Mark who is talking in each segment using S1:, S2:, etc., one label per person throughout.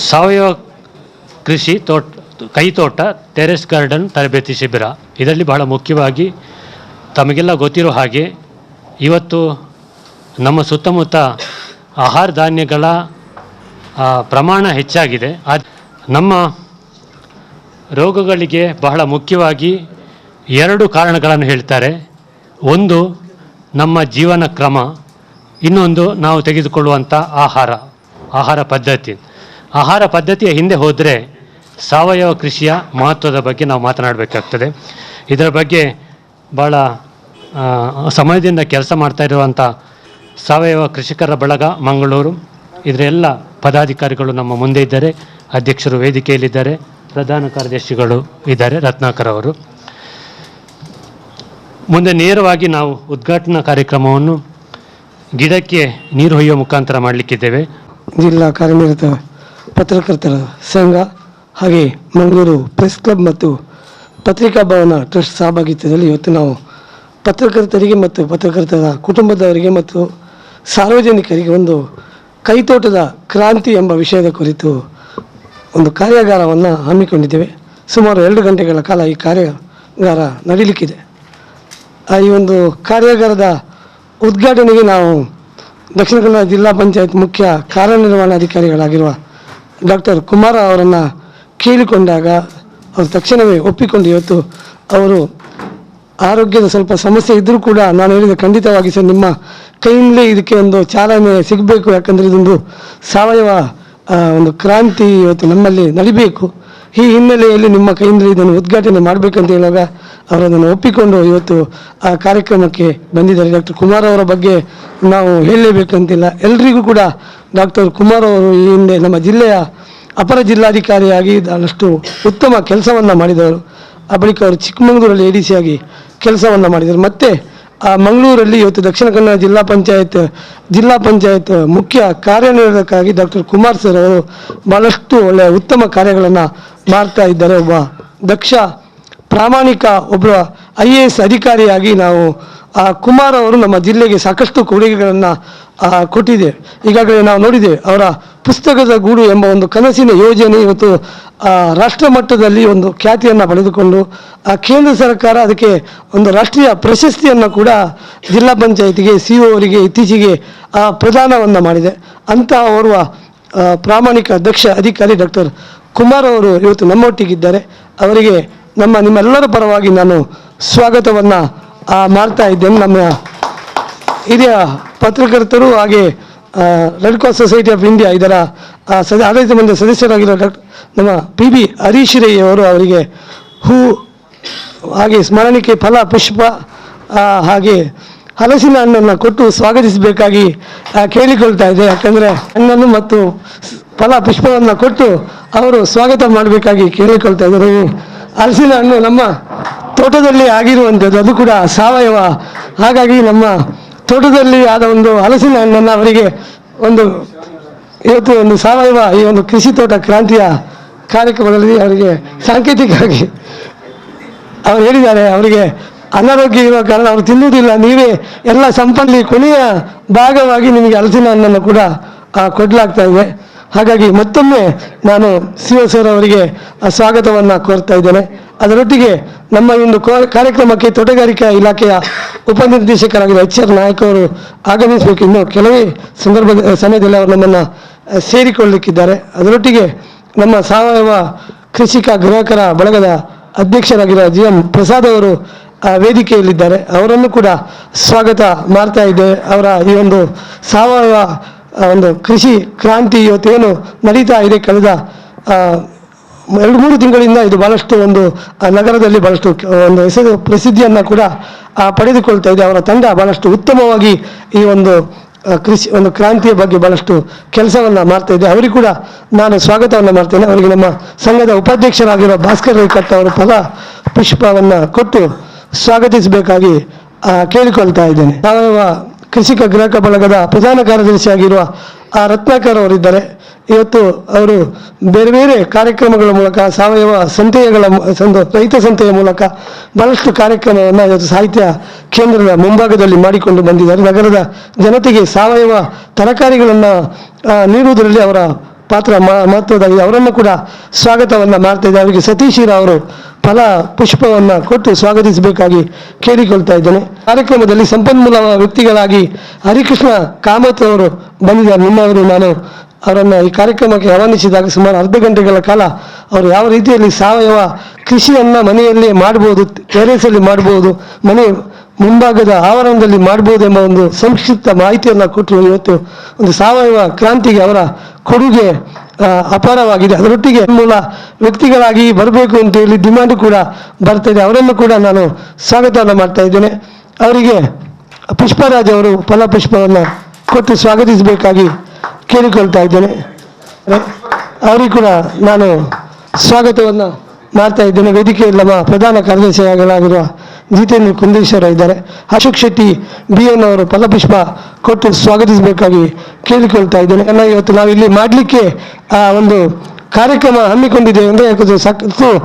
S1: ಸಾವಯವ ಕೃಷಿ ಕೈತೋಟ terrace garden ತರಬೇತಿ ಶಿಬಿರ. ಇದರಲ್ಲಿ ಬಹಳ ಮುಖ್ಯವಾಗಿ ತಮಗೆಲ್ಲ ಗೊತ್ತಿರೋ ಹಾಗೆ ಇವತ್ತು ನಮ್ಮ ಸುತ್ತಮುತ್ತ ಆಹಾರ ಧಾನ್ಯಗಳ ಪ್ರಮಾಣ ಹೆಚ್ಚಾಗಿದೆ. ನಮ್ಮ ರೋಗಗಳಿಗೆ ಬಹಳ ಮುಖ್ಯವಾಗಿ 2 ಕಾರಣಗಳನ್ನು ಹೇಳ್ತಾರೆ. ಒಂದು ನಮ್ಮ ಜೀವನ ಕ್ರಮ, ಇನ್ನೊಂದು ನಾವು ತೆಗೆದುಕೊಳ್ಳುವಂಥ ಆಹಾರ ಪದ್ಧತಿಯ ಹಿಂದೆ ಹೋದರೆ ಸಾವಯವ ಕೃಷಿಯ ಮಹತ್ವದ ಬಗ್ಗೆ ನಾವು ಮಾತನಾಡಬೇಕಾಗ್ತದೆ. ಇದರ ಬಗ್ಗೆ ಭಾಳ ಸಮಯದಿಂದ ಕೆಲಸ ಮಾಡ್ತಾ ಇರುವಂಥ ಸಾವಯವ ಕೃಷಿಕರ ಬಳಗ ಮಂಗಳೂರು, ಇದರ ಎಲ್ಲ ಪದಾಧಿಕಾರಿಗಳು ನಮ್ಮ ಮುಂದೆ ಇದ್ದಾರೆ. ಅಧ್ಯಕ್ಷರು ವೇದಿಕೆಯಲ್ಲಿದ್ದಾರೆ, ಪ್ರಧಾನ ಕಾರ್ಯದರ್ಶಿಗಳು ಇದ್ದಾರೆ, ರತ್ನಾಕರ್ ಅವರು. ಮುಂದೆ ನೇರವಾಗಿ ನಾವು ಉದ್ಘಾಟನಾ ಕಾರ್ಯಕ್ರಮವನ್ನು ಗಿಡಕ್ಕೆ ನೀರು ಹೊಯ್ಯುವ ಮುಖಾಂತರ ಮಾಡಲಿಕ್ಕಿದ್ದೇವೆ.
S2: ಜಿಲ್ಲಾ ಕಾರ್ಯನಿರತ ಪತ್ರಕರ್ತರ ಸಂಘ ಹಾಗೆ ಮಂಗಳೂರು ಪ್ರೆಸ್ ಕ್ಲಬ್ ಮತ್ತು ಪತ್ರಿಕಾ ಭವನ ಟ್ರಸ್ಟ್ ಸಹಭಾಗಿತ್ವದಲ್ಲಿ ಇವತ್ತು ನಾವು ಪತ್ರಕರ್ತರಿಗೆ ಮತ್ತು ಪತ್ರಕರ್ತರ ಕುಟುಂಬದವರಿಗೆ ಮತ್ತು ಸಾರ್ವಜನಿಕರಿಗೆ ಒಂದು ಕೈತೋಟದ ಕ್ರಾಂತಿ ಎಂಬ ವಿಷಯದ ಕುರಿತು ಒಂದು ಕಾರ್ಯಾಗಾರವನ್ನು ಹಮ್ಮಿಕೊಂಡಿದ್ದೇವೆ. ಸುಮಾರು 2 ಗಂಟೆಗಳ ಕಾಲ ಈ ಕಾರ್ಯಾಗಾರ ನಡೀಲಿಕ್ಕಿದೆ. ಈ ಒಂದು ಕಾರ್ಯಾಗಾರದ ಉದ್ಘಾಟನೆಗೆ ನಾವು ದಕ್ಷಿಣ ಕನ್ನಡ ಜಿಲ್ಲಾ ಪಂಚಾಯತ್ ಮುಖ್ಯ ಕಾರ್ಯನಿರ್ವಹಣಾಧಿಕಾರಿಗಳಾಗಿರುವ ಡಾಕ್ಟರ್ ಕುಮಾರ ಅವರನ್ನು ಕೇಳಿಕೊಂಡಾಗ ಅವರು ತಕ್ಷಣವೇ ಒಪ್ಪಿಕೊಂಡು ಇವತ್ತು ಅವರು ಆರೋಗ್ಯದ ಸ್ವಲ್ಪ ಸಮಸ್ಯೆ ಇದ್ದರೂ ಕೂಡ ನಾನು ಹೇಳಿದ ಖಂಡಿತವಾಗಿ ಸರ್ ನಿಮ್ಮ ಕೈಯಿಂದಲೇ ಇದಕ್ಕೆ ಒಂದು ಚಾಲನೆ ಸಿಗಬೇಕು, ಯಾಕಂದರೆ ಇದೊಂದು ಸಾವಯವ ಒಂದು ಕ್ರಾಂತಿ ಇವತ್ತು ನಮ್ಮಲ್ಲಿ ನಡಿಬೇಕು. ಈ ಹಿನ್ನೆಲೆಯಲ್ಲಿ ನಿಮ್ಮ ಕೈಯಿಂದ ಇದನ್ನು ಉದ್ಘಾಟನೆ ಮಾಡಬೇಕಂತ ಹೇಳುವಾಗ ಅವರು ಅದನ್ನು ಒಪ್ಪಿಕೊಂಡು ಇವತ್ತು ಆ ಕಾರ್ಯಕ್ರಮಕ್ಕೆ ಬಂದಿದ್ದಾರೆ. ಡಾಕ್ಟರ್ ಕುಮಾರ್ ಅವರ ಬಗ್ಗೆ ನಾವು ಹೇಳಲೇಬೇಕಂತಿಲ್ಲ. ಎಲ್ರಿಗೂ ಕೂಡ ಡಾಕ್ಟರ್ ಕುಮಾರ್ ಅವರು ಈ ಹಿಂದೆ ನಮ್ಮ ಜಿಲ್ಲೆಯ ಅಪರ ಜಿಲ್ಲಾಧಿಕಾರಿಯಾಗಿ ಬಹಳಷ್ಟು ಉತ್ತಮ ಕೆಲಸವನ್ನು ಮಾಡಿದವರು. ಆ ಬಳಿಕ ಅವರು ಚಿಕ್ಕಮಗಳೂರಲ್ಲಿ ADC ಆಗಿ ಕೆಲಸವನ್ನು ಮಾಡಿದರು. ಮತ್ತು ಆ ಮಂಗಳೂರಲ್ಲಿ ಇವತ್ತು ದಕ್ಷಿಣ ಕನ್ನಡ ಜಿಲ್ಲಾ ಪಂಚಾಯತ್ ಮುಖ್ಯ ಕಾರ್ಯನಿರ್ವಾಹಕರಾಗಿ ಡಾಕ್ಟರ್ ಕುಮಾರ್ ಸರ್ ಅವರು ಭಾಳಷ್ಟು ಒಳ್ಳೆಯ ಉತ್ತಮ ಕಾರ್ಯಗಳನ್ನು ಮಾಡ್ತಾ ಇದ್ದಾರೆ. ಒಬ್ಬ ದಕ್ಷ ಪ್ರಾಮಾಣಿಕ ಒಬ್ಬ IAS ಅಧಿಕಾರಿಯಾಗಿ ನಾವು ಕುಮಾರ್ ಅವರು ನಮ್ಮ ಜಿಲ್ಲೆಗೆ ಸಾಕಷ್ಟು ಕೊಡುಗೆಗಳನ್ನು ಕೊಟ್ಟಿದೆ. ಈಗಾಗಲೇ ನಾವು ನೋಡಿದ್ದೇವೆ ಅವರ ಪುಸ್ತಕದ ಗೂಡು ಎಂಬ ಒಂದು ಕನಸಿನ ಯೋಜನೆ ಇವತ್ತು ರಾಷ್ಟ್ರ ಮಟ್ಟದಲ್ಲಿ ಒಂದು ಖ್ಯಾತಿಯನ್ನು ಪಡೆದುಕೊಂಡು ಕೇಂದ್ರ ಸರ್ಕಾರ ಅದಕ್ಕೆ ಒಂದು ರಾಷ್ಟ್ರೀಯ ಪ್ರಶಸ್ತಿಯನ್ನು ಕೂಡ ಜಿಲ್ಲಾ ಪಂಚಾಯತಿಗೆ CO ಅವರಿಗೆ ಇತ್ತೀಚೆಗೆ ಪ್ರದಾನವನ್ನು ಮಾಡಿದೆ. ಅಂತಹ ಓರ್ವ ಪ್ರಾಮಾಣಿಕ ದಕ್ಷ ಅಧಿಕಾರಿ ಡಾಕ್ಟರ್ ಕುಮಾರ್ ಅವರು ಇವತ್ತು ನಮ್ಮೊಟ್ಟಿಗಿದ್ದಾರೆ. ಅವರಿಗೆ ನಿಮ್ಮೆಲ್ಲರ ಪರವಾಗಿ ನಾನು ಸ್ವಾಗತವನ್ನು ಮಾಡ್ತಾ ಇದ್ದೇನೆ. ನಮ್ಮ ಹಿರಿಯ ಪತ್ರಕರ್ತರು ಹಾಗೆ red cross society of India ಇದರ ಆಡಳಿತ ಮಂಡಳಿ ಸದಸ್ಯರಾಗಿರೋ ನಮ್ಮ PB ಹರೀಶ್ ರೈ ಅವರು ಅವರಿಗೆ ಹೂ ಹಾಗೆ ಸ್ಮರಣಿಕೆ ಫಲ ಪುಷ್ಪ ಹಾಗೆ ಹಲಸಿನ ಹಣ್ಣನ್ನು ಕೊಟ್ಟು ಸ್ವಾಗತಿಸಬೇಕಾಗಿ ಕೇಳಿಕೊಳ್ತಾ ಇದೆ. ಯಾಕಂದರೆ ಹಣ್ಣನ್ನು ಮತ್ತು ಫಲ ಪುಷ್ಪವನ್ನು ಕೊಟ್ಟು ಅವರು ಸ್ವಾಗತ ಮಾಡಬೇಕಾಗಿ ಕೇಳಿಕೊಳ್ತಾ ಇದ್ದಾರೆ. ಹಲಸಿನ ಹಣ್ಣು ನಮ್ಮ ತೋಟದಲ್ಲಿ ಆಗಿರುವಂಥದ್ದು, ಅದು ಕೂಡ ಸಾವಯವ. ಹಾಗಾಗಿ ನಮ್ಮ ತೋಟದಲ್ಲಿ ಆದ ಒಂದು ಹಲಸಿನ ಹಣ್ಣನ್ನು ಅವರಿಗೆ ಇವತ್ತು ಒಂದು ಸಾವಯವ ಈ ಒಂದು ಕೃಷಿ ತೋಟ ಕ್ರಾಂತಿಯ ಕಾರ್ಯಕ್ರಮದಲ್ಲಿ ಅವರಿಗೆ ಸಾಂಕೇತಿಕವಾಗಿ ಅವರು ಹೇಳಿದ್ದಾರೆ. ಅವರಿಗೆ ಅನಾರೋಗ್ಯ ಇರುವ ಕಾರಣ ಅವರು ತಿನ್ನುವುದಿಲ್ಲ, ನೀವೇ ಎಲ್ಲ ಸಂಪನ್ನಿ ಕೊನೆಯ ಭಾಗವಾಗಿ ನಿಮಗೆ ಹಲಸಿನ ಹಣ್ಣನ್ನು ಕೂಡ ಕೊಡಲಾಗ್ತಾ ಇದೆ. ಹಾಗಾಗಿ ಮತ್ತೊಮ್ಮೆ ನಾನು CO ಸರ್ ಅವರಿಗೆ ಸ್ವಾಗತವನ್ನು ಕೋರ್ತಾ ಇದ್ದೇನೆ. ಅದರೊಟ್ಟಿಗೆ ನಮ್ಮ ಒಂದು ಕಾರ್ಯಕ್ರಮಕ್ಕೆ ತೋಟಗಾರಿಕಾ ಇಲಾಖೆಯ ಉಪನಿರ್ದೇಶಕರಾಗಿರುವ HR ನಾಯಕ್ ಅವರು ಆಗಮಿಸಬೇಕು. ಇನ್ನು ಕೆಲವೇ ಸಮಯದಲ್ಲಿ ಅವರು ನಮ್ಮನ್ನು ಸೇರಿಕೊಳ್ಳಲಿಕ್ಕಿದ್ದಾರೆ. ಅದರೊಟ್ಟಿಗೆ ನಮ್ಮ ಸಾವಯವ ಕೃಷಿಕ ಗ್ರಾಹಕರ ಬಳಗದ ಅಧ್ಯಕ್ಷರಾಗಿರುವ GM ಪ್ರಸಾದ್ ಅವರು ವೇದಿಕೆಯಲ್ಲಿದ್ದಾರೆ. ಅವರನ್ನು ಕೂಡ ಸ್ವಾಗತ ಮಾಡ್ತಾ ಇದ್ದೇವೆ. ಅವರ ಈ ಒಂದು ಸಾವಯವ ಒಂದು ಕೃಷಿ ಕ್ರಾಂತಿ ಇವತ್ತೇನು ನಡೀತಾ ಇದೆ, ಕಳೆದ 2-3 ತಿಂಗಳಿಂದ ಇದು ಭಾಳಷ್ಟು ಒಂದು ನಗರದಲ್ಲಿ ಭಾಳಷ್ಟು ಒಂದು ಹೆಸರು ಪ್ರಸಿದ್ಧಿಯನ್ನು ಕೂಡ ಪಡೆದುಕೊಳ್ತಾ ಇದೆ. ಅವರ ತಂಡ ಭಾಳಷ್ಟು ಉತ್ತಮವಾಗಿ ಈ ಒಂದು ಒಂದು ಕ್ರಾಂತಿಯ ಬಗ್ಗೆ ಭಾಳಷ್ಟು ಕೆಲಸವನ್ನು ಮಾಡ್ತಾ ಇದೆ. ಅವರಿಗೆ ಕೂಡ ನಾನು ಸ್ವಾಗತವನ್ನು ಮಾಡ್ತೇನೆ. ಅವರಿಗೆ ನಮ್ಮ ಸಂಘದ ಉಪಾಧ್ಯಕ್ಷರಾಗಿರೋ ಭಾಸ್ಕರ್ ರೈಕಟ್ ಅವರು ಫಲ ಪುಷ್ಪವನ್ನು ಕೊಟ್ಟು ಸ್ವಾಗತಿಸಬೇಕಾಗಿ ಕೇಳಿಕೊಳ್ತಾ ಇದ್ದೇನೆ. ಸಾವಯವ ಕೃಷಿಕ ಗ್ರಾಹಕ ಬಳಗದ ಪ್ರಧಾನ ಕಾರ್ಯದರ್ಶಿಯಾಗಿರುವ ರತ್ನಾಕರ್ ಅವರಿದ್ದಾರೆ. ಇವತ್ತು ಅವರು ಬೇರೆ ಬೇರೆ ಕಾರ್ಯಕ್ರಮಗಳ ಮೂಲಕ ಸಾವಯವ ರೈತ ಸಂತೆಯ ಮೂಲಕ ಬಹಳಷ್ಟು ಕಾರ್ಯಕ್ರಮವನ್ನು ಇವತ್ತು ಸಾಹಿತ್ಯ ಕೇಂದ್ರದ ಮುಂಭಾಗದಲ್ಲಿ ಮಾಡಿಕೊಂಡು ಬಂದಿದ್ದಾರೆ. ನಗರದ ಜನತೆಗೆ ಸಾವಯವ ತರಕಾರಿಗಳನ್ನು ನೀಡುವುದರಲ್ಲಿ ಅವರ ಪಾತ್ರ ಮಹತ್ವದಾಗಿದೆ. ಅವರನ್ನು ಕೂಡ ಸ್ವಾಗತವನ್ನು ಮಾಡ್ತಾ ಇದ್ದಾರೆ. ಅವರಿಗೆ ಸತೀಶಿರ ಅವರು ಫಲ ಪುಷ್ಪವನ್ನು ಕೊಟ್ಟು ಸ್ವಾಗತಿಸಬೇಕಾಗಿ ಕೇಳಿಕೊಳ್ತಾ ಇದ್ದೇನೆ. ಕಾರ್ಯಕ್ರಮದಲ್ಲಿ ಸಂಪನ್ಮೂಲ ವ್ಯಕ್ತಿಗಳಾಗಿ ಹರಿಕೃಷ್ಣ ಕಾಮತ್ ಅವರು ಬಂದಿದ್ದಾರೆ. ನಿಮ್ಮವರು ನಾನು ಅವರನ್ನು ಈ ಕಾರ್ಯಕ್ರಮಕ್ಕೆ ಆಹ್ವಾನಿಸಿದಾಗ ಸುಮಾರು ಅರ್ಧ ಗಂಟೆಗಳ ಕಾಲ ಅವರು ಯಾವ ರೀತಿಯಲ್ಲಿ ಸಾವಯವ ಕೃಷಿಯನ್ನು ಮನೆಯಲ್ಲಿ ಮಾಡ್ಬೋದು, ಟೆರೇಸಲ್ಲಿ ಮಾಡ್ಬೋದು, ಮನೆ ಮುಂಭಾಗದ ಆವರಣದಲ್ಲಿ ಮಾಡ್ಬೋದು ಎಂಬ ಒಂದು ಸಂಕ್ಷಿಪ್ತ ಮಾಹಿತಿಯನ್ನು ಕೊಟ್ಟರು. ಇವತ್ತು ಒಂದು ಸಾವಯವ ಕ್ರಾಂತಿಗೆ ಅವರ ಕೊಡುಗೆ ಅಪಾರವಾಗಿದೆ. ಅದರೊಟ್ಟಿಗೆ ಮೂಲ ವ್ಯಕ್ತಿಗಳಾಗಿ ಬರಬೇಕು ಅಂತೇಳಿ ಡಿಮ್ಯಾಂಡ್ ಕೂಡ ಬರ್ತಾ ಇದೆ. ಅವರನ್ನು ಕೂಡ ನಾನು ಸ್ವಾಗತವನ್ನು ಮಾಡ್ತಾ ಇದ್ದೇನೆ. ಅವರಿಗೆ ಪುಷ್ಪರಾಜ್ ಅವರು ಫಲಪುಷ್ಪವನ್ನು ಕೊಟ್ಟು ಸ್ವಾಗತಿಸಬೇಕಾಗಿ ಕೇಳಿಕೊಳ್ತಾ ಇದ್ದೇನೆ. ಅವರಿಗೆ ಕೂಡ ನಾನು ಸ್ವಾಗತವನ್ನು ಮಾಡ್ತಾ ಇದ್ದೇನೆ. ವೇದಿಕೆಯಲ್ಲಿ ನಮ್ಮ ಪ್ರಧಾನ ಕಾರ್ಯದರ್ಶಿಯಾಗಿರುವ ಜಿತೇಂದ್ರ ಕುಂದೇಶ್ವರ ಇದ್ದಾರೆ. ಅಶೋಕ್ ಶೆಟ್ಟಿ BN ಅವರು ಫಲಪುಷ್ಪ ಕೊಟ್ಟು ಸ್ವಾಗತಿಸಬೇಕಾಗಿ ಕೇಳಿಕೊಳ್ತಾ ಇದ್ದೇನೆ. ಇವತ್ತು ನಾವಿಲ್ಲಿ ಮಾಡಲಿಕ್ಕೆ ಒಂದು ಕಾರ್ಯಕ್ರಮ ಹಮ್ಮಿಕೊಂಡಿದ್ದೇವೆ ಅಂದರೆ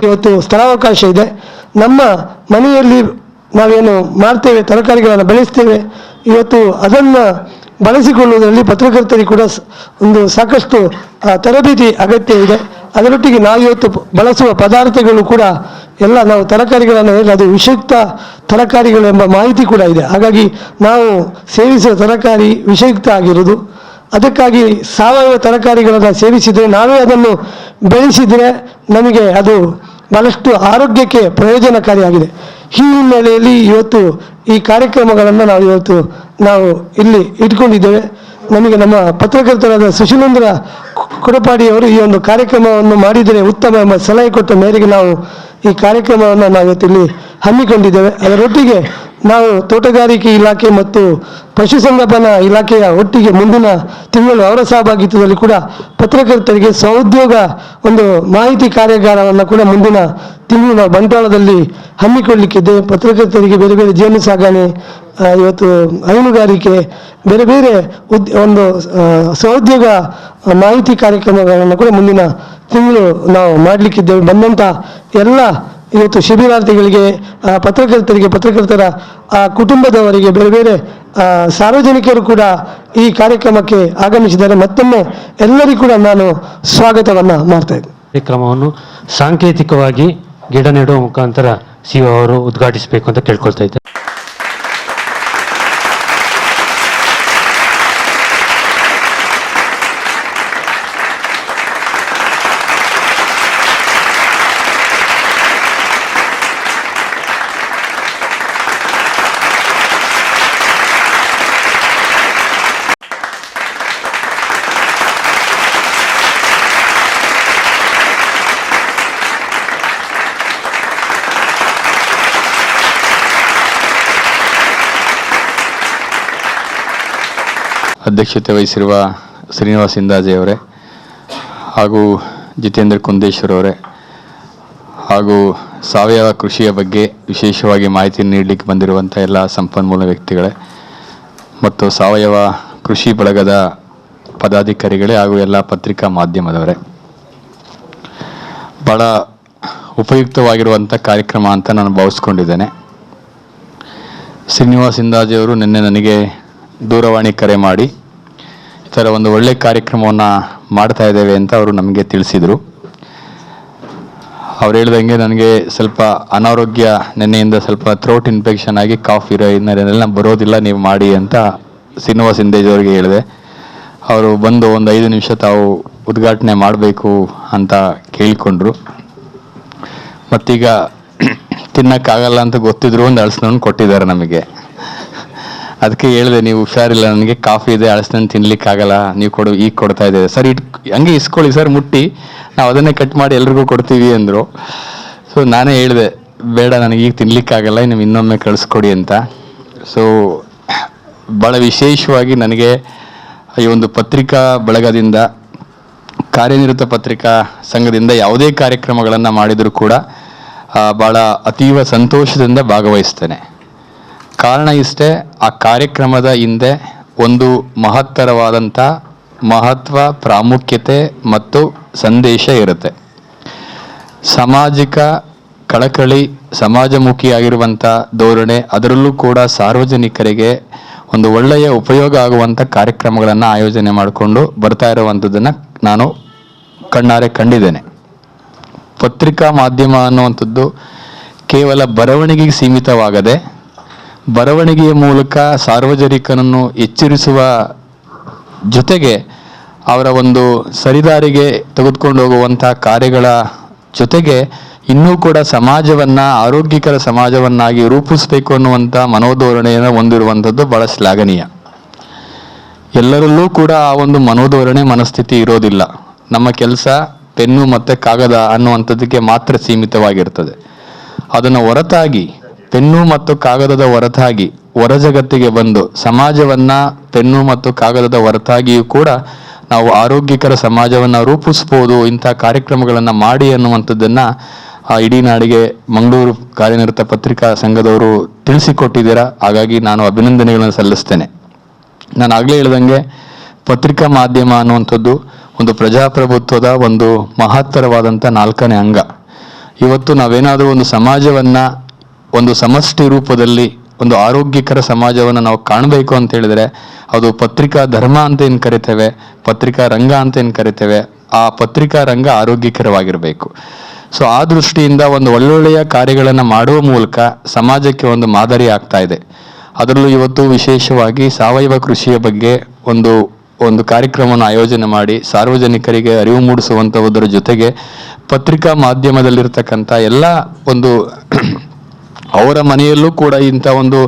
S2: ಇವತ್ತು ಸ್ಥಳಾವಕಾಶ ಇದೆ. ನಮ್ಮ ಮನೆಯಲ್ಲಿ ನಾವೇನು ಮಾಡ್ತೇವೆ, ತರಕಾರಿಗಳನ್ನು ಬೆಳೆಸ್ತೇವೆ, ಇವತ್ತು ಅದನ್ನು ಬಳಸಿಕೊಳ್ಳುವುದರಲ್ಲಿ ಪತ್ರಕರ್ತರಿಗೆ ಕೂಡ ಒಂದು ಸಾಕಷ್ಟು ತರಬೇತಿ ಅಗತ್ಯ ಇದೆ. ಅದರೊಟ್ಟಿಗೆ ನಾವು ಇವತ್ತು ಬಳಸುವ ಪದಾರ್ಥಗಳು ಕೂಡ ಎಲ್ಲ ನಾವು ತರಕಾರಿಗಳನ್ನು ಹೇಳಿ ಅದು ವಿಷಯುಕ್ತ ತರಕಾರಿಗಳು ಎಂಬ ಮಾಹಿತಿ ಕೂಡ ಇದೆ. ಹಾಗಾಗಿ ನಾವು ಸೇವಿಸುವ ತರಕಾರಿ ವಿಷಯುಕ್ತ ಆಗಿರುವುದು. ಅದಕ್ಕಾಗಿ ಸಾವಯವ ತರಕಾರಿಗಳನ್ನು ಸೇವಿಸಿದರೆ, ನಾವೇ ಅದನ್ನು ಬೆಳೆಸಿದರೆ ನಮಗೆ ಅದು ಬಹಳಷ್ಟು ಆರೋಗ್ಯಕ್ಕೆ ಪ್ರಯೋಜನಕಾರಿಯಾಗಿದೆ. ಈ ಹಿನ್ನೆಲೆಯಲ್ಲಿ ಇವತ್ತು ಈ ಕಾರ್ಯಕ್ರಮಗಳನ್ನು ನಾವು ಇಲ್ಲಿ ಇಟ್ಕೊಂಡಿದ್ದೇವೆ. ನಮಗೆ ನಮ್ಮ ಪತ್ರಕರ್ತರಾದ ಸುಶೀಲೇಂದ್ರ ಕುಡಪಾಡಿಯವರು ಈ ಒಂದು ಕಾರ್ಯಕ್ರಮವನ್ನು ಮಾಡಿದರೆ ಉತ್ತಮ ಎಂಬ ಸಲಹೆ ಕೊಟ್ಟ ಮೇರೆಗೆ ನಾವು ಈ ಕಾರ್ಯಕ್ರಮವನ್ನು ನಾವಿಲ್ಲಿ ಹಮ್ಮಿಕೊಂಡಿದ್ದೇವೆ. ಅದರೊಟ್ಟಿಗೆ ನಾವು ತೋಟಗಾರಿಕೆ ಇಲಾಖೆ ಮತ್ತು ಪಶುಸಂಗೋಪನಾ ಇಲಾಖೆಯ ಒಟ್ಟಿಗೆ ಮುಂದಿನ ತಿಂಗಳು ಅವರ ಸಹಭಾಗಿತ್ವದಲ್ಲಿ ಕೂಡ ಪತ್ರಕರ್ತರಿಗೆ ಸ್ವಉದ್ಯೋಗ ಒಂದು ಮಾಹಿತಿ ಕಾರ್ಯಾಗಾರವನ್ನು ಕೂಡ ಮುಂದಿನ ತಿಂಗಳು ನಾವು ಬಂಟ್ವಾಳದಲ್ಲಿ ಹಮ್ಮಿಕೊಳ್ಳಲಿಕ್ಕಿದ್ದೇವೆ. ಪತ್ರಕರ್ತರಿಗೆ ಬೇರೆ ಬೇರೆ ಜೇನು ಸಾಗಣೆ, ಇವತ್ತು ಹೈನುಗಾರಿಕೆ, ಬೇರೆ ಬೇರೆ ಒಂದು ಸ್ವಉದ್ಯೋಗ ಮಾಹಿತಿ ಕಾರ್ಯಕ್ರಮಗಳನ್ನು ಕೂಡ ಮುಂದಿನ ತಿಂಗಳು ನಾವು ಮಾಡಲಿಕ್ಕಿದ್ದೇವೆ. ಬಂದಂಥ ಎಲ್ಲ ಇವತ್ತು ಶಿಬಿರಾರ್ಥಿಗಳಿಗೆ, ಪತ್ರಕರ್ತರಿಗೆ, ಪತ್ರಕರ್ತರ ಕುಟುಂಬದವರಿಗೆ, ಬೇರೆ ಬೇರೆ ಸಾರ್ವಜನಿಕರು ಕೂಡ ಈ ಕಾರ್ಯಕ್ರಮಕ್ಕೆ ಆಗಮಿಸಿದ್ದಾರೆ. ಮತ್ತೊಮ್ಮೆ ಎಲ್ಲರಿಗೂ ಕೂಡ ನಾನು ಸ್ವಾಗತವನ್ನು ಮಾಡ್ತಾ ಇದ್ದೇನೆ.
S1: ಕಾರ್ಯಕ್ರಮವನ್ನು ಸಾಂಕೇತಿಕವಾಗಿ ಗಿಡ ನೆಡುವ ಮುಖಾಂತರ CEO ಅವರು ಉದ್ಘಾಟಿಸಬೇಕು ಅಂತ ಕೇಳ್ಕೊಳ್ತಾ ಇದ್ದಾರೆ.
S3: ಅಧ್ಯಕ್ಷತೆ ವಹಿಸಿರುವ ಶ್ರೀನಿವಾಸ್ ಇಂದಾಜೆ ಅವರೇ ಹಾಗೂ ಜಿತೇಂದ್ರ ಕುಂದೇಶ್ವರ್ ಅವರೇ ಹಾಗೂ ಸಾವಯವ ಕೃಷಿಯ ಬಗ್ಗೆ ವಿಶೇಷವಾಗಿ ಮಾಹಿತಿ ನೀಡಲಿಕ್ಕೆ ಬಂದಿರುವಂಥ ಎಲ್ಲ ಸಂಪನ್ಮೂಲ ವ್ಯಕ್ತಿಗಳೇ ಮತ್ತು ಸಾವಯವ ಕೃಷಿ ಬಳಗದ ಪದಾಧಿಕಾರಿಗಳೇ ಹಾಗೂ ಎಲ್ಲ ಪತ್ರಿಕಾ ಮಾಧ್ಯಮದವರೇ, ಭಾಳ ಉಪಯುಕ್ತವಾಗಿರುವಂಥ ಕಾರ್ಯಕ್ರಮ ಅಂತ ನಾನು ಭಾವಿಸ್ಕೊಂಡಿದ್ದೇನೆ. ಶ್ರೀನಿವಾಸ್ ಇಂದಾಜೆ ಅವರು ನಿನ್ನೆ ನನಗೆ ದೂರವಾಣಿ ಕರೆ ಮಾಡಿ ಈ ಥರ ಒಂದು ಒಳ್ಳೆಯ ಕಾರ್ಯಕ್ರಮವನ್ನು ಮಾಡ್ತಾ ಇದ್ದೇವೆ ಅಂತ ಅವರು ನಮಗೆ ತಿಳಿಸಿದರು. ಅವ್ರು ಹೇಳ್ದಂಗೆ ನನಗೆ ಸ್ವಲ್ಪ ಅನಾರೋಗ್ಯ, ನಿನ್ನೆಯಿಂದ ಸ್ವಲ್ಪ ಥ್ರೋಟ್ ಇನ್ಫೆಕ್ಷನ್ ಆಗಿ ಕಾಫ್ ಇನ್ನೆಲ್ಲ ಬರೋದಿಲ್ಲ, ನೀವು ಮಾಡಿ ಅಂತ ಶ್ರೀನಿವಾಸ್ ಇಂದಾಜೆ ಅವರಿಗೆ ಹೇಳಿದೆ. ಅವರು ಬಂದು ಒಂದು 5 ನಿಮಿಷ ತಾವು ಉದ್ಘಾಟನೆ ಮಾಡಬೇಕು ಅಂತ ಕೇಳಿಕೊಂಡ್ರು. ಮತ್ತೀಗ ತಿನ್ನಕ್ಕಾಗಲ್ಲ ಅಂತ ಗೊತ್ತಿದ್ರು ಒಂದು ಅಳಸನನ್ನು ಕೊಟ್ಟಿದ್ದಾರೆ ನಮಗೆ. ಅದಕ್ಕೆ ಹೇಳಿದೆ, ನೀವು ಹುಷಾರಿಲ್ಲ, ನನಗೆ ಕಾಫಿ ಇದೆ, ಅಳಸನನ್ನು ತಿನ್ಲಿಕ್ಕಾಗಲ್ಲ, ನೀವು ಈಗ ಕೊಡ್ತಾ ಇದ್ದೇವೆ ಸರ್, ಹಂಗೆ ಇಸ್ಕೊಳ್ಳಿ ಸರ್, ಮುಟ್ಟಿ ನಾವು ಅದನ್ನೇ ಕಟ್ ಮಾಡಿ ಎಲ್ರಿಗೂ ಕೊಡ್ತೀವಿ ಅಂದರು. ಸೊ ನಾನೇ ಹೇಳಿದೆ, ಬೇಡ ನನಗೆ ಈಗ ತಿನ್ಲಿಕ್ಕಾಗಲ್ಲ, ನೀವು ಇನ್ನೊಮ್ಮೆ ಕಳಿಸ್ಕೊಡಿ ಅಂತ. ಸೊ ಭಾಳ ವಿಶೇಷವಾಗಿ ನನಗೆ ಈ ಒಂದು ಪತ್ರಿಕಾ ಬಳಗದಿಂದ, ಕಾರ್ಯನಿರತ ಪತ್ರಿಕಾ ಸಂಘದಿಂದ ಯಾವುದೇ ಕಾರ್ಯಕ್ರಮಗಳನ್ನು ಮಾಡಿದರೂ ಕೂಡ ಭಾಳ ಅತೀವ ಸಂತೋಷದಿಂದ ಭಾಗವಹಿಸ್ತೇನೆ. ಕಾರಣ ಇಷ್ಟೇ, ಆ ಕಾರ್ಯಕ್ರಮದ ಹಿಂದೆ ಒಂದು ಮಹತ್ತರವಾದಂಥ ಮಹತ್ವ, ಪ್ರಾಮುಖ್ಯತೆ ಮತ್ತು ಸಂದೇಶ ಇರುತ್ತೆ. ಸಾಮಾಜಿಕ ಕಳಕಳಿ, ಸಮಾಜಮುಖಿಯಾಗಿರುವಂಥ ಧೋರಣೆ, ಅದರಲ್ಲೂ ಕೂಡ ಸಾರ್ವಜನಿಕರಿಗೆ ಒಂದು ಒಳ್ಳೆಯ ಉಪಯೋಗ ಆಗುವಂಥ ಕಾರ್ಯಕ್ರಮಗಳನ್ನು ಆಯೋಜನೆ ಮಾಡಿಕೊಂಡು ಬರ್ತಾ ಇರುವಂಥದ್ದನ್ನು ನಾನು ಕಣ್ಣಾರೆ ಕಂಡಿದ್ದೇನೆ. ಪತ್ರಿಕಾ ಮಾಧ್ಯಮ ಅನ್ನುವಂಥದ್ದು ಕೇವಲ ಬರವಣಿಗೆಗೆ ಸೀಮಿತವಾಗದೆ ಬರವಣಿಗೆಯ ಮೂಲಕ ಸಾರ್ವಜನಿಕನನ್ನು ಎಚ್ಚರಿಸುವ ಜೊತೆಗೆ ಅವರ ಒಂದು ಸರಿದಾರಿಗೆ ತೆಗೆದುಕೊಂಡು ಹೋಗುವಂಥ ಕಾರ್ಯಗಳ ಜೊತೆಗೆ ಇನ್ನೂ ಕೂಡ ಸಮಾಜವನ್ನು ಆರೋಗ್ಯಕರ ಸಮಾಜವನ್ನಾಗಿ ರೂಪಿಸಬೇಕು ಅನ್ನುವಂಥ ಮನೋಧೋರಣೆಯನ್ನು ಹೊಂದಿರುವಂಥದ್ದು ಬಹಳ ಶ್ಲಾಘನೀಯ. ಎಲ್ಲರಲ್ಲೂ ಕೂಡ ಆ ಒಂದು ಮನೋಧೋರಣೆ ಮನಸ್ಥಿತಿ ಇರೋದಿಲ್ಲ. ನಮ್ಮ ಕೆಲಸ ಪೆನ್ನು ಮತ್ತು ಕಾಗದ ಅನ್ನುವಂಥದ್ದಕ್ಕೆ ಮಾತ್ರ ಸೀಮಿತವಾಗಿರ್ತದೆ. ಅದನ್ನು ಹೊರತಾಗಿ ಪೆನ್ನು ಮತ್ತು ಕಾಗದದ ಹೊರತಾಗಿ ಹೊರ ಜಗತ್ತಿಗೆ ಬಂದು ಸಮಾಜವನ್ನು ಪೆನ್ನು ಮತ್ತು ಕಾಗದದ ಹೊರತಾಗಿಯೂ ಕೂಡ ನಾವು ಆರೋಗ್ಯಕರ ಸಮಾಜವನ್ನು ರೂಪಿಸ್ಬೋದು, ಇಂಥ ಕಾರ್ಯಕ್ರಮಗಳನ್ನು ಮಾಡಿ ಅನ್ನುವಂಥದ್ದನ್ನು ಇಡೀ ನಾಡಿಗೆ ಮಂಗಳೂರು ಕಾರ್ಯನಿರತ ಪತ್ರಿಕಾ ಸಂಘದವರು ತಿಳಿಸಿಕೊಟ್ಟಿದ್ದೀರಾ. ಹಾಗಾಗಿ ನಾನು ಅಭಿನಂದನೆಗಳನ್ನು ಸಲ್ಲಿಸ್ತೇನೆ. ನಾನು ಆಗಲೇ ಹೇಳ್ದಂಗೆ ಪತ್ರಿಕಾ ಮಾಧ್ಯಮ ಅನ್ನುವಂಥದ್ದು ಒಂದು ಪ್ರಜಾಪ್ರಭುತ್ವದ ಒಂದು ಮಹತ್ತರವಾದಂಥ 4ನೇ ಅಂಗ. ಇವತ್ತು ನಾವೇನಾದರೂ ಒಂದು ಸಮಾಜವನ್ನು ಒಂದು ಸಮಷ್ಟಿ ರೂಪದಲ್ಲಿ ಒಂದು ಆರೋಗ್ಯಕರ ಸಮಾಜವನ್ನು ನಾವು ಕಾಣಬೇಕು ಅಂತ ಹೇಳಿದರೆ ಅದು ಪತ್ರಿಕಾ ಧರ್ಮ ಅಂತ ಏನು ಕರಿತೇವೆ, ಪತ್ರಿಕಾ ರಂಗ ಅಂತ ಏನು ಕರಿತೇವೆ, ಆ ಪತ್ರಿಕಾ ರಂಗ ಆರೋಗ್ಯಕರವಾಗಿರಬೇಕು. ಸೊ ಆ ದೃಷ್ಟಿಯಿಂದ ಒಂದು ಒಳ್ಳೊಳ್ಳೆಯ ಕಾರ್ಯಗಳನ್ನು ಮಾಡುವ ಮೂಲಕ ಸಮಾಜಕ್ಕೆ ಒಂದು ಮಾದರಿ ಆಗ್ತಾ ಇದೆ. ಅದರಲ್ಲೂ ಇವತ್ತು ವಿಶೇಷವಾಗಿ ಸಾವಯವ ಕೃಷಿಯ ಬಗ್ಗೆ ಒಂದು ಕಾರ್ಯಕ್ರಮವನ್ನು ಆಯೋಜನೆ ಮಾಡಿ ಸಾರ್ವಜನಿಕರಿಗೆ ಅರಿವು ಮೂಡಿಸುವಂಥದ್ರ ಜೊತೆಗೆ ಪತ್ರಿಕಾ ಮಾಧ್ಯಮದಲ್ಲಿರ್ತಕ್ಕಂಥ ಎಲ್ಲ ಒಂದು ಅವರ ಮನೆಯಲ್ಲೂ ಕೂಡ ಇಂಥ ಒಂದು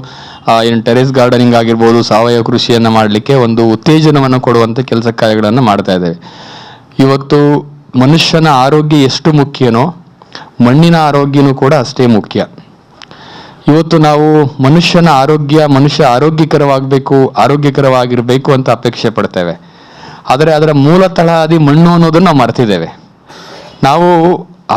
S3: ಏನು ಟೆರೆಸ್ ಗಾರ್ಡನಿಂಗ್ ಆಗಿರ್ಬೋದು, ಸಾವಯವ ಕೃಷಿಯನ್ನು ಮಾಡಲಿಕ್ಕೆ ಒಂದು ಉತ್ತೇಜನವನ್ನು ಕೊಡುವಂಥ ಕೆಲಸ ಕಾರ್ಯಗಳನ್ನು ಮಾಡ್ತಾ ಇದ್ದೇವೆ. ಇವತ್ತು ಮನುಷ್ಯನ ಆರೋಗ್ಯ ಎಷ್ಟು ಮುಖ್ಯನೋ ಮಣ್ಣಿನ ಆರೋಗ್ಯನೂ ಕೂಡ ಅಷ್ಟೇ ಮುಖ್ಯ. ಇವತ್ತು ನಾವು ಮನುಷ್ಯ ಆರೋಗ್ಯಕರವಾಗಿರಬೇಕು ಅಂತ ಅಪೇಕ್ಷೆ ಪಡ್ತೇವೆ. ಆದರೆ ಅದರ ಮೂಲ ತಳಹದಿ ಮಣ್ಣು ಅನ್ನೋದನ್ನು ನಾವು ಮರ್ತಿದ್ದೇವೆ. ನಾವು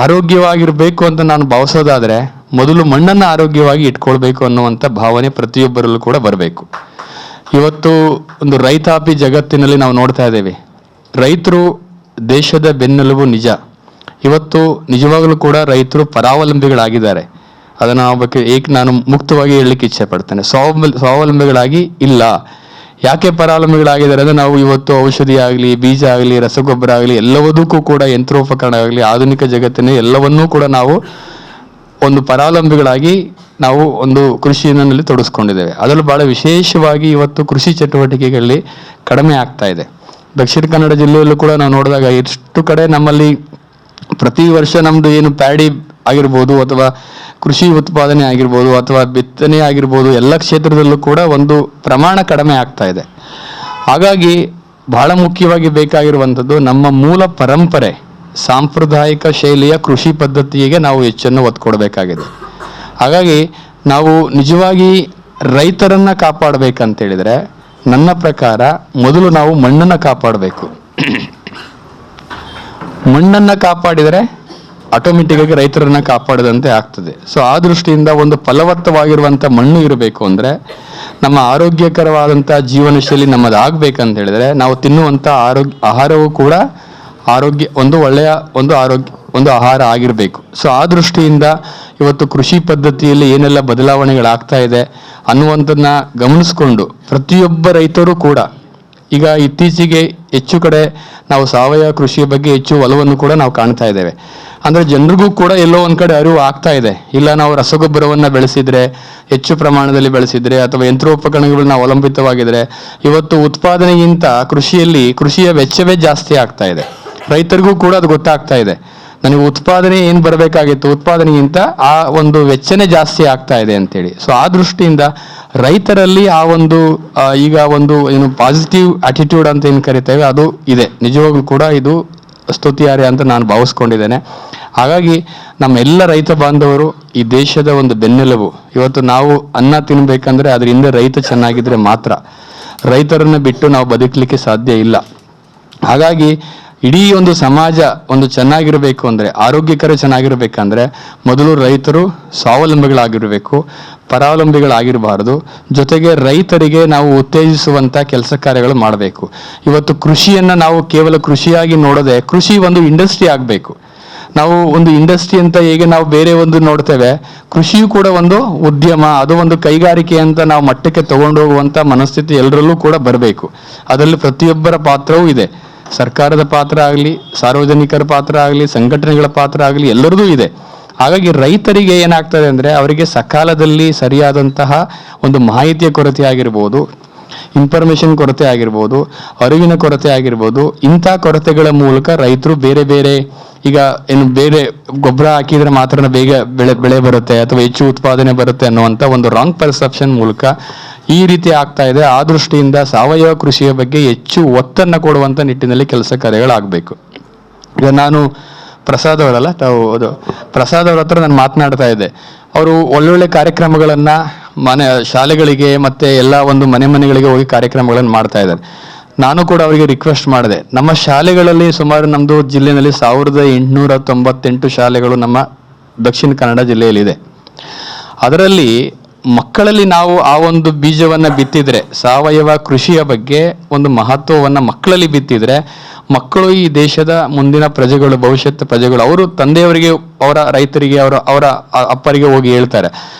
S3: ಆರೋಗ್ಯವಾಗಿರಬೇಕು ಅಂತ ನಾನು ಭಾವಿಸೋದಾದರೆ ಮೊದಲು ಮಣ್ಣನ್ನು ಆರೋಗ್ಯವಾಗಿ ಇಟ್ಕೊಳ್ಬೇಕು ಅನ್ನುವಂಥ ಭಾವನೆ ಪ್ರತಿಯೊಬ್ಬರಲ್ಲೂ ಕೂಡ ಬರಬೇಕು. ಇವತ್ತು ಒಂದು ರೈತಾಪಿ ಜಗತ್ತಿನಲ್ಲಿ ನಾವು ನೋಡ್ತಾ ಇದ್ದೇವೆ. ರೈತರು ದೇಶದ ಬೆನ್ನೆಲುಬು ನಿಜ. ಇವತ್ತು ನಿಜವಾಗಲೂ ಕೂಡ ರೈತರು ಪರಾವಲಂಬಿಗಳಾಗಿದ್ದಾರೆ. ಅದನ್ನು ನಾನು ಮುಕ್ತವಾಗಿ ಹೇಳಲಿಕ್ಕೆ ಇಚ್ಛೆ ಪಡ್ತೇನೆ. ಸ್ವಾವಲಂಬಿಗಳಾಗಿ ಇಲ್ಲ. ಯಾಕೆ ಪರಾವಲಂಬಿಗಳಾಗಿದ್ದಾರೆ ಅಂದರೆ ನಾವು ಇವತ್ತು ಔಷಧಿ ಆಗಲಿ, ಬೀಜ ಆಗಲಿ, ರಸಗೊಬ್ಬರ ಆಗಲಿ ಎಲ್ಲವದಕ್ಕೂ ಕೂಡ ಯಂತ್ರೋಪಕರಣ ಆಗಲಿ, ಆಧುನಿಕ ಜಗತ್ತಿನ ಎಲ್ಲವನ್ನೂ ಕೂಡ ನಾವು ಒಂದು ಪರಾವಲಂಬಿಗಳಾಗಿ ನಾವು ಒಂದು ಕೃಷಿಯಲ್ಲಿ ತೊಡಗಿಸ್ಕೊಂಡಿದ್ದೇವೆ. ಅದರಲ್ಲೂ ಬಹಳ ವಿಶೇಷವಾಗಿ ಇವತ್ತು ಕೃಷಿ ಚಟುವಟಿಕೆಗಳಲ್ಲಿ ಕಡಿಮೆ ಆಗ್ತಾ ಇದೆ. ದಕ್ಷಿಣ ಕನ್ನಡ ಜಿಲ್ಲೆಯಲ್ಲೂ ಕೂಡ ನಾವು ನೋಡಿದಾಗ ಎಷ್ಟು ಕಡೆ ನಮ್ಮಲ್ಲಿ ಪ್ರತಿ ವರ್ಷ ನಮ್ಮದು ಏನು ಪ್ಯಾಡಿ ಆಗಿರ್ಬೋದು ಅಥವಾ ಕೃಷಿ ಉತ್ಪಾದನೆ ಆಗಿರ್ಬೋದು ಅಥವಾ ಬಿತ್ತನೆ ಆಗಿರ್ಬೋದು ಎಲ್ಲ ಕ್ಷೇತ್ರದಲ್ಲೂ ಕೂಡ ಒಂದು ಪ್ರಮಾಣ ಕಡಿಮೆ ಆಗ್ತಾ ಇದೆ. ಹಾಗಾಗಿ ಬಹಳ ಮುಖ್ಯವಾಗಿ ಬೇಕಾಗಿರುವಂಥದ್ದು ನಮ್ಮ ಮೂಲ ಪರಂಪರೆ ಸಾಂಪ್ರದಾಯಿಕ ಶೈಲಿಯ ಕೃಷಿ ಪದ್ಧತಿಗೆ ನಾವು ಹೆಚ್ಚನ್ನು ಒತ್ತು ಕೊಡಬೇಕಾಗಿದೆ. ಹಾಗಾಗಿ ನಾವು ನಿಜವಾಗಿ ರೈತರನ್ನು ಕಾಪಾಡಬೇಕಂತೇಳಿದರೆ ನನ್ನ ಪ್ರಕಾರ ಮೊದಲು ನಾವು ಮಣ್ಣನ್ನು ಕಾಪಾಡಬೇಕು. ಮಣ್ಣನ್ನು ಕಾಪಾಡಿದರೆ ಆಟೋಮೆಟಿಕ್ಕಾಗಿ ರೈತರನ್ನು ಕಾಪಾಡಿದಂತೆ ಆಗ್ತದೆ. ಸೊ ಆ ದೃಷ್ಟಿಯಿಂದ ಒಂದು ಫಲವತ್ತವಾಗಿರುವಂಥ ಮಣ್ಣು ಇರಬೇಕು ಅಂದರೆ ನಮ್ಮ ಆರೋಗ್ಯಕರವಾದಂಥ ಜೀವನ ಶೈಲಿ ನಮ್ಮದಾಗಬೇಕಂತ ಹೇಳಿದರೆ ನಾವು ತಿನ್ನುವಂಥ ಆಹಾರವೂ ಕೂಡ ಒಳ್ಳೆಯ ಒಂದು ಆಹಾರ ಆಗಿರಬೇಕು. ಸೊ ಆ ದೃಷ್ಟಿಯಿಂದ ಇವತ್ತು ಕೃಷಿ ಪದ್ಧತಿಯಲ್ಲಿ ಏನೆಲ್ಲ ಬದಲಾವಣೆಗಳಾಗ್ತಾ ಇದೆ ಅನ್ನುವಂಥದ್ದನ್ನ ಗಮನಿಸ್ಕೊಂಡು ಪ್ರತಿಯೊಬ್ಬ ರೈತರು ಕೂಡ ಈಗ ಇತ್ತೀಚೆಗೆ ಹೆಚ್ಚು ಕಡೆ ನಾವು ಸಾವಯವ ಕೃಷಿಯ ಬಗ್ಗೆ ಹೆಚ್ಚು ಒಲವನ್ನು ಕೂಡ ನಾವು ಕಾಣ್ತಾ ಇದ್ದೇವೆ. ಅಂದರೆ ಜನರಿಗೂ ಕೂಡ ಎಲ್ಲೋ ಒಂದು ಕಡೆ ಅರಿವು ಆಗ್ತಾ ಇದೆ. ಇಲ್ಲ ನಾವು ರಸಗೊಬ್ಬರವನ್ನು ಬೆಳೆಸಿದ್ರೆ, ಹೆಚ್ಚು ಪ್ರಮಾಣದಲ್ಲಿ ಬೆಳೆಸಿದ್ರೆ ಅಥವಾ ಯಂತ್ರೋಪಕರಣಗಳನ್ನ ಅವಲಂಬಿತವಾಗಿದ್ರೆ ಇವತ್ತು ಉತ್ಪಾದನೆಗಿಂತ ಕೃಷಿಯ ವೆಚ್ಚವೇ ಜಾಸ್ತಿ ಆಗ್ತಾ ಇದೆ. ರೈತರಿಗೂ ಕೂಡ ಅದು ಗೊತ್ತಾಗ್ತಾ ಇದೆ. ನನಗೆ ಉತ್ಪಾದನೆ ಏನು ಬರಬೇಕಾಗಿತ್ತು, ಉತ್ಪಾದನೆಗಿಂತ ಆ ಒಂದು ವೆಚ್ಚನೇ ಜಾಸ್ತಿ ಆಗ್ತಾ ಇದೆ ಅಂತೇಳಿ. ಸೊ ಆ ದೃಷ್ಟಿಯಿಂದ ರೈತರಲ್ಲಿ ಆ ಒಂದು ಈಗ ಒಂದು ಏನು ಪಾಸಿಟಿವ್ ಆಟಿಟ್ಯೂಡ್ ಅಂತ ಏನು ಕರಿತೇವೆ ಅದು ಇದೆ. ನಿಜವಾಗ್ಲೂ ಕೂಡ ಇದು ಸ್ತುತಿಯಾರ್ಯ ಅಂತ ನಾನು ಭಾವಿಸ್ಕೊಂಡಿದ್ದೇನೆ. ಹಾಗಾಗಿ ನಮ್ಮೆಲ್ಲ ರೈತ ಬಾಂಧವರು ಈ ದೇಶದ ಒಂದು ಬೆನ್ನೆಲುಬು. ಇವತ್ತು ನಾವು ಅನ್ನ ತಿನ್ಬೇಕಂದ್ರೆ ಅದ್ರ ಹಿಂದೆ ರೈತ ಚೆನ್ನಾಗಿದ್ರೆ ಮಾತ್ರ. ರೈತರನ್ನ ಬಿಟ್ಟು ನಾವು ಬದುಕಲಿಕ್ಕೆ ಸಾಧ್ಯ ಇಲ್ಲ. ಹಾಗಾಗಿ ಇಡೀ ಒಂದು ಸಮಾಜ ಒಂದು ಚೆನ್ನಾಗಿರಬೇಕು ಅಂದರೆ, ಆರೋಗ್ಯಕರ ಚೆನ್ನಾಗಿರ್ಬೇಕಂದ್ರೆ ಮೊದಲು ರೈತರು ಸ್ವಾವಲಂಬಿಗಳಾಗಿರಬೇಕು, ಪರಾವಲಂಬಿಗಳಾಗಿರಬಾರ್ದು. ಜೊತೆಗೆ ರೈತರಿಗೆ ನಾವು ಉತ್ತೇಜಿಸುವಂಥ ಕೆಲಸ ಕಾರ್ಯಗಳು ಮಾಡಬೇಕು. ಇವತ್ತು ಕೃಷಿಯನ್ನು ನಾವು ಕೇವಲ ಕೃಷಿಯಾಗಿ ನೋಡದೆ ಕೃಷಿ ಒಂದು ಇಂಡಸ್ಟ್ರಿ ಆಗಬೇಕು. ನಾವು ಒಂದು ಇಂಡಸ್ಟ್ರಿ ಅಂತ ಹೇಗೆ ನಾವು ಬೇರೆ ಒಂದು ನೋಡ್ತೇವೆ, ಕೃಷಿಯು ಕೂಡ ಒಂದು ಉದ್ಯಮ, ಅದು ಒಂದು ಕೈಗಾರಿಕೆ ಅಂತ ನಾವು ಮಟ್ಟಕ್ಕೆ ತಗೊಂಡು ಹೋಗುವಂಥ ಮನಸ್ಥಿತಿ ಎಲ್ಲರಲ್ಲೂ ಕೂಡ ಬರಬೇಕು. ಅದರಲ್ಲಿ ಪ್ರತಿಯೊಬ್ಬರ ಪಾತ್ರವೂ ಇದೆ. ಸರ್ಕಾರದ ಪಾತ್ರ ಆಗಲಿ, ಸಾರ್ವಜನಿಕರ ಪಾತ್ರ ಆಗಲಿ, ಸಂಘಟನೆಗಳ ಪಾತ್ರ ಆಗಲಿ, ಎಲ್ಲರದೂ ಇದೆ. ಹಾಗಾಗಿ ರೈತರಿಗೆ ಏನಾಗ್ತದೆ ಅಂದರೆ ಅವರಿಗೆ ಸಕಾಲದಲ್ಲಿ ಸರಿಯಾದಂತಹ ಒಂದು ಮಾಹಿತಿಯ ಕೊರತೆ ಆಗಿರ್ಬೋದು, ಇನ್ಫಾರ್ಮೇಷನ್ ಕೊರತೆ ಆಗಿರ್ಬೋದು, ಅರಿವಿನ ಕೊರತೆ ಆಗಿರ್ಬೋದು. ಇಂಥ ಕೊರತೆಗಳ ಮೂಲಕ ರೈತರು ಬೇರೆ ಬೇರೆ ಈಗ ಏನು ಬೇರೆ ಗೊಬ್ಬರ ಹಾಕಿದ್ರೆ ಮಾತ್ರ ಬೇಗ ಬೆಳೆ ಬರುತ್ತೆ ಅಥವಾ ಹೆಚ್ಚು ಉತ್ಪಾದನೆ ಬರುತ್ತೆ ಅನ್ನುವಂಥ ಒಂದು ರಾಂಗ್ ಪರ್ಸೆಪ್ಷನ್ ಮೂಲಕ ಈ ರೀತಿ ಆಗ್ತಾ ಇದೆ. ಆ ದೃಷ್ಟಿಯಿಂದ ಸಾವಯವ ಕೃಷಿಯ ಬಗ್ಗೆ ಹೆಚ್ಚು ಒತ್ತನ್ನು ಕೊಡುವಂಥ ನಿಟ್ಟಿನಲ್ಲಿ ಕೆಲಸ ಕಾರ್ಯಗಳಾಗಬೇಕು. ಈಗ ನಾನು ಪ್ರಸಾದ್ ಅವರಲ್ಲ ತಾವು ಅದು ಪ್ರಸಾದ್ ಅವ್ರ ಹತ್ರ ನಾನು ಮಾತನಾಡ್ತಾ ಇದ್ದೆ. ಅವರು ಒಳ್ಳೊಳ್ಳೆ ಕಾರ್ಯಕ್ರಮಗಳನ್ನು ಶಾಲೆಗಳಿಗೆ ಮತ್ತು ಎಲ್ಲ ಒಂದು ಮನೆಗಳಿಗೆ ಹೋಗಿ ಕಾರ್ಯಕ್ರಮಗಳನ್ನು ಮಾಡ್ತಾ ಇದ್ದಾರೆ. ನಾನು ಕೂಡ ಅವರಿಗೆ ರಿಕ್ವೆಸ್ಟ್ ಮಾಡಿದೆ, ನಮ್ಮ ಶಾಲೆಗಳಲ್ಲಿ ಸುಮಾರು ನಮ್ಮದು ಜಿಲ್ಲೆಯಲ್ಲಿ 1898 ಶಾಲೆಗಳು ನಮ್ಮ ದಕ್ಷಿಣ ಕನ್ನಡ ಜಿಲ್ಲೆಯಲ್ಲಿದೆ. ಅದರಲ್ಲಿ ಮಕ್ಕಳಲ್ಲಿ ನಾವು ಆ ಒಂದು ಬೀಜವನ್ನು ಬಿತ್ತಿದ್ರೆ, ಸಾವಯವ ಕೃಷಿಯ ಬಗ್ಗೆ ಒಂದು ಮಹತ್ವವನ್ನು ಮಕ್ಕಳಲ್ಲಿ ಬಿತ್ತಿದ್ರೆ, ಮಕ್ಕಳು ಈ ದೇಶದ ಮುಂದಿನ ಪ್ರಜೆಗಳು, ಭವಿಷ್ಯತ್ ಪ್ರಜೆಗಳು. ಅವರು ತಂದೆಯವರಿಗೆ, ಅವರ ರೈತರಿಗೆ, ಅವರ ಅಪ್ಪರಿಗೆ ಹೋಗಿ ಹೇಳ್ತಾರೆ.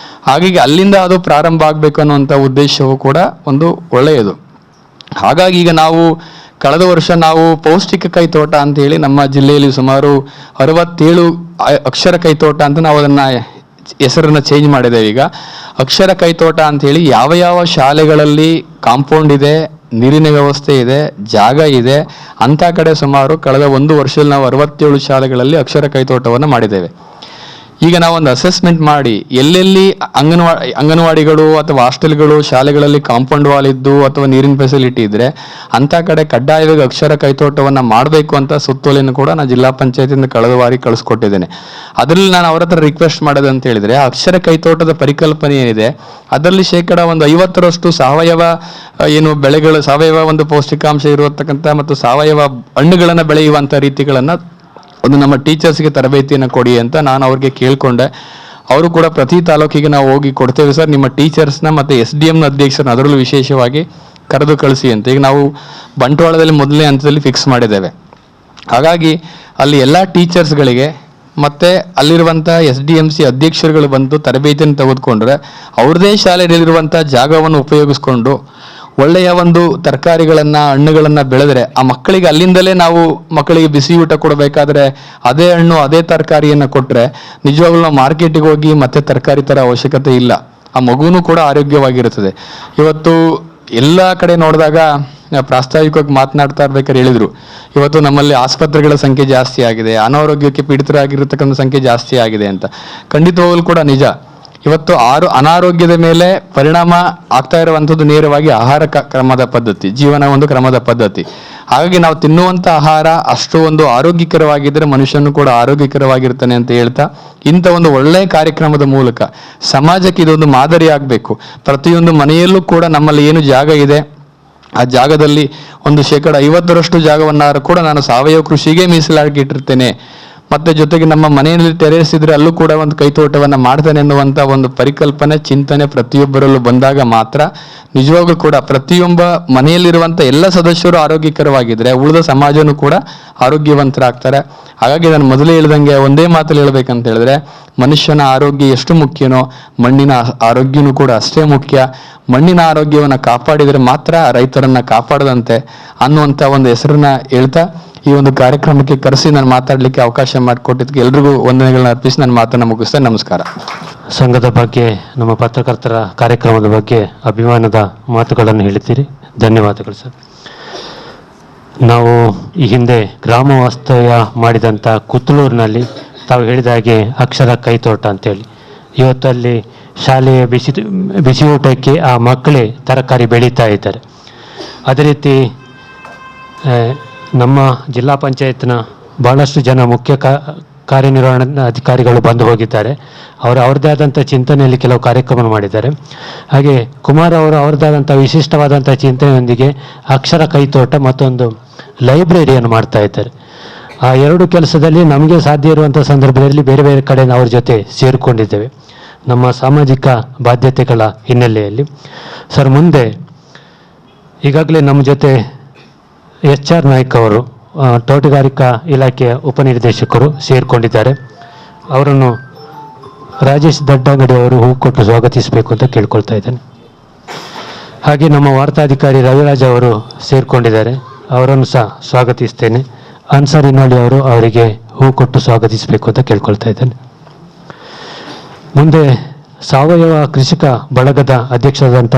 S3: ಹಾಗಾಗಿ ಅಲ್ಲಿಂದ ಅದು ಪ್ರಾರಂಭ ಆಗಬೇಕು ಅನ್ನುವಂಥ ಉದ್ದೇಶವು ಕೂಡ ಒಂದು ಒಳ್ಳೆಯದು. ಹಾಗಾಗಿ ಈಗ ನಾವು ಕಳೆದ ವರ್ಷ ನಾವು ಪೌಷ್ಟಿಕ ಕೈತೋಟ ಅಂತ ಹೇಳಿ ನಮ್ಮ ಜಿಲ್ಲೆಯಲ್ಲಿ ಸುಮಾರು 67 ಅಕ್ಷರ ಕೈತೋಟ ಅಂತ ನಾವು ಅದನ್ನು ಹೆಸರನ್ನು ಚೇಂಜ್ ಮಾಡಿದ್ದೇವೆ. ಈಗ ಅಕ್ಷರ ಕೈತೋಟ ಅಂತ ಹೇಳಿ ಯಾವ ಯಾವ ಶಾಲೆಗಳಲ್ಲಿ ಕಾಂಪೌಂಡ್ ಇದೆ, ನೀರಿನ ವ್ಯವಸ್ಥೆ ಇದೆ, ಜಾಗ ಇದೆ, ಅಂಥ ಕಡೆ ಸುಮಾರು ಕಳೆದ 1 ವರ್ಷದಲ್ಲಿ ನಾವು 67 ಶಾಲೆಗಳಲ್ಲಿ ಅಕ್ಷರ ಕೈತೋಟವನ್ನು ಮಾಡಿದ್ದೇವೆ. ಈಗ ನಾವೊಂದು ಅಸೆಸ್ಮೆಂಟ್ ಮಾಡಿ ಎಲ್ಲೆಲ್ಲಿ ಅಂಗನವಾಡಿಗಳು ಅಥವಾ ಹಾಸ್ಟೆಲ್ಗಳು, ಶಾಲೆಗಳಲ್ಲಿ ಕಾಂಪೌಂಡ್ ವಾಲ್ ಇದ್ದು ಅಥವಾ ನೀರಿನ ಫೆಸಿಲಿಟಿ ಇದ್ರೆ ಅಂಥ ಕಡೆ ಕಡ್ಡಾಯವಾಗಿ ಅಕ್ಷರ ಕೈತೋಟವನ್ನು ಮಾಡಬೇಕು ಅಂತ ಸುತ್ತೋಲೆಯನ್ನು ಕೂಡ ನಾನು ಜಿಲ್ಲಾ ಪಂಚಾಯತಿಯಿಂದ ಕಳೆದ ಬಾರಿ ಕಳಿಸ್ಕೊಟ್ಟಿದ್ದೇನೆ. ಅದರಲ್ಲಿ ನಾನು ಅವರ ಹತ್ರ ರಿಕ್ವೆಸ್ಟ್ ಮಾಡೋದು ಅಂತ ಹೇಳಿದ್ರೆ, ಅಕ್ಷರ ಕೈತೋಟದ ಪರಿಕಲ್ಪನೆ ಏನಿದೆ ಅದರಲ್ಲಿ ಶೇಕಡ ಒಂದು 50ರಷ್ಟು ಸಾವಯವ ಏನು ಬೆಳೆಗಳು, ಸಾವಯವ ಒಂದು ಪೌಷ್ಟಿಕಾಂಶ ಇರತಕ್ಕಂಥ ಮತ್ತು ಸಾವಯವ ಹಣ್ಣುಗಳನ್ನು ಬೆಳೆಯುವಂಥ ರೀತಿಗಳನ್ನು ಒಂದು ನಮ್ಮ ಟೀಚರ್ಸ್ಗೆ ತರಬೇತಿಯನ್ನು ಕೊಡಿ ಅಂತ ನಾನು ಅವ್ರಿಗೆ ಕೇಳಿಕೊಂಡೆ. ಅವರು ಕೂಡ ಪ್ರತಿ ತಾಲೂಕಿಗೆ ನಾವು ಹೋಗಿ ಕೊಡ್ತೇವೆ ಸರ್, ನಿಮ್ಮ ಟೀಚರ್ಸ್ನ ಮತ್ತು SDMನ ಅಧ್ಯಕ್ಷರನ್ನ ಅದರಲ್ಲೂ ವಿಶೇಷವಾಗಿ ಕರೆದು ಕಳಿಸಿ ಅಂತ. ಈಗ ನಾವು ಬಂಟ್ವಾಳದಲ್ಲಿ ಮೊದಲನೇ ಹಂತದಲ್ಲಿ ಫಿಕ್ಸ್ ಮಾಡಿದ್ದೇವೆ. ಹಾಗಾಗಿ ಅಲ್ಲಿ ಎಲ್ಲ ಟೀಚರ್ಸ್ಗಳಿಗೆ ಮತ್ತು ಅಲ್ಲಿರುವಂಥ SDMC ಅಧ್ಯಕ್ಷರುಗಳು ಬಂದು ತರಬೇತಿಯನ್ನು ತೆಗೆದುಕೊಂಡ್ರೆ ಅವ್ರದ್ದೇ ಶಾಲೆಯಲ್ಲಿರುವಂಥ ಜಾಗವನ್ನು ಉಪಯೋಗಿಸ್ಕೊಂಡು ಒಳ್ಳೆಯ ಒಂದು ತರಕಾರಿಗಳನ್ನು, ಹಣ್ಣುಗಳನ್ನು ಬೆಳೆದ್ರೆ ಆ ಮಕ್ಕಳಿಗೆ ಅಲ್ಲಿಂದಲೇ ನಾವು ಮಕ್ಕಳಿಗೆ ಬಿಸಿ ಊಟ ಕೊಡಬೇಕಾದ್ರೆ ಅದೇ ಹಣ್ಣು ಅದೇ ತರಕಾರಿಯನ್ನು ಕೊಟ್ಟರೆ ನಿಜವಾಗ್ಲೂ ನಾವು ಮಾರ್ಕೆಟಿಗೆ ಹೋಗಿ ಮತ್ತೆ ತರಕಾರಿ ಥರ ಅವಶ್ಯಕತೆ ಇಲ್ಲ. ಆ ಮಗುನೂ ಕೂಡ ಆರೋಗ್ಯವಾಗಿರುತ್ತದೆ. ಇವತ್ತು ಎಲ್ಲ ಕಡೆ ನೋಡಿದಾಗ ಪ್ರಾಸ್ತಾವಿಕವಾಗಿ ಮಾತನಾಡ್ತಾ ಇರ್ಬೇಕಾದ್ರೆ ಹೇಳಿದರು, ಇವತ್ತು ನಮ್ಮಲ್ಲಿ ಆಸ್ಪತ್ರೆಗಳ ಸಂಖ್ಯೆ ಜಾಸ್ತಿ ಆಗಿದೆ, ಅನಾರೋಗ್ಯಕ್ಕೆ ಪೀಡಿತರಾಗಿರ್ತಕ್ಕಂಥ ಸಂಖ್ಯೆ ಜಾಸ್ತಿ ಆಗಿದೆ ಅಂತ. ಖಂಡಿತವಾಗಲೂ ಕೂಡ ನಿಜ. ಇವತ್ತು ಅನಾರೋಗ್ಯದ ಮೇಲೆ ಪರಿಣಾಮ ಆಗ್ತಾ ಇರುವಂಥದ್ದು ನೇರವಾಗಿ ಆಹಾರ ಕ್ರಮದ ಪದ್ಧತಿ, ಜೀವನ ಒಂದು ಕ್ರಮದ ಪದ್ಧತಿ. ಹಾಗಾಗಿ ನಾವು ತಿನ್ನುವಂಥ ಆಹಾರ ಅಷ್ಟು ಒಂದು ಆರೋಗ್ಯಕರವಾಗಿದ್ದರೆ ಮನುಷ್ಯನು ಕೂಡ ಆರೋಗ್ಯಕರವಾಗಿರ್ತಾನೆ ಅಂತ ಹೇಳ್ತಾ, ಇಂಥ ಒಂದು ಒಳ್ಳೆಯ ಕಾರ್ಯಕ್ರಮದ ಮೂಲಕ ಸಮಾಜಕ್ಕೆ ಇದೊಂದು ಮಾದರಿ ಆಗಬೇಕು. ಪ್ರತಿಯೊಂದು ಮನೆಯಲ್ಲೂ ಕೂಡ ನಮ್ಮಲ್ಲಿ ಏನು ಜಾಗ ಇದೆ ಆ ಜಾಗದಲ್ಲಿ ಒಂದು ಶೇಕಡ 50ರಷ್ಟು ಜಾಗವನ್ನಾರು ಕೂಡ ನಾನು ಸಾವಯವ ಕೃಷಿಗೆ ಮೀಸಲಾಗಿಟ್ಟಿರ್ತೇನೆ. ಮತ್ತೆ ಜೊತೆಗೆ ನಮ್ಮ ಮನೆಯಲ್ಲಿ ಟೆರೇಸ್ ಇದ್ರೆ ಅಲ್ಲೂ ಕೂಡ ಒಂದು ಕೈತೋಟವನ್ನು ಮಾಡ್ತಾನೆ ಎನ್ನುವಂಥ ಒಂದು ಪರಿಕಲ್ಪನೆ, ಚಿಂತನೆ ಪ್ರತಿಯೊಬ್ಬರಲ್ಲೂ ಬಂದಾಗ ಮಾತ್ರ ನಿಜವಾಗ್ಲೂ ಕೂಡ ಪ್ರತಿಯೊಬ್ಬ ಮನೆಯಲ್ಲಿರುವಂಥ ಎಲ್ಲ ಸದಸ್ಯರು ಆರೋಗ್ಯಕರವಾಗಿದ್ದರೆ ಉಳಿದ ಸಮಾಜನೂ ಕೂಡ ಆರೋಗ್ಯವಂತರಾಗ್ತಾರೆ. ಹಾಗಾಗಿ ನಾನು ಮೊದಲೇ ಹೇಳ್ದಂಗೆ ಒಂದೇ ಮಾತಲ್ಲಿ ಹೇಳ್ಬೇಕಂತ ಹೇಳಿದ್ರೆ, ಮನುಷ್ಯನ ಆರೋಗ್ಯ ಎಷ್ಟು ಮುಖ್ಯನೋ ಮಣ್ಣಿನ ಆರೋಗ್ಯನೂ ಕೂಡ ಅಷ್ಟೇ ಮುಖ್ಯ. ಮಣ್ಣಿನ ಆರೋಗ್ಯವನ್ನು ಕಾಪಾಡಿದರೆ ಮಾತ್ರ ರೈತರನ್ನ ಕಾಪಾಡದಂತೆ ಅನ್ನುವಂಥ ಒಂದು ಹೆಸರನ್ನ ಹೇಳ್ತಾ ಈ ಒಂದು ಕಾರ್ಯಕ್ರಮಕ್ಕೆ ಕರೆಸಿ ನಾನು ಮಾತಾಡಲಿಕ್ಕೆ ಅವಕಾಶ ಮಾಡಿಕೊಟ್ಟಿದ್ದಕ್ಕೆ ಎಲ್ರಿಗೂ ವಂದನೆಗಳನ್ನ ಅರ್ಪಿಸಿ ನನ್ನ ಮಾತನ್ನು ಮುಗಿಸ್ತೇನೆ. ನಮಸ್ಕಾರ.
S1: ಸಂಘದ ಬಗ್ಗೆ, ನಮ್ಮ ಪತ್ರಕರ್ತರ ಕಾರ್ಯಕ್ರಮದ ಬಗ್ಗೆ ಅಭಿಮಾನದ ಮಾತುಗಳನ್ನು ಹೇಳ್ತೀರಿ. ಧನ್ಯವಾದಗಳು ಸರ್. ನಾವು ಈ ಹಿಂದೆ ಗ್ರಾಮ ವಾಸ್ತವ್ಯ ಮಾಡಿದಂಥ ಕುತ್ತಲೂರಿನಲ್ಲಿ ತಾವು ಹೇಳಿದ ಹಾಗೆ ಅಕ್ಷರ ಕೈತೋಟ ಅಂತೇಳಿ ಇವತ್ತು ಅಲ್ಲಿ ಶಾಲೆಯ ಬಿಸಿ ಊಟಕ್ಕೆ ಆ ಮಕ್ಕಳೇ ತರಕಾರಿ ಬೆಳೀತಾ ಇದ್ದಾರೆ. ಅದೇ ರೀತಿ ನಮ್ಮ ಜಿಲ್ಲಾ ಪಂಚಾಯತ್ನ ಭಾಳಷ್ಟು ಜನ ಮುಖ್ಯ ಕಾರ್ಯನಿರ್ವಹಣಾ ಅಧಿಕಾರಿಗಳು ಬಂದು ಹೋಗಿದ್ದಾರೆ. ಅವ್ರದ್ದೇ ಆದಂಥ ಚಿಂತನೆಯಲ್ಲಿ ಕೆಲವು ಕಾರ್ಯಕ್ರಮ ಮಾಡಿದ್ದಾರೆ. ಹಾಗೆ ಕುಮಾರ್ ಅವರು ಅವ್ರದ್ದೇ ಆದಂಥ ವಿಶಿಷ್ಟವಾದಂಥ ಚಿಂತನೆಯೊಂದಿಗೆ ಅಕ್ಷರ ಕೈತೋಟ ಮತ್ತೊಂದು ಲೈಬ್ರರಿಯನ್ನು ಮಾಡ್ತಾ ಇದ್ದಾರೆ. ಆ ಎರಡು ಕೆಲಸದಲ್ಲಿ ನಮಗೆ ಸಾಧ್ಯ ಇರುವಂಥ ಸಂದರ್ಭದಲ್ಲಿ ಬೇರೆ ಬೇರೆ ಕಡೆ ಅವ್ರ ಜೊತೆ ಸೇರಿಕೊಂಡಿದ್ದೇವೆ ನಮ್ಮ ಸಾಮಾಜಿಕ ಬಾಧ್ಯತೆಗಳ ಹಿನ್ನೆಲೆಯಲ್ಲಿ. ಸರ್, ಮುಂದೆ ಈಗಾಗಲೇ ನಮ್ಮ ಜೊತೆ HR ನಾಯ್ಕ್ ಅವರು ತೋಟಗಾರಿಕಾ ಇಲಾಖೆಯ ಉಪನಿರ್ದೇಶಕರು ಸೇರಿಕೊಂಡಿದ್ದಾರೆ. ಅವರನ್ನು ರಾಜೇಶ್ ದಡ್ಡಂಗಡಿ ಅವರು ಹೂ ಕೊಟ್ಟು ಸ್ವಾಗತಿಸಬೇಕು ಅಂತ ಕೇಳ್ಕೊಳ್ತಾ ಇದ್ದೇನೆ. ಹಾಗೆ ನಮ್ಮ ವಾರ್ತಾಧಿಕಾರಿ ರವಿರಾಜ್ ಅವರು ಸೇರಿಕೊಂಡಿದ್ದಾರೆ. ಅವರನ್ನು ಸಹ ಸ್ವಾಗತಿಸ್ತೇನೆ. ಅನ್ಸಾರಿ ನೋಡಿ ಅವರು ಅವರಿಗೆ ಹೂ ಕೊಟ್ಟು ಸ್ವಾಗತಿಸಬೇಕು ಅಂತ ಕೇಳ್ಕೊಳ್ತಾ ಇದ್ದೇನೆ. ಮುಂದೆ ಸಾವಯವ ಕೃಷಿಕ ಬಳಗದ ಅಧ್ಯಕ್ಷರಾದಂಥ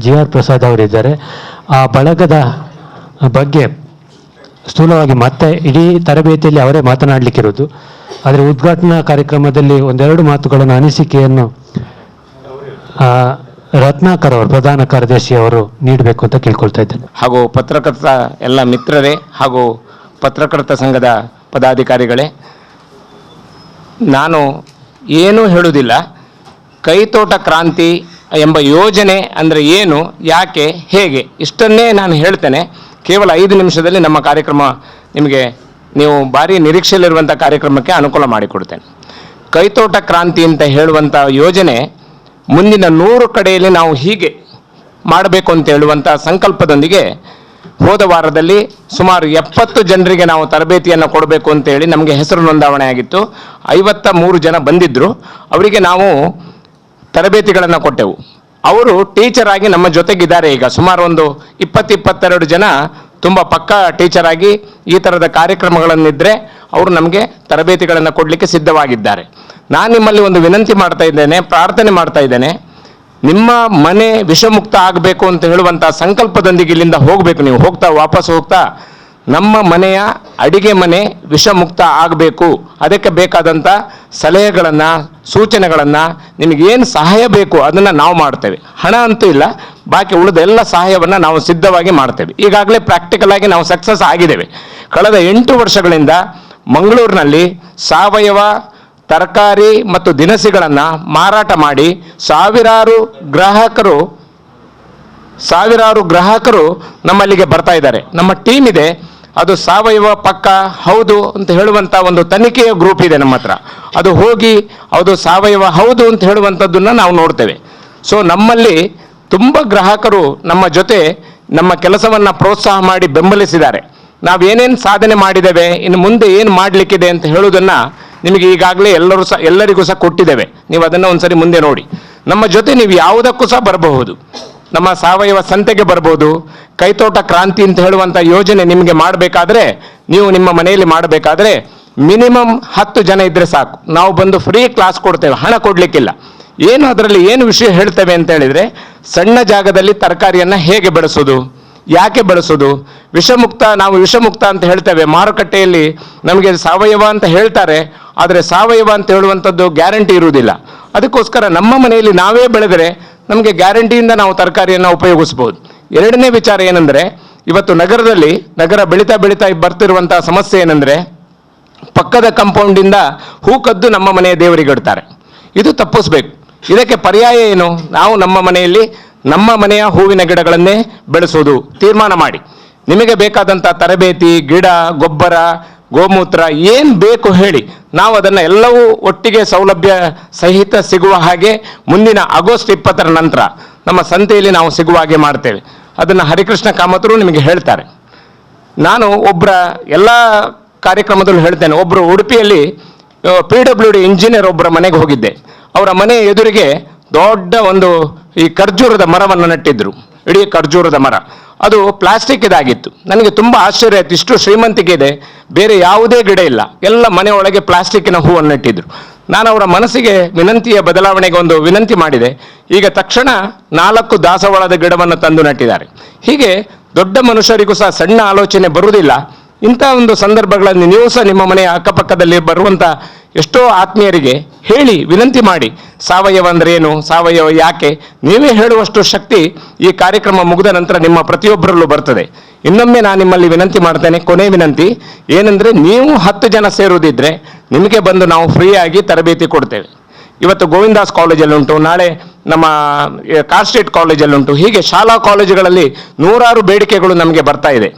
S1: GR ಪ್ರಸಾದ್ ಅವರಿದ್ದಾರೆ. ಆ ಬಳಗದ ಬಗ್ಗೆ ಸ್ಥೂಲವಾಗಿ ಮತ್ತೆ ಇಡೀ ತರಬೇತಿಯಲ್ಲಿ ಅವರೇ ಮಾತನಾಡಲಿಕ್ಕಿರೋದು. ಆದರೆ ಉದ್ಘಾಟನಾ ಕಾರ್ಯಕ್ರಮದಲ್ಲಿ ಒಂದೆರಡು ಮಾತುಗಳನ್ನು ಅನಿಸಿಕೆಯನ್ನು ರತ್ನಾಕರ್ ಅವರು ಪ್ರಧಾನ ಕಾರ್ಯದರ್ಶಿ ಅವರು ನೀಡಬೇಕು ಅಂತ ಕೇಳ್ಕೊಳ್ತಾ ಇದ್ದೇನೆ.
S4: ಹಾಗೂ ಪತ್ರಕರ್ತ ಎಲ್ಲ ಮಿತ್ರರೇ ಹಾಗೂ ಪತ್ರಕರ್ತ ಸಂಘದ ಪದಾಧಿಕಾರಿಗಳೇ, ನಾನು ಏನೂ ಹೇಳುವುದಿಲ್ಲ. ಕೈತೋಟ ಕ್ರಾಂತಿ ಎಂಬ ಯೋಜನೆ ಅಂದರೆ ಏನು, ಯಾಕೆ, ಹೇಗೆ ಇಷ್ಟನ್ನೇ ನಾನು ಹೇಳ್ತೇನೆ. ಕೇವಲ 5 ನಿಮಿಷದಲ್ಲಿ ನಮ್ಮ ಕಾರ್ಯಕ್ರಮ ನಿಮಗೆ, ನೀವು ಭಾರಿ ನಿರೀಕ್ಷೆಯಲ್ಲಿರುವಂಥ ಕಾರ್ಯಕ್ರಮಕ್ಕೆ ಅನುಕೂಲ ಮಾಡಿಕೊಡ್ತೇನೆ. ಕೈತೋಟ ಕ್ರಾಂತಿ ಅಂತ ಹೇಳುವಂಥ ಯೋಜನೆ ಮುಂದಿನ 100 ಕಡೆಯಲ್ಲಿ ನಾವು ಹೀಗೆ ಮಾಡಬೇಕು ಅಂತ ಹೇಳುವಂಥ ಸಂಕಲ್ಪದೊಂದಿಗೆ ಹೋದ ವಾರದಲ್ಲಿ ಸುಮಾರು 70 ಜನರಿಗೆ ನಾವು ತರಬೇತಿಯನ್ನು ಕೊಡಬೇಕು ಅಂತೇಳಿ ನಮಗೆ ಹೆಸರು ನೋಂದಾವಣೆ ಆಗಿತ್ತು. 53 ಜನ ಬಂದಿದ್ದರು. ಅವರಿಗೆ ನಾವು ತರಬೇತಿಗಳನ್ನು ಕೊಟ್ಟೆವು. ಅವರು ಟೀಚರ್ ಆಗಿ ನಮ್ಮ ಜೊತೆಗಿದ್ದಾರೆ. ಈಗ ಸುಮಾರು ಒಂದು 20-22 ಜನ ತುಂಬ ಪಕ್ಕಾ ಟೀಚರ್ ಆಗಿ ಈ ಥರದ ಕಾರ್ಯಕ್ರಮಗಳನ್ನಿದ್ದರೆ ಅವರು ನಮಗೆ ತರಬೇತಿಗಳನ್ನು ಕೊಡಲಿಕ್ಕೆ ಸಿದ್ಧವಾಗಿದ್ದಾರೆ. ನಾನು ನಿಮ್ಮಲ್ಲಿ ಒಂದು ವಿನಂತಿ ಮಾಡ್ತಾ ಇದ್ದೇನೆ, ಪ್ರಾರ್ಥನೆ ಮಾಡ್ತಾ ಇದ್ದೇನೆ. ನಿಮ್ಮ ಮನೆ ವಿಷಮುಕ್ತ ಆಗಬೇಕು ಅಂತ ಹೇಳುವಂಥ ಸಂಕಲ್ಪದೊಂದಿಗೆ ಇಲ್ಲಿಂದ ಹೋಗಬೇಕು. ನೀವು ವಾಪಸ್ ಹೋಗ್ತಾ ನಮ್ಮ ಮನೆಯ ಅಡಿಗೆ ಮನೆ ವಿಷಮುಕ್ತ ಆಗಬೇಕು, ಅದಕ್ಕೆ ಬೇಕಾದಂಥ ಸಲಹೆಗಳನ್ನು, ಸೂಚನೆಗಳನ್ನು, ನಿಮಗೇನು ಸಹಾಯ ಬೇಕು ಅದನ್ನು ನಾವು ಮಾಡ್ತೇವೆ. ಹಣ ಅಂತೂ ಇಲ್ಲ, ಬಾಕಿ ಉಳಿದ ಎಲ್ಲ ಸಹಾಯವನ್ನು ನಾವು ಸಿದ್ಧವಾಗಿ ಮಾಡ್ತೇವೆ. ಈಗಾಗಲೇ ಪ್ರಾಕ್ಟಿಕಲ್ ಆಗಿ ನಾವು ಸಕ್ಸಸ್ ಆಗಿದ್ದೇವೆ. ಕಳೆದ 8 ವರ್ಷಗಳಿಂದ ಮಂಗಳೂರಿನಲ್ಲಿ ಸಾವಯವ ತರಕಾರಿ ಮತ್ತು ದಿನಸಿಗಳನ್ನು ಮಾರಾಟ ಮಾಡಿ ಸಾವಿರಾರು ಗ್ರಾಹಕರು ನಮ್ಮಲ್ಲಿಗೆ ಬರ್ತಾ ಇದ್ದಾರೆ. ನಮ್ಮ ಟೀಮ್ ಇದೆ, ಅದು ಸಾವಯವ ಪಕ್ಕ ಹೌದು ಅಂತ ಹೇಳುವಂಥ ಒಂದು ತನಿಖೆಯ ಗ್ರೂಪ್ ಇದೆ ನಮ್ಮ ಹತ್ರ. ಅದು ಹೋಗಿ ಅದು ಸಾವಯವ ಹೌದು ಅಂತ ಹೇಳುವಂಥದ್ದನ್ನು ನಾವು ನೋಡ್ತೇವೆ. ಸೊ ನಮ್ಮಲ್ಲಿ ತುಂಬ ಗ್ರಾಹಕರು ನಮ್ಮ ಜೊತೆ ನಮ್ಮ ಕೆಲಸವನ್ನು ಪ್ರೋತ್ಸಾಹ ಮಾಡಿ ಬೆಂಬಲಿಸಿದ್ದಾರೆ. ನಾವೇನೇನು ಸಾಧನೆ ಮಾಡಿದ್ದೇವೆ, ಇನ್ನು ಮುಂದೆ ಏನು ಮಾಡಲಿಕ್ಕಿದೆ ಅಂತ ಹೇಳುವುದನ್ನು ನಿಮಗೆ ಈಗಾಗಲೇ ಎಲ್ಲರಿಗೂ ಸಹ ಕೊಟ್ಟಿದ್ದೇವೆ. ನೀವು ಅದನ್ನು ಒಂದ್ಸರಿ ಮುಂದೆ ನೋಡಿ. ನಮ್ಮ ಜೊತೆ ನೀವು ಯಾವುದಕ್ಕೂ ಸಹ ಬರಬಹುದು. ನಮ್ಮ ಸಾವಯವ ಸಂತೆಗೆ ಬರ್ಬೋದು. ಕೈತೋಟ ಕ್ರಾಂತಿ ಅಂತ ಹೇಳುವಂಥ ಯೋಜನೆ ನಿಮಗೆ ಮಾಡಬೇಕಾದ್ರೆ, ನೀವು ನಿಮ್ಮ ಮನೆಯಲ್ಲಿ ಮಾಡಬೇಕಾದ್ರೆ ಮಿನಿಮಮ್ 10 ಜನ ಇದ್ದರೆ ಸಾಕು. ನಾವು ಬಂದು ಫ್ರೀ ಕ್ಲಾಸ್ ಕೊಡ್ತೇವೆ, ಹಣ ಕೊಡಲಿಕ್ಕಿಲ್ಲ. ಏನು ಅದರಲ್ಲಿ ಏನು ವಿಷಯ ಹೇಳ್ತೇವೆ ಅಂತ ಹೇಳಿದರೆ, ಸಣ್ಣ ಜಾಗದಲ್ಲಿ ತರಕಾರಿಯನ್ನು ಹೇಗೆ ಬೆಳೆಸೋದು, ಯಾಕೆ ಬೆಳೆಸೋದು, ನಾವು ವಿಷಮುಕ್ತ ಅಂತ ಹೇಳ್ತೇವೆ. ಮಾರುಕಟ್ಟೆಯಲ್ಲಿ ನಮಗೆ ಸಾವಯವ ಅಂತ ಹೇಳ್ತಾರೆ, ಆದರೆ ಸಾವಯವ ಅಂತ ಹೇಳುವಂಥದ್ದು ಗ್ಯಾರಂಟಿ ಇರುವುದಿಲ್ಲ. ಅದಕ್ಕೋಸ್ಕರ ನಮ್ಮ ಮನೆಯಲ್ಲಿ ನಾವೇ ಬೆಳೆದರೆ ನಮಗೆ ಗ್ಯಾರಂಟಿಯಿಂದ ನಾವು ತರಕಾರಿಯನ್ನು ಉಪಯೋಗಿಸ್ಬೋದು. ಎರಡನೇ ವಿಚಾರ ಏನಂದರೆ, ಇವತ್ತು ನಗರ ಬೆಳೀತಾ ಬರ್ತಿರುವಂಥ ಸಮಸ್ಯೆ ಏನಂದರೆ, ಪಕ್ಕದ ಕಾಂಪೌಂಡಿಂದ ಹೂ ಕದ್ದು ನಮ್ಮ ಮನೆಯ ದೇವರಿಗೆ ಇಡ್ತಾರೆ. ಇದು ತಪ್ಪಿಸ್ಬೇಕು. ಇದಕ್ಕೆ ಪರ್ಯಾಯ ಏನು? ನಾವು ನಮ್ಮ ಮನೆಯಲ್ಲಿ ನಮ್ಮ ಮನೆಯ ಹೂವಿನ ಗಿಡಗಳನ್ನೇ ಬೆಳೆಸೋದು ತೀರ್ಮಾನ ಮಾಡಿ. ನಿಮಗೆ ಬೇಕಾದಂಥ ತರಬೇತಿ, ಗಿಡ, ಗೊಬ್ಬರ, ಗೋಮೂತ್ರ ಏನು ಬೇಕು ಹೇಳಿ, ನಾವು ಅದನ್ನು ಎಲ್ಲವೂ ಒಟ್ಟಿಗೆ ಸೌಲಭ್ಯ ಸಹಿತ ಸಿಗುವ ಹಾಗೆ ಮುಂದಿನ ಆಗಸ್ಟ್ 20ರ ನಂತರ ನಮ್ಮ ಸಂತೆಯಲ್ಲಿ ನಾವು ಸಿಗುವ ಹಾಗೆ ಮಾಡ್ತೇವೆ. ಅದನ್ನು ಹರಿಕೃಷ್ಣ ಕಾಮತರು ನಿಮಗೆ ಹೇಳ್ತಾರೆ. ನಾನು ಎಲ್ಲ ಕಾರ್ಯಕ್ರಮದಲ್ಲೂ ಹೇಳ್ತೇನೆ. ಒಬ್ಬರು ಉಡುಪಿಯಲ್ಲಿ PWD ಇಂಜಿನಿಯರ್ ಒಬ್ಬರ ಮನೆಗೆ ಹೋಗಿದ್ದೆ. ಅವರ ಮನೆ ಎದುರಿಗೆ ದೊಡ್ಡ ಒಂದು ಈ ಖರ್ಜೂರದ ಮರವನ್ನು ನೆಟ್ಟಿದ್ರು. ಇಡೀ ಖರ್ಜೂರದ ಮರ ಅದು ಪ್ಲಾಸ್ಟಿಕ್ ಇದಾಗಿತ್ತು. ನನಗೆ ತುಂಬ ಆಶ್ಚರ್ಯ ಆಯಿತು. ಇಷ್ಟು ಶ್ರೀಮಂತಿಕೆ ಇದೆ, ಬೇರೆ ಯಾವುದೇ ಗಿಡ ಇಲ್ಲ, ಎಲ್ಲ ಮನೆಯೊಳಗೆ ಪ್ಲಾಸ್ಟಿಕ್ಕಿನ ಹೂವನ್ನು ನೆಟ್ಟಿದ್ರು. ನಾನು ಅವರ ಮನಸ್ಸಿಗೆ ವಿನಂತಿಯ ಬದಲಾವಣೆಗೆ ಒಂದು ವಿನಂತಿ ಮಾಡಿದೆ. ಈಗ ತಕ್ಷಣ 4 ದಾಸವಾಳದ ಗಿಡವನ್ನು ತಂದು ನೆಟ್ಟಿದ್ದಾರೆ. ಹೀಗೆ ದೊಡ್ಡ ಮನುಷ್ಯರಿಗೂ ಸಹ ಸಣ್ಣ ಆಲೋಚನೆ ಬರುವುದಿಲ್ಲ. ಇಂಥ ಒಂದು ಸಂದರ್ಭಗಳಲ್ಲಿ ನೀವು ಸಹ ನಿಮ್ಮ ಮನೆಯ ಅಕ್ಕಪಕ್ಕದಲ್ಲಿ ಬರುವಂಥ ಎಷ್ಟೋ ಆತ್ಮೀಯರಿಗೆ ಹೇಳಿ, ವಿನಂತಿ ಮಾಡಿ, ಸಾವಯವ ಅಂದರೆ ಏನು, ಸಾವಯವ ಯಾಕೆ, ನೀವೇ ಹೇಳುವಷ್ಟು ಶಕ್ತಿ ಈ ಕಾರ್ಯಕ್ರಮ ಮುಗಿದ ನಂತರ ನಿಮ್ಮ ಪ್ರತಿಯೊಬ್ಬರಲ್ಲೂ ಬರ್ತದೆ. ಇನ್ನೊಮ್ಮೆ ನಾನು ನಿಮ್ಮಲ್ಲಿ ವಿನಂತಿ ಮಾಡ್ತೇನೆ, ಕೊನೆ ವಿನಂತಿ ಏನಂದರೆ, ನೀವು 10 ಜನ ಸೇರುವುದಿದ್ರೆ ನಿಮಗೆ ಬಂದು ನಾವು ಫ್ರೀಯಾಗಿ ತರಬೇತಿ ಕೊಡ್ತೇವೆ. ಇವತ್ತು ಗೋವಿಂದಾಸ್ ಕಾಲೇಜಲ್ಲುಂಟು, ನಾಳೆ ನಮ್ಮ ಕಾರ್ಸ್ಟೇಟ್ ಕಾಲೇಜಲ್ಲುಂಟು. ಹೀಗೆ ಶಾಲಾ ಕಾಲೇಜುಗಳಲ್ಲಿ 100 ಬೇಡಿಕೆಗಳು ನಮಗೆ ಬರ್ತಾ ಇದೆ.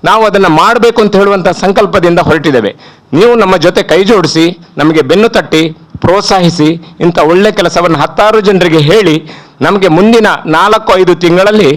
S4: ನಾವು ಅದನ್ನು ಮಾಡಬೇಕು ಅಂತ ಹೇಳುವಂಥ ಸಂಕಲ್ಪದಿಂದ ಹೊರಟಿದ್ದೇವೆ. ನೀವು ನಮ್ಮ ಜೊತೆ ಕೈ ಜೋಡಿಸಿ, ನಮಗೆ ಬೆನ್ನು ತಟ್ಟಿ ಪ್ರೋತ್ಸಾಹಿಸಿ, ಇಂಥ ಒಳ್ಳೆ ಕೆಲಸವನ್ನು 10 ಜನರಿಗೆ ಹೇಳಿ, ನಮಗೆ ಮುಂದಿನ 4-5 ತಿಂಗಳಲ್ಲಿ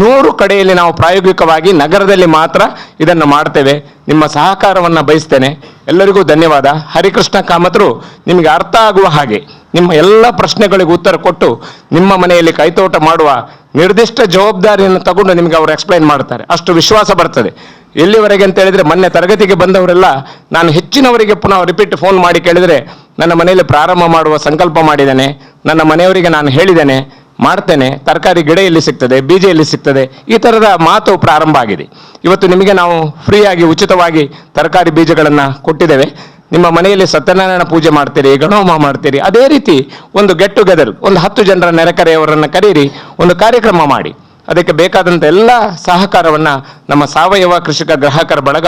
S4: 100 ಕಡೆಯಲ್ಲಿ ನಾವು ಪ್ರಾಯೋಗಿಕವಾಗಿ ನಗರದಲ್ಲಿ ಮಾತ್ರ ಇದನ್ನು ಮಾಡ್ತೇವೆ. ನಿಮ್ಮ ಸಹಕಾರವನ್ನು ಬಯಸ್ತೇನೆ. ಎಲ್ಲರಿಗೂ ಧನ್ಯವಾದ. ಹರಿಕೃಷ್ಣ ಕಾಮತರು ನಿಮಗೆ ಅರ್ಥ ಆಗುವ ಹಾಗೆ ನಿಮ್ಮ ಎಲ್ಲ ಪ್ರಶ್ನೆಗಳಿಗೂ ಉತ್ತರ ಕೊಟ್ಟು ನಿಮ್ಮ ಮನೆಯಲ್ಲಿ ಕೈತೋಟ ಮಾಡುವ ನಿರ್ದಿಷ್ಟ ಜವಾಬ್ದಾರಿಯನ್ನು ತಗೊಂಡು ನಿಮಗೆ ಅವರು ಎಕ್ಸ್ಪ್ಲೈನ್ ಮಾಡ್ತಾರೆ. ಅಷ್ಟು ವಿಶ್ವಾಸ ಬರ್ತದೆ. ಎಲ್ಲಿವರೆಗೆ ಅಂತ ಹೇಳಿದ್ರೆ, ಮೊನ್ನೆ ತರಗತಿಗೆ ಬಂದವರೆಲ್ಲ ನಾನು ಹೆಚ್ಚಿನವರಿಗೆ ಪುನಃ ರಿಪೀಟ್ ಫೋನ್ ಮಾಡಿ ಕೇಳಿದರೆ, ನನ್ನ ಮನೆಯಲ್ಲಿ ಪ್ರಾರಂಭ ಮಾಡುವ ಸಂಕಲ್ಪ ಮಾಡಿದ್ದೇನೆ, ನನ್ನ ಮನೆಯವರಿಗೆ ನಾನು ಹೇಳಿದ್ದೇನೆ, ಮಾಡ್ತೇನೆ, ತರಕಾರಿ ಗಿಡ ಎಲ್ಲಿ ಸಿಗ್ತದೆ, ಬೀಜ ಎಲ್ಲಿ ಸಿಗ್ತದೆ, ಈ ಥರದ ಮಾತು ಪ್ರಾರಂಭ ಆಗಿದೆ. ಇವತ್ತು ನಿಮಗೆ ನಾವು ಫ್ರೀಯಾಗಿ ಉಚಿತವಾಗಿ ತರಕಾರಿ ಬೀಜಗಳನ್ನು ಕೊಟ್ಟಿದ್ದೇವೆ. ನಿಮ್ಮ ಮನೆಯಲ್ಲಿ ಸತ್ಯನಾರಾಯಣ ಪೂಜೆ ಮಾಡ್ತೀರಿ, ಗಣಹೋಮ ಮಾಡ್ತೀರಿ, ಅದೇ ರೀತಿ ಒಂದು ಗೆಟ್ ಟುಗೆದರ್, ಒಂದು 10 ಜನರ ನೆರೆಕರೆಯವರನ್ನು ಕರೀರಿ, ಒಂದು ಕಾರ್ಯಕ್ರಮ ಮಾಡಿ. ಅದಕ್ಕೆ ಬೇಕಾದಂಥ ಎಲ್ಲ ಸಹಕಾರವನ್ನು ನಮ್ಮ ಸಾವಯವ ಕೃಷಿಕ ಗ್ರಾಹಕರ ಬಳಗ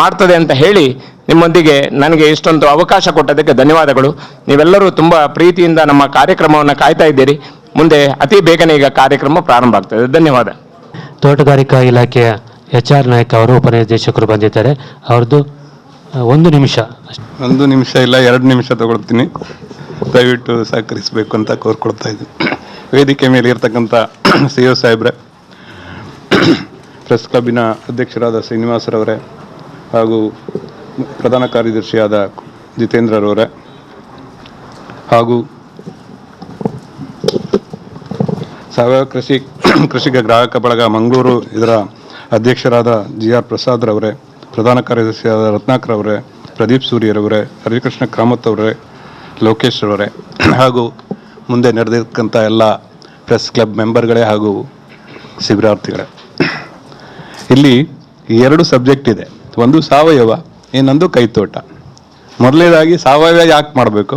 S4: ಮಾಡ್ತದೆ ಅಂತ ಹೇಳಿ ನಿಮ್ಮೊಂದಿಗೆ ನನಗೆ ಇಷ್ಟೊಂದು ಅವಕಾಶ ಕೊಟ್ಟದಕ್ಕೆ ಧನ್ಯವಾದಗಳು. ನೀವೆಲ್ಲರೂ ತುಂಬ ಪ್ರೀತಿಯಿಂದ ನಮ್ಮ ಕಾರ್ಯಕ್ರಮವನ್ನು ಕಾಯ್ತಾ ಇದ್ದೀರಿ. ಮುಂದೆ ಅತಿ ಬೇಗನೆ ಈಗ ಕಾರ್ಯಕ್ರಮ ಪ್ರಾರಂಭ ಆಗ್ತದೆ. ಧನ್ಯವಾದ.
S1: ತೋಟಗಾರಿಕಾ ಇಲಾಖೆಯ HR ನಾಯಕ್ ಅವರು ಉಪನಿರ್ದೇಶಕರು ಬಂದಿದ್ದಾರೆ. ಅವ್ರದ್ದು 1 ನಿಮಿಷ.
S5: 1 ನಿಮಿಷ ಇಲ್ಲ, 2 ನಿಮಿಷ ತಗೊಳ್ತೀನಿ. ದಯವಿಟ್ಟು ಸಹಕರಿಸಬೇಕು ಅಂತ ಕೋರ್ಕೊಳ್ತಾ ಇದ್ದೀನಿ. ವೇದಿಕೆ ಮೇಲೆ ಇರ್ತಕ್ಕಂಥ CO ಸಾಹೇಬ್ರೆ, ಪ್ರೆಸ್ ಕ್ಲಬ್ಬಿನ ಅಧ್ಯಕ್ಷರಾದ ಶ್ರೀನಿವಾಸರವರೇ, ಹಾಗೂ ಪ್ರಧಾನ ಕಾರ್ಯದರ್ಶಿಯಾದ ಜಿತೇಂದ್ರರವರೇ, ಹಾಗೂ ಸಾವಯವ ಕೃಷಿಕ ಗ್ರಾಹಕ ಬಳಗ ಮಂಗಳೂರು ಇದರ ಅಧ್ಯಕ್ಷರಾದ GR ಪ್ರಸಾದ್ರವರೇ, ಪ್ರಧಾನ ಕಾರ್ಯದರ್ಶಿಯಾದ ರತ್ನಾಕರವರೇ, ಪ್ರದೀಪ್ ಸೂರ್ಯರವರೇ, ಹರಿಕೃಷ್ಣ ಕಾಮತ್ ಅವರೇ, ಲೋಕೇಶ್ ಅವರೇ, ಹಾಗೂ ಮುಂದೆ ನಡೆದಿರ್ತಕ್ಕಂಥ ಎಲ್ಲ ಪ್ರೆಸ್ ಕ್ಲಬ್ ಮೆಂಬರ್ಗಳೇ ಹಾಗೂ ಶಿಬಿರಾರ್ಥಿಗಳೇ. ಇಲ್ಲಿ 2 ಸಬ್ಜೆಕ್ಟ್ ಇದೆ. ಒಂದು ಸಾವಯವ, ಇನ್ನೊಂದು ಕೈತೋಟ. ಮೊದಲನೇದಾಗಿ ಸಾವಯವ ಯಾಕೆ ಮಾಡಬೇಕು,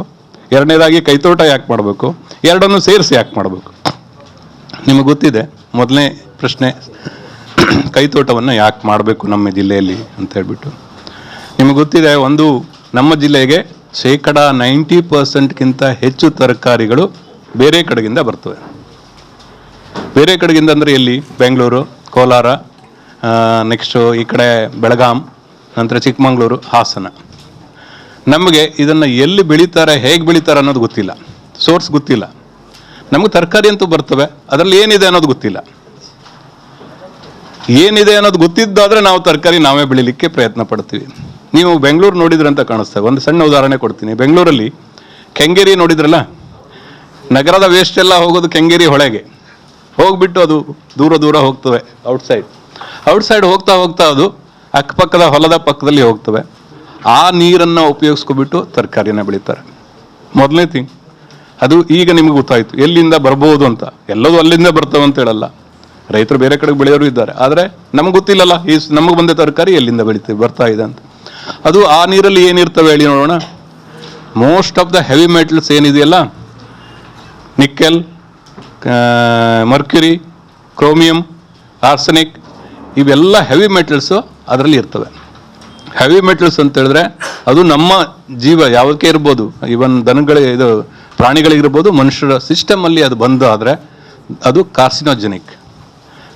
S5: ಎರಡನೇದಾಗಿ ಕೈತೋಟ ಯಾಕೆ ಮಾಡಬೇಕು, ಎರಡನ್ನು ಸೇರಿಸಿ ಯಾಕೆ ಮಾಡಬೇಕು. ನಿಮಗೆ ಗೊತ್ತಿದೆ, ಮೊದಲನೇ ಪ್ರಶ್ನೆ ಕೈತೋಟವನ್ನು ಯಾಕೆ ಮಾಡಬೇಕು ನಮ್ಮ ಜಿಲ್ಲೆಯಲ್ಲಿ ಅಂತ ಹೇಳ್ಬಿಟ್ಟು. ನಿಮಗೆ ಗೊತ್ತಿದೆ, ಒಂದು ನಮ್ಮ ಜಿಲ್ಲೆಗೆ 90%ಗಿಂತ ಹೆಚ್ಚು ತರಕಾರಿಗಳು ಬೇರೆ ಕಡೆಗಿಂದ ಬರ್ತವೆ. ಬೇರೆ ಕಡೆಗಿಂದ ಅಂದರೆ ಎಲ್ಲಿ? ಬೆಂಗಳೂರು, ಕೋಲಾರ, ನೆಕ್ಸ್ಟು ಈ ಕಡೆ ಬೆಳಗಾಂ, ನಂತರ ಚಿಕ್ಕಮಗಳೂರು, ಹಾಸನ. ನಮಗೆ ಇದನ್ನು ಎಲ್ಲಿ ಬೆಳೀತಾರೆ, ಹೇಗೆ ಬೆಳೀತಾರೆ ಅನ್ನೋದು ಗೊತ್ತಿಲ್ಲ, ಸೋರ್ಸ್ ಗೊತ್ತಿಲ್ಲ. ನಮಗೆ ತರಕಾರಿ ಅಂತೂ ಬರ್ತವೆ, ಅದರಲ್ಲಿ ಏನಿದೆ ಅನ್ನೋದು ಗೊತ್ತಿಲ್ಲ. ಏನಿದೆ ಅನ್ನೋದು ಗೊತ್ತಿದ್ದಾದರೆ ನಾವು ತರಕಾರಿ ನಾವೇ ಬೆಳಿಲಿಕ್ಕೆ ಪ್ರಯತ್ನ ಪಡ್ತೀವಿ. ನೀವು ಬೆಂಗಳೂರು ನೋಡಿದ್ರಂತ ಕಾಣಿಸ್ತೇವೆ. ಒಂದು ಸಣ್ಣ ಉದಾಹರಣೆ ಕೊಡ್ತೀನಿ. ಬೆಂಗಳೂರಲ್ಲಿ ಕೆಂಗೇರಿ ನೋಡಿದ್ರಲ್ಲ, ನಗರದ ವೇಸ್ಟ್ ಎಲ್ಲ ಹೋಗೋದು ಕೆಂಗೇರಿ ಹೊಳೆಗೆ ಹೋಗ್ಬಿಟ್ಟು ಅದು ದೂರ ದೂರ ಹೋಗ್ತವೆ. ಔಟ್ಸೈಡ್ ಹೋಗ್ತಾ ಹೋಗ್ತಾ ಅದು ಅಕ್ಕಪಕ್ಕದ ಹೊಲದ ಪಕ್ಕದಲ್ಲಿ ಹೋಗ್ತವೆ. ಆ ನೀರನ್ನು ಉಪಯೋಗಿಸ್ಕೊಬಿಟ್ಟು ತರಕಾರಿನ ಬೆಳೀತಾರೆ. ಮೊದಲನೇ ಥಿಂಗ್ ಅದು. ಈಗ ನಿಮ್ಗೆ ಗೊತ್ತಾಯ್ತು ಎಲ್ಲಿಂದ ಬರ್ಬೋದು ಅಂತ. ಎಲ್ಲದೂ ಅಲ್ಲಿಂದ ಬರ್ತವೆ ಅಂತ ಹೇಳಲ್ಲ, ರೈತರು ಬೇರೆ ಕಡೆಗೆ ಬೆಳೆಯೋರು ಇದ್ದಾರೆ. ಆದರೆ ನಮ್ಗೆ ಗೊತ್ತಿಲ್ಲಲ್ಲ, ಈ ನಮಗೆ ಬಂದ ತರಕಾರಿ ಎಲ್ಲಿಂದ ಬರ್ತಾ ಇದೆ ಅಂತ. ಅದು ಆ ನೀರಲ್ಲಿ ಏನಿರ್ತವೆ ಹೇಳಿ ನೋಡೋಣ. Most of the heavy metals ಏನಿದೆಯಲ್ಲ, ನಿಕ್ಕೆಲ್, ಮರ್ಕ್ಯುರಿ, ಕ್ರೋಮಿಯಂ, ಆರ್ಸೆನಿಕ್, ಇವೆಲ್ಲ ಹೆವಿ ಮೆಟಲ್ಸು ಅದರಲ್ಲಿ ಇರ್ತವೆ. ಹೆವಿ ಮೆಟಲ್ಸ್ ಅಂತ ಹೇಳಿದ್ರೆ ಅದು ನಮ್ಮ ಜೀವ ಯಾವುದಕ್ಕೆ ಇರ್ಬೋದು, ಇವನ್ ಇದು ಪ್ರಾಣಿಗಳಿಗಿರ್ಬೋದು, ಮನುಷ್ಯರ ಸಿಸ್ಟಮಲ್ಲಿ ಅದು ಬಂದು ಆದರೆ ಅದು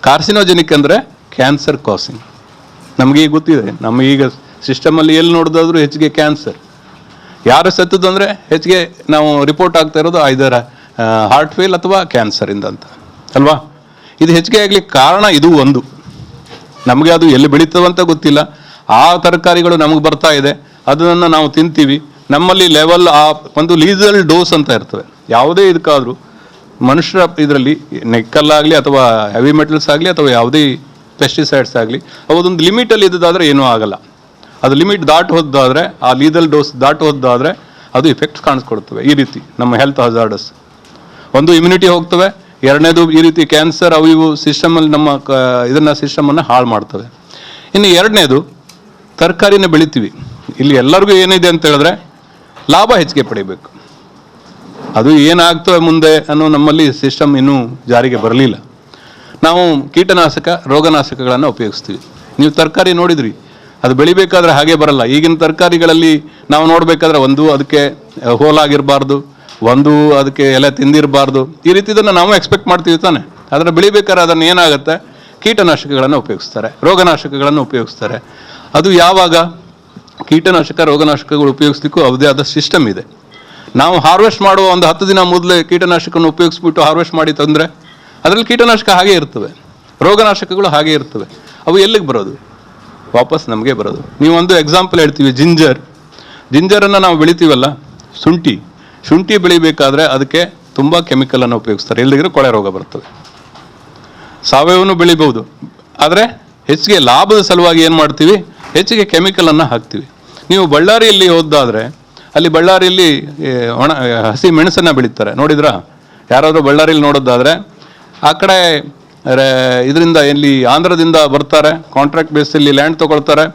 S5: ಕಾರ್ಸಿನೋಜೆನಿಕ್ ಅಂದರೆ ಕ್ಯಾನ್ಸರ್ ಕಾಸಿಂಗ್. ನಮಗೀಗ ಗೊತ್ತಿದೆ, ನಮ್ಮ ಈಗ ಸಿಸ್ಟಮಲ್ಲಿ ಎಲ್ಲಿ ನೋಡಿದಾದ್ರೂ ಹೆಚ್ಚಿಗೆ ಕ್ಯಾನ್ಸರ್. ಯಾರು ಸತ್ತದ್ದು ಅಂದರೆ ಹೆಚ್ಚಿಗೆ ನಾವು ರಿಪೋರ್ಟ್ ಆಗ್ತಾ ಇರೋದು ಐದರ ಹಾರ್ಟ್ ಫೇಲ್ ಅಥವಾ ಕ್ಯಾನ್ಸರಿಂದ ಅಂತ ಅಲ್ವಾ. ಇದು ಹೆಚ್ಚಿಗೆ ಆಗ್ಲಿಕ್ಕೆ ಕಾರಣ ಇದು ಒಂದು. ನಮಗೆ ಅದು ಎಲ್ಲಿ ಬೆಳೀತವಂತ ಗೊತ್ತಿಲ್ಲ. ಆ ತರಕಾರಿಗಳು ನಮಗೆ ಬರ್ತಾ ಇದೆ, ಅದನ್ನು ನಾವು ತಿಂತೀವಿ. ನಮ್ಮಲ್ಲಿ ಲೆವೆಲ್ ಆ ಒಂದು ಲೀಸಲ್ ಡೋಸ್ ಅಂತ ಇರ್ತವೆ. ಯಾವುದೇ ಇದಕ್ಕಾದರೂ ಮನುಷ್ಯರ ಇದರಲ್ಲಿ ನೆಕ್ಕಲ್ಲಾಗಲಿ ಅಥವಾ ಹೆವಿ ಮೆಟಲ್ಸ್ ಆಗಲಿ ಅಥವಾ ಯಾವುದೇ ಪೆಸ್ಟಿಸೈಡ್ಸ್ ಆಗಲಿ ಅವದೊಂದು ಲಿಮಿಟಲ್ಲಿ ಇದ್ದಾದರೆ ಏನೂ ಆಗಲ್ಲ. ಅದು ಲಿಮಿಟ್ ದಾಟ್ ಹೋದಾದರೆ, ಆ ಲೀಸಲ್ ಡೋಸ್ ದಾಟ್ ಹೋದಾದರೆ ಅದು ಇಫೆಕ್ಟ್ಸ್ ಕಾಣಿಸ್ಕೊಡ್ತವೆ. ಈ ರೀತಿ ನಮ್ಮ ಹೆಲ್ತ್ ಹಜಾರ್ಡಸ್. ಒಂದು ಇಮ್ಯುನಿಟಿ ಹೋಗ್ತವೆ, ಎರಡನೇದು ಈ ರೀತಿ ಕ್ಯಾನ್ಸರ್ ಅವು ಇವು ಸಿಸ್ಟಮಲ್ಲಿ ನಮ್ಮ ಸಿಸ್ಟಮನ್ನು ಹಾಳು ಮಾಡ್ತವೆ. ಇನ್ನು ಎರಡನೇದು ತರಕಾರಿನ ಬೆಳಿತೀವಿ. ಇಲ್ಲಿ ಎಲ್ಲರಿಗೂ ಏನಿದೆ ಅಂತ ಹೇಳಿದ್ರೆ ಲಾಭ ಹೆಚ್ಚಿಗೆ ಪಡಿಬೇಕು. ಅದು ಏನಾಗ್ತವೆ ಮುಂದೆ ಅನ್ನೋ ನಮ್ಮಲ್ಲಿ ಸಿಸ್ಟಮ್ ಇನ್ನೂ ಜಾರಿಗೆ ಬರಲಿಲ್ಲ. ನಾವು ಕೀಟನಾಶಕ, ರೋಗನಾಶಕಗಳನ್ನು ಉಪಯೋಗಿಸ್ತೀವಿ. ನೀವು ತರಕಾರಿ ನೋಡಿದ್ರಿ, ಅದು ಬೆಳಿಬೇಕಾದ್ರೆ ಹಾಗೆ ಬರಲ್ಲ. ಈಗಿನ ತರಕಾರಿಗಳಲ್ಲಿ ನಾವು ನೋಡಬೇಕಾದ್ರೆ ಒಂದು ಅದಕ್ಕೆ ಹೋಲಾಗಿರಬಾರ್ದು, ಒಂದು ಅದಕ್ಕೆ ಎಲೆ ತಿಂದಿರಬಾರ್ದು. ಈ ರೀತಿ ಇದನ್ನು ನಾವು ಎಕ್ಸ್ಪೆಕ್ಟ್ ಮಾಡ್ತೀವಿ ತಾನೆ. ಅದನ್ನು ಬೆಳಿಬೇಕಾದ್ರೆ ಅದನ್ನು ಏನಾಗುತ್ತೆ, ಕೀಟನಾಶಕಗಳನ್ನು ಉಪಯೋಗಿಸ್ತಾರೆ, ರೋಗನಾಶಕಗಳನ್ನು ಉಪಯೋಗಿಸ್ತಾರೆ. ಅದು ಯಾವಾಗ ಕೀಟನಾಶಕ, ರೋಗನಾಶಕಗಳು ಉಪಯೋಗಿಸ್ಲಿಕ್ಕೂ ಅವದೇ ಆದ ಸಿಸ್ಟಮ್ ಇದೆ. ನಾವು ಹಾರ್ವೆಸ್ಟ್ ಮಾಡುವ ಒಂದು 10 ದಿನ ಮೊದಲೇ ಕೀಟನಾಶಕವನ್ನು ಉಪಯೋಗಿಸ್ಬಿಟ್ಟು ಹಾರ್ವೆಸ್ಟ್ ಮಾಡಿ ತಂದರೆ ಅದರಲ್ಲಿ ಕೀಟನಾಶಕ ಹಾಗೆ ಇರ್ತವೆ, ರೋಗನಾಶಕಗಳು ಹಾಗೆ ಇರ್ತವೆ. ಅವು ಎಲ್ಲಿಗೆ ಬರೋದು? ವಾಪಸ್ ನಮಗೆ ಬರೋದು. ನೀವು ಒಂದು ಎಕ್ಸಾಂಪಲ್ ಹೇಳ್ತೀವಿ, ಜಿಂಜರನ್ನು ನಾವು ಬೆಳಿತೀವಲ್ಲ, ಶುಂಠಿ ಬೆಳಿಬೇಕಾದ್ರೆ ಅದಕ್ಕೆ ತುಂಬ ಕೆಮಿಕಲನ್ನು ಉಪಯೋಗಿಸ್ತಾರೆ. ಇಲ್ಲದಿದ್ರೆ ಕೊಳೆ ರೋಗ ಬರ್ತವೆ. ಸಾವಯವನು ಬೆಳಿಬಹುದು, ಆದರೆ ಹೆಚ್ಚಿಗೆ ಲಾಭದ ಸಲುವಾಗಿ ಏನು ಮಾಡ್ತೀವಿ, ಹೆಚ್ಚಿಗೆ ಕೆಮಿಕಲನ್ನು ಹಾಕ್ತೀವಿ. ನೀವು ಬಳ್ಳಾರಿಯಲ್ಲಿ ಹೋದಾದರೆ ಅಲ್ಲಿ ಬಳ್ಳಾರಿಯಲ್ಲಿ ಹಸಿ ಮೆಣಸನ್ನು ಬೆಳೀತಾರೆ, ನೋಡಿದ್ರಾ? ಯಾರಾದರೂ ಬಳ್ಳಾರಿಯಲ್ಲಿ ನೋಡೋದಾದರೆ ಆ ಕಡೆ ಇದರಿಂದ ಎಲ್ಲಿ ಆಂಧ್ರದಿಂದ ಬರ್ತಾರೆ, ಕಾಂಟ್ರಾಕ್ಟ್ ಬೇಸಲ್ಲಿ ಲ್ಯಾಂಡ್ ತೊಗೊಳ್ತಾರೆ,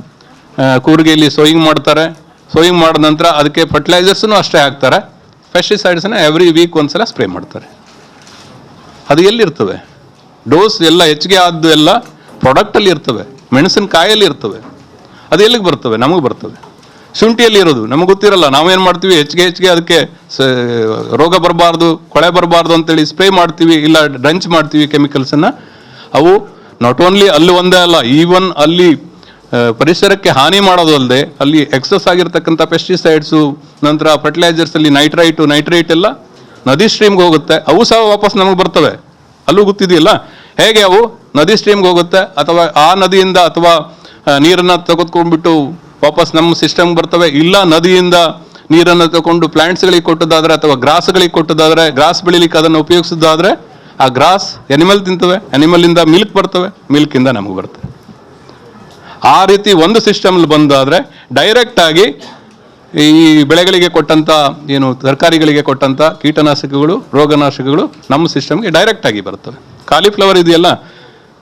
S5: ಕೂರ್ಗಿಯಲ್ಲಿ ಸೋಯಿಂಗ್ ಮಾಡ್ತಾರೆ. ಸೋಯಿಂಗ್ ಮಾಡಿದ ನಂತರ ಅದಕ್ಕೆ ಫರ್ಟಿಲೈಸರ್ಸನ್ನು ಅಷ್ಟೇ ಹಾಕ್ತಾರೆ, ಪೆಸ್ಟಿಸೈಡ್ಸನ್ನ ಎವ್ರಿ ವೀಕ್ ಒಂದ್ಸಲ ಸ್ಪ್ರೇ ಮಾಡ್ತಾರೆ. ಅದು ಎಲ್ಲಿರ್ತವೆ? ಡೋಸ್ ಎಲ್ಲ ಹೆಚ್ಚಿಗೆ ಆದ್ದು ಎಲ್ಲ ಪ್ರಾಡಕ್ಟಲ್ಲಿ ಇರ್ತವೆ, ಮೆಣಸಿನಕಾಯಲ್ಲಿ ಇರ್ತವೆ. ಅದು ಎಲ್ಲಿಗೆ ಬರ್ತವೆ? ನಮಗೆ ಬರ್ತವೆ. ಶುಂಠಿಯಲ್ಲಿ ಇರೋದು ನಮಗೆ ಗೊತ್ತಿರಲ್ಲ. ನಾವೇನು ಮಾಡ್ತೀವಿ, ಹೆಚ್ಚಿಗೆ ಅದಕ್ಕೆ ರೋಗ ಬರಬಾರ್ದು, ಕೊಳೆ ಬರಬಾರ್ದು ಅಂತೇಳಿ ಸ್ಪ್ರೇ ಮಾಡ್ತೀವಿ, ಇಲ್ಲ ಡ್ರಂಚ್ ಮಾಡ್ತೀವಿ ಕೆಮಿಕಲ್ಸನ್ನು. ಅವು ನಾಟ್ ಓನ್ಲಿ ಅಲ್ಲಿ ಒಂದೇ ಅಲ್ಲ, ಈವನ್ ಅಲ್ಲಿ ಪರಿಸರಕ್ಕೆ ಹಾನಿ ಮಾಡೋದು ಅಲ್ಲದೆ ಅಲ್ಲಿ ಎಕ್ಸಸ್ ಆಗಿರ್ತಕ್ಕಂಥ ಪೆಸ್ಟಿಸೈಡ್ಸು, ನಂತರ ಫರ್ಟಿಲೈಸರ್ಸಲ್ಲಿ ನೈಟ್ರೈಟ್ ಎಲ್ಲ ನದಿ ಸ್ಟ್ರೀಮ್ಗೆ ಹೋಗುತ್ತೆ. ಅವು ಸಹ ವಾಪಸ್ ನಮಗೆ ಬರ್ತವೆ. ಅಲ್ಲೂ ಗೊತ್ತಿದೆಯಲ್ಲ ಹೇಗೆ ಅವು ನದಿ ಸ್ಟ್ರೀಮ್ಗೆ ಹೋಗುತ್ತೆ, ಅಥವಾ ಆ ನದಿಯಿಂದ ಅಥವಾ ನೀರನ್ನು ತೆಗೆದುಕೊಂಡ್ಬಿಟ್ಟು ವಾಪಸ್ ನಮ್ಮ ಸಿಸ್ಟಮ್ಗೆ ಬರ್ತವೆ. ಇಲ್ಲ ನದಿಯಿಂದ ನೀರನ್ನು ತಗೊಂಡು ಪ್ಲಾಂಟ್ಸ್ಗಳಿಗೆ ಕೊಟ್ಟದಾದರೆ ಅಥವಾ ಗ್ರಾಸ್ಗಳಿಗೆ ಕೊಟ್ಟದಾದರೆ, ಗ್ರಾಸ್ ಬೆಳಿಲಿಕ್ಕೆ ಅದನ್ನು ಉಪಯೋಗಿಸೋದಾದರೆ ಆ ಗ್ರಾಸ್ ಎನಿಮಲ್ ತಿಂತವೆ, ಎನಿಮಲಿಂದ ಮಿಲ್ಕ್ ಬರ್ತವೆ, ಮಿಲ್ಕಿಂದ ನಮಗೆ ಬರ್ತವೆ. ಆ ರೀತಿ ಒಂದು ಸಿಸ್ಟಮಲ್ಲಿ ಬಂದಾದರೆ ಡೈರೆಕ್ಟಾಗಿ ಈ ಬೆಳೆಗಳಿಗೆ ಕೊಟ್ಟಂಥ ಏನು ತರಕಾರಿಗಳಿಗೆ ಕೊಟ್ಟಂಥ ಕೀಟನಾಶಕಗಳು, ರೋಗನಾಶಕಗಳು ನಮ್ಮ ಸಿಸ್ಟಮ್ಗೆ ಡೈರೆಕ್ಟಾಗಿ ಬರ್ತವೆ. ಕಾಲಿಫ್ಲವರ್ ಇದೆಯಲ್ಲ,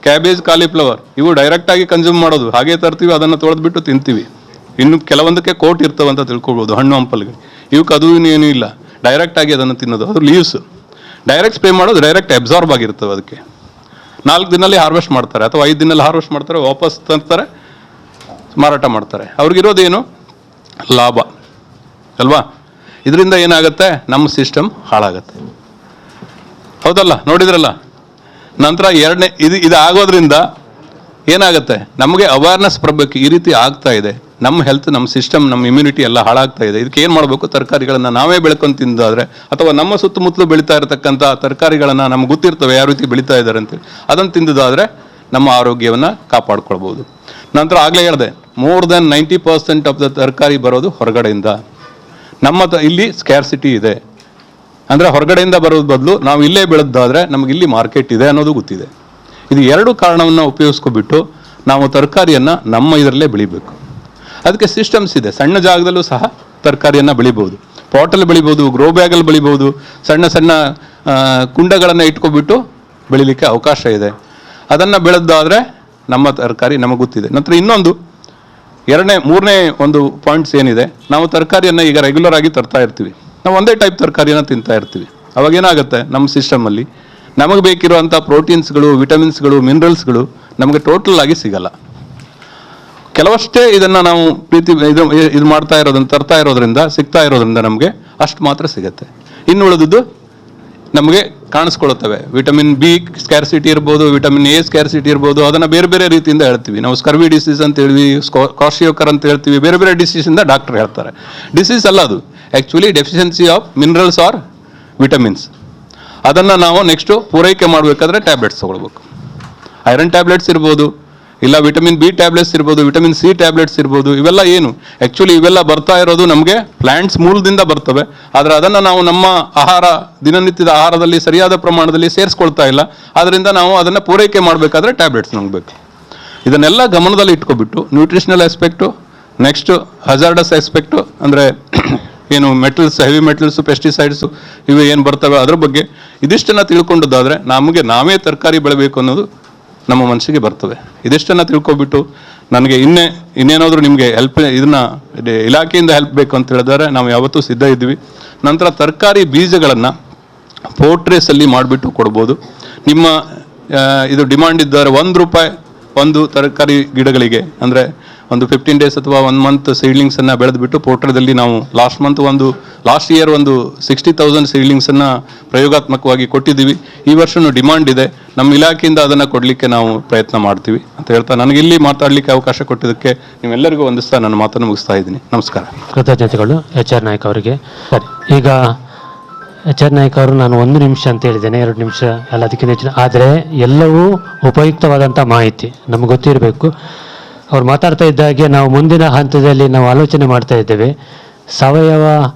S5: ಕ್ಯಾಬೇಜ್, ಕಾಲಿಫ್ಲವರ್, ಇವು ಡೈರೆಕ್ಟಾಗಿ ಕನ್ಸ್ಯೂಮ್ ಮಾಡೋದು. ಹಾಗೆ ತರ್ತೀವಿ, ಅದನ್ನು ತೊಳೆದ್ಬಿಟ್ಟು ತಿಂತೀವಿ. ಇನ್ನು ಕೆಲವೊಂದಕ್ಕೆ ಕೋಟ್ ಇರ್ತವೆ ಅಂತ ತಿಳ್ಕೊಳ್ಬೋದು, ಹಣ್ಣು ಹಂಪಲ್ಗೆ. ಇವಕ್ಕೆ ಅದು ಏನೂ ಇಲ್ಲ, ಡೈರೆಕ್ಟಾಗಿ ಅದನ್ನು ತಿನ್ನೋದು. ಅದು ಲೀವ್ಸ್ ಡೈರೆಕ್ಟ್ ಸ್ಪ್ರೇ ಮಾಡೋದು, ಡೈರೆಕ್ಟ್ ಅಬ್ಸಾರ್ಬ್ ಆಗಿರ್ತವೆ. ಅದಕ್ಕೆ 4 ದಿನದಲ್ಲಿ ಹಾರ್ವೆಸ್ಟ್ ಮಾಡ್ತಾರೆ ಅಥವಾ 5 ದಿನದಲ್ಲಿ ಹಾರ್ವೆಸ್ಟ್ ಮಾಡ್ತಾರೆ, ವಾಪಸ್ ತರ್ತಾರೆ, ಮಾರಾಟ ಮಾಡ್ತಾರೆ. ಅವ್ರಿಗಿರೋದೇನು ಲಾಭ ಅಲ್ವಾ? ಇದರಿಂದ ಏನಾಗುತ್ತೆ, ನಮ್ಮ ಸಿಸ್ಟಮ್ ಹಾಳಾಗತ್ತೆ. ಹೌದಲ್ಲ? ನೋಡಿದ್ರಲ್ಲ. ನಂತರ ಎರಡನೇ ಇದು ಆಗೋದ್ರಿಂದ ಏನಾಗುತ್ತೆ, ನಮಗೆ ಅವೇರ್ನೆಸ್ ಬರಬೇಕು, ಈ ರೀತಿ ಆಗ್ತಾ ಇದೆ, ನಮ್ಮ ಹೆಲ್ತ್, ನಮ್ಮ ಸಿಸ್ಟಮ್, ನಮ್ಮ ಇಮ್ಯುನಿಟಿ ಎಲ್ಲ ಹಾಳಾಗ್ತಾ ಇದೆ. ಇದಕ್ಕೆ ಏನು ಮಾಡಬೇಕು? ತರಕಾರಿಗಳನ್ನು ನಾವೇ ಬೆಳ್ಕೊಂಡು ತಿಂದಾದರೆ, ಅಥವಾ ನಮ್ಮ ಸುತ್ತಮುತ್ತಲು ಬೆಳೀತಾ ಇರತಕ್ಕಂಥ ತರಕಾರಿಗಳನ್ನು ನಮ್ಗೆ ಗೊತ್ತಿರ್ತವೆ ಯಾವ ರೀತಿ ಬೆಳೀತಾ ಇದ್ದಾರೆ ಅಂತೇಳಿ, ಅದನ್ನು ತಿಂದಾದರೆ ನಮ್ಮ ಆರೋಗ್ಯವನ್ನು ಕಾಪಾಡ್ಕೊಳ್ಬೋದು. ನಂತರ ಆಗಲೇ ಹೇಳಿದೆ, ಮೋರ್ ದೆನ್ 90% ಆಫ್ ದ ತರಕಾರಿ ಬರೋದು ಹೊರಗಡೆಯಿಂದ. ನಮ್ಮ ಇಲ್ಲಿ ಸ್ಕ್ಯಾರ್ಸಿಟಿ ಇದೆ, ಅಂದರೆ ಹೊರಗಡೆಯಿಂದ ಬರೋದು ಬದಲು ನಾವು ಇಲ್ಲೇ ಬೆಳೆದಾದರೆ ನಮಗೆ ಇಲ್ಲಿ ಮಾರ್ಕೆಟ್ ಇದೆ ಅನ್ನೋದು ಗೊತ್ತಿದೆ. ಇದು 2 ಕಾರಣವನ್ನು ಉಪಯೋಗಿಸ್ಕೊಬಿಟ್ಟು ನಾವು ತರಕಾರಿಯನ್ನು ನಮ್ಮ ಇದರಲ್ಲೇ ಬೆಳಿಬೇಕು. ಅದಕ್ಕೆ ಸಿಸ್ಟಮ್ಸ್ ಇದೆ. ಸಣ್ಣ ಜಾಗದಲ್ಲೂ ಸಹ ತರಕಾರಿಯನ್ನು ಬೆಳಿಬೋದು, ಪಾಟಲ್ಲಿ ಬೆಳಿಬೋದು, ಗ್ರೋ ಬ್ಯಾಗಲ್ಲಿ ಬೆಳಿಬೋದು, ಸಣ್ಣ ಸಣ್ಣ ಕುಂಡಗಳನ್ನು ಇಟ್ಕೊಬಿಟ್ಟು ಬೆಳಿಲಿಕ್ಕೆ ಅವಕಾಶ ಇದೆ. ಅದನ್ನು ಬೆಳೆದಾದರೆ ನಮ್ಮ ತರಕಾರಿ ನಮಗೆ ಗೊತ್ತಿದೆ. ನಂತರ ಇನ್ನೊಂದು ಮೂರನೇ ಒಂದು ಪಾಯಿಂಟ್ಸ್ ಏನಿದೆ, ನಾವು ತರಕಾರಿಯನ್ನು ಈಗ ರೆಗ್ಯುಲರ್ ಆಗಿ ತರ್ತಾ ಇರ್ತೀವಿ, ನಾವು ಒಂದೇ ಟೈಪ್ ತರಕಾರಿಯನ್ನು ತಿಂತಾ ಇರ್ತೀವಿ. ಅವಾಗೇನಾಗುತ್ತೆ, ನಮ್ಮ ಸಿಸ್ಟಮಲ್ಲಿ ನಮಗೆ ಬೇಕಿರುವಂಥ ಪ್ರೋಟೀನ್ಸ್ಗಳು, ವಿಟಮಿನ್ಸ್ಗಳು, ಮಿನರಲ್ಸ್ಗಳು ನಮಗೆ ಟೋಟಲ್ ಆಗಿ ಸಿಗಲ್ಲ. ಕೆಲವಷ್ಟೇ ಇದನ್ನು ನಾವು ಇದು ಮಾಡ್ತಾ ಇರೋದನ್ನು ತರ್ತಾ ಇರೋದ್ರಿಂದ, ಸಿಗ್ತಾ ಇರೋದ್ರಿಂದ ನಮಗೆ ಅಷ್ಟು ಮಾತ್ರ ಸಿಗುತ್ತೆ. ಇನ್ನು ಉಳಿದದ್ದು ನಮಗೆ ಕಾಣಿಸ್ಕೊಳ್ತವೆ. ವಿಟಮಿನ್ ಬಿ ಸ್ಕ್ಯಾರ್ಸಿಟಿ ಇರ್ಬೋದು, ವಿಟಮಿನ್ ಎ ಸ್ಕ್ಯಾರ್ಸಿಟಿ ಇರ್ಬೋದು. ಅದನ್ನು ಬೇರೆ ಬೇರೆ ರೀತಿಯಿಂದ ಹೇಳ್ತೀವಿ ನಾವು. ಸ್ಕರ್ವಿ ಡಿಸೀಸ್ ಅಂತ ಹೇಳ್ತೀವಿ, ಕಾಶಿಯೋಕರ್ ಅಂತ ಹೇಳ್ತೀವಿ, ಬೇರೆ ಬೇರೆ ಡಿಸೀಸಿಂದ ಡಾಕ್ಟರ್ ಹೇಳ್ತಾರೆ. ಡಿಸೀಸ್ ಅಲ್ಲ ಅದು, actually deficiency of minerals R vitamins. ಅದನ್ನು ನಾವು ನೆಕ್ಸ್ಟು ಪೂರೈಕೆ ಮಾಡಬೇಕಾದ್ರೆ ಟ್ಯಾಬ್ಲೆಟ್ಸ್ ತೊಗೊಳ್ಬೇಕು. ಐರನ್ ಟ್ಯಾಬ್ಲೆಟ್ಸ್ ಇರ್ಬೋದು, ಇಲ್ಲ ವಿಟಮಿನ್ ಬಿ ಟ್ಯಾಬ್ಲೆಟ್ಸ್ ಇರ್ಬೋದು, ವಿಟಮಿನ್ ಸಿ ಟ್ಯಾಬ್ಲೆಟ್ಸ್ ಇರ್ಬೋದು. ಇವೆಲ್ಲ ಏನು ಆ್ಯಕ್ಚುಲಿ ಇವೆಲ್ಲ ಬರ್ತಾ ಇರೋದು ನಮಗೆ ಪ್ಲ್ಯಾಂಟ್ಸ್ ಮೂಲದಿಂದ ಬರ್ತವೆ. ಆದರೆ ಅದನ್ನು ನಾವು ನಮ್ಮ ದಿನನಿತ್ಯದ ಆಹಾರದಲ್ಲಿ ಸರಿಯಾದ ಪ್ರಮಾಣದಲ್ಲಿ ಸೇರಿಸ್ಕೊಳ್ತಾ ಇಲ್ಲ. ಆದ್ದರಿಂದ ನಾವು ಅದನ್ನು ಪೂರೈಕೆ ಮಾಡಬೇಕಾದ್ರೆ ಟ್ಯಾಬ್ಲೆಟ್ಸ್ ನುಂಗಬೇಕು. ಇದನ್ನೆಲ್ಲ ಗಮನದಲ್ಲಿ ಇಟ್ಕೊಬಿಟ್ಟು nutritional aspect, next hazardous aspect, ಅಂದರೆ ಏನು ಮೆಟಲ್ಸ್, ಹೆವಿ ಮೆಟಲ್ಸು, ಪೆಸ್ಟಿಸೈಡ್ಸು ಇವು ಏನು ಬರ್ತವೆ ಅದ್ರ ಬಗ್ಗೆ ಇದಿಷ್ಟನ್ನು ತಿಳ್ಕೊಂಡದ್ದಾದರೆ ನಮಗೆ ನಾವೇ ತರಕಾರಿ ಬೆಳಬೇಕು ಅನ್ನೋದು ನಮ್ಮ ಮನಸ್ಸಿಗೆ ಬರ್ತವೆ. ಇದಿಷ್ಟನ್ನು ತಿಳ್ಕೊಬಿಟ್ಟು ನನಗೆ ಇನ್ನೇನಾದರೂ ನಿಮಗೆ ಇಲಾಖೆಯಿಂದ ಹೆಲ್ಪ್ ಬೇಕು ಅಂತ ಹೇಳಿದರೆ ನಾವು ಯಾವತ್ತೂ ಸಿದ್ಧ ಇದ್ವಿ. ನಂತರ ತರಕಾರಿ ಬೀಜಗಳನ್ನು ಪೋರ್ಟ್ರೇಸಲ್ಲಿ ಮಾಡಿಬಿಟ್ಟು ಕೊಡ್ಬೋದು. ನಿಮ್ಮ ಇದು ಡಿಮಾಂಡ್ ಇದ್ದರೆ ₹1 ಒಂದು ತರಕಾರಿ ಗಿಡಗಳಿಗೆ, ಅಂದರೆ ಒಂದು 15 ಡೇಸ್ ಅಥವಾ 1 ಮಂತ್ ಸೀಡ್ಲಿಂಗ್ಸನ್ನು ಬೆಳೆದುಬಿಟ್ಟು ಪೋರ್ಟ್ರೇದಲ್ಲಿ ನಾವು ಲಾಸ್ಟ್ ಇಯರ್ ಒಂದು 60,000 ಸೀಡ್ಲಿಂಗ್ಸನ್ನು ಪ್ರಯೋಗಾತ್ಮಕವಾಗಿ ಕೊಟ್ಟಿದ್ದೀವಿ. ಈ ವರ್ಷವೂ ಡಿಮಾಂಡ್ ಇದೆ. ನಮ್ಮ ಇಲಾಖೆಯಿಂದ ಅದನ್ನು ಕೊಡಲಿಕ್ಕೆ ನಾವು ಪ್ರಯತ್ನ ಮಾಡ್ತೀವಿ ಅಂತ ಹೇಳ್ತಾ ನನಗೆ ಇಲ್ಲಿ ಮಾತಾಡಲಿಕ್ಕೆ ಅವಕಾಶ ಕೊಟ್ಟಿದ್ದಕ್ಕೆ ನಿಮ್ಮೆಲ್ಲರಿಗೂ ವಂದಿಸ್ತಾ ನನ್ನ ಮಾತನ್ನು ಮುಗಿಸ್ತಾ ಇದ್ದೀನಿ. ನಮಸ್ಕಾರ.
S1: ಕೃತಜ್ಞತೆಗಳು HR ನಾಯ್ಕ ಅವರಿಗೆ. ಸರಿ, ಈಗ HR ನಾಯ್ಕ ಅವರು ನಾನು 1 ನಿಮಿಷ ಅಂತ ಹೇಳಿದ್ದೇನೆ, 2 ನಿಮಿಷ ಅಲ್ಲ, ಅದಕ್ಕಿಂತ ಹೆಚ್ಚಿನ. ಆದರೆ ಎಲ್ಲವೂ ಉಪಯುಕ್ತವಾದಂಥ ಮಾಹಿತಿ ನಮ್ಗೆ ಗೊತ್ತಿರಬೇಕು. ಅವ್ರು ಮಾತಾಡ್ತಾ ಇದ್ದಾಗೆ ನಾವು ಮುಂದಿನ ಹಂತದಲ್ಲಿ ನಾವು ಆಲೋಚನೆ ಮಾಡ್ತಾ ಇದ್ದೇವೆ. ಸಾವಯವ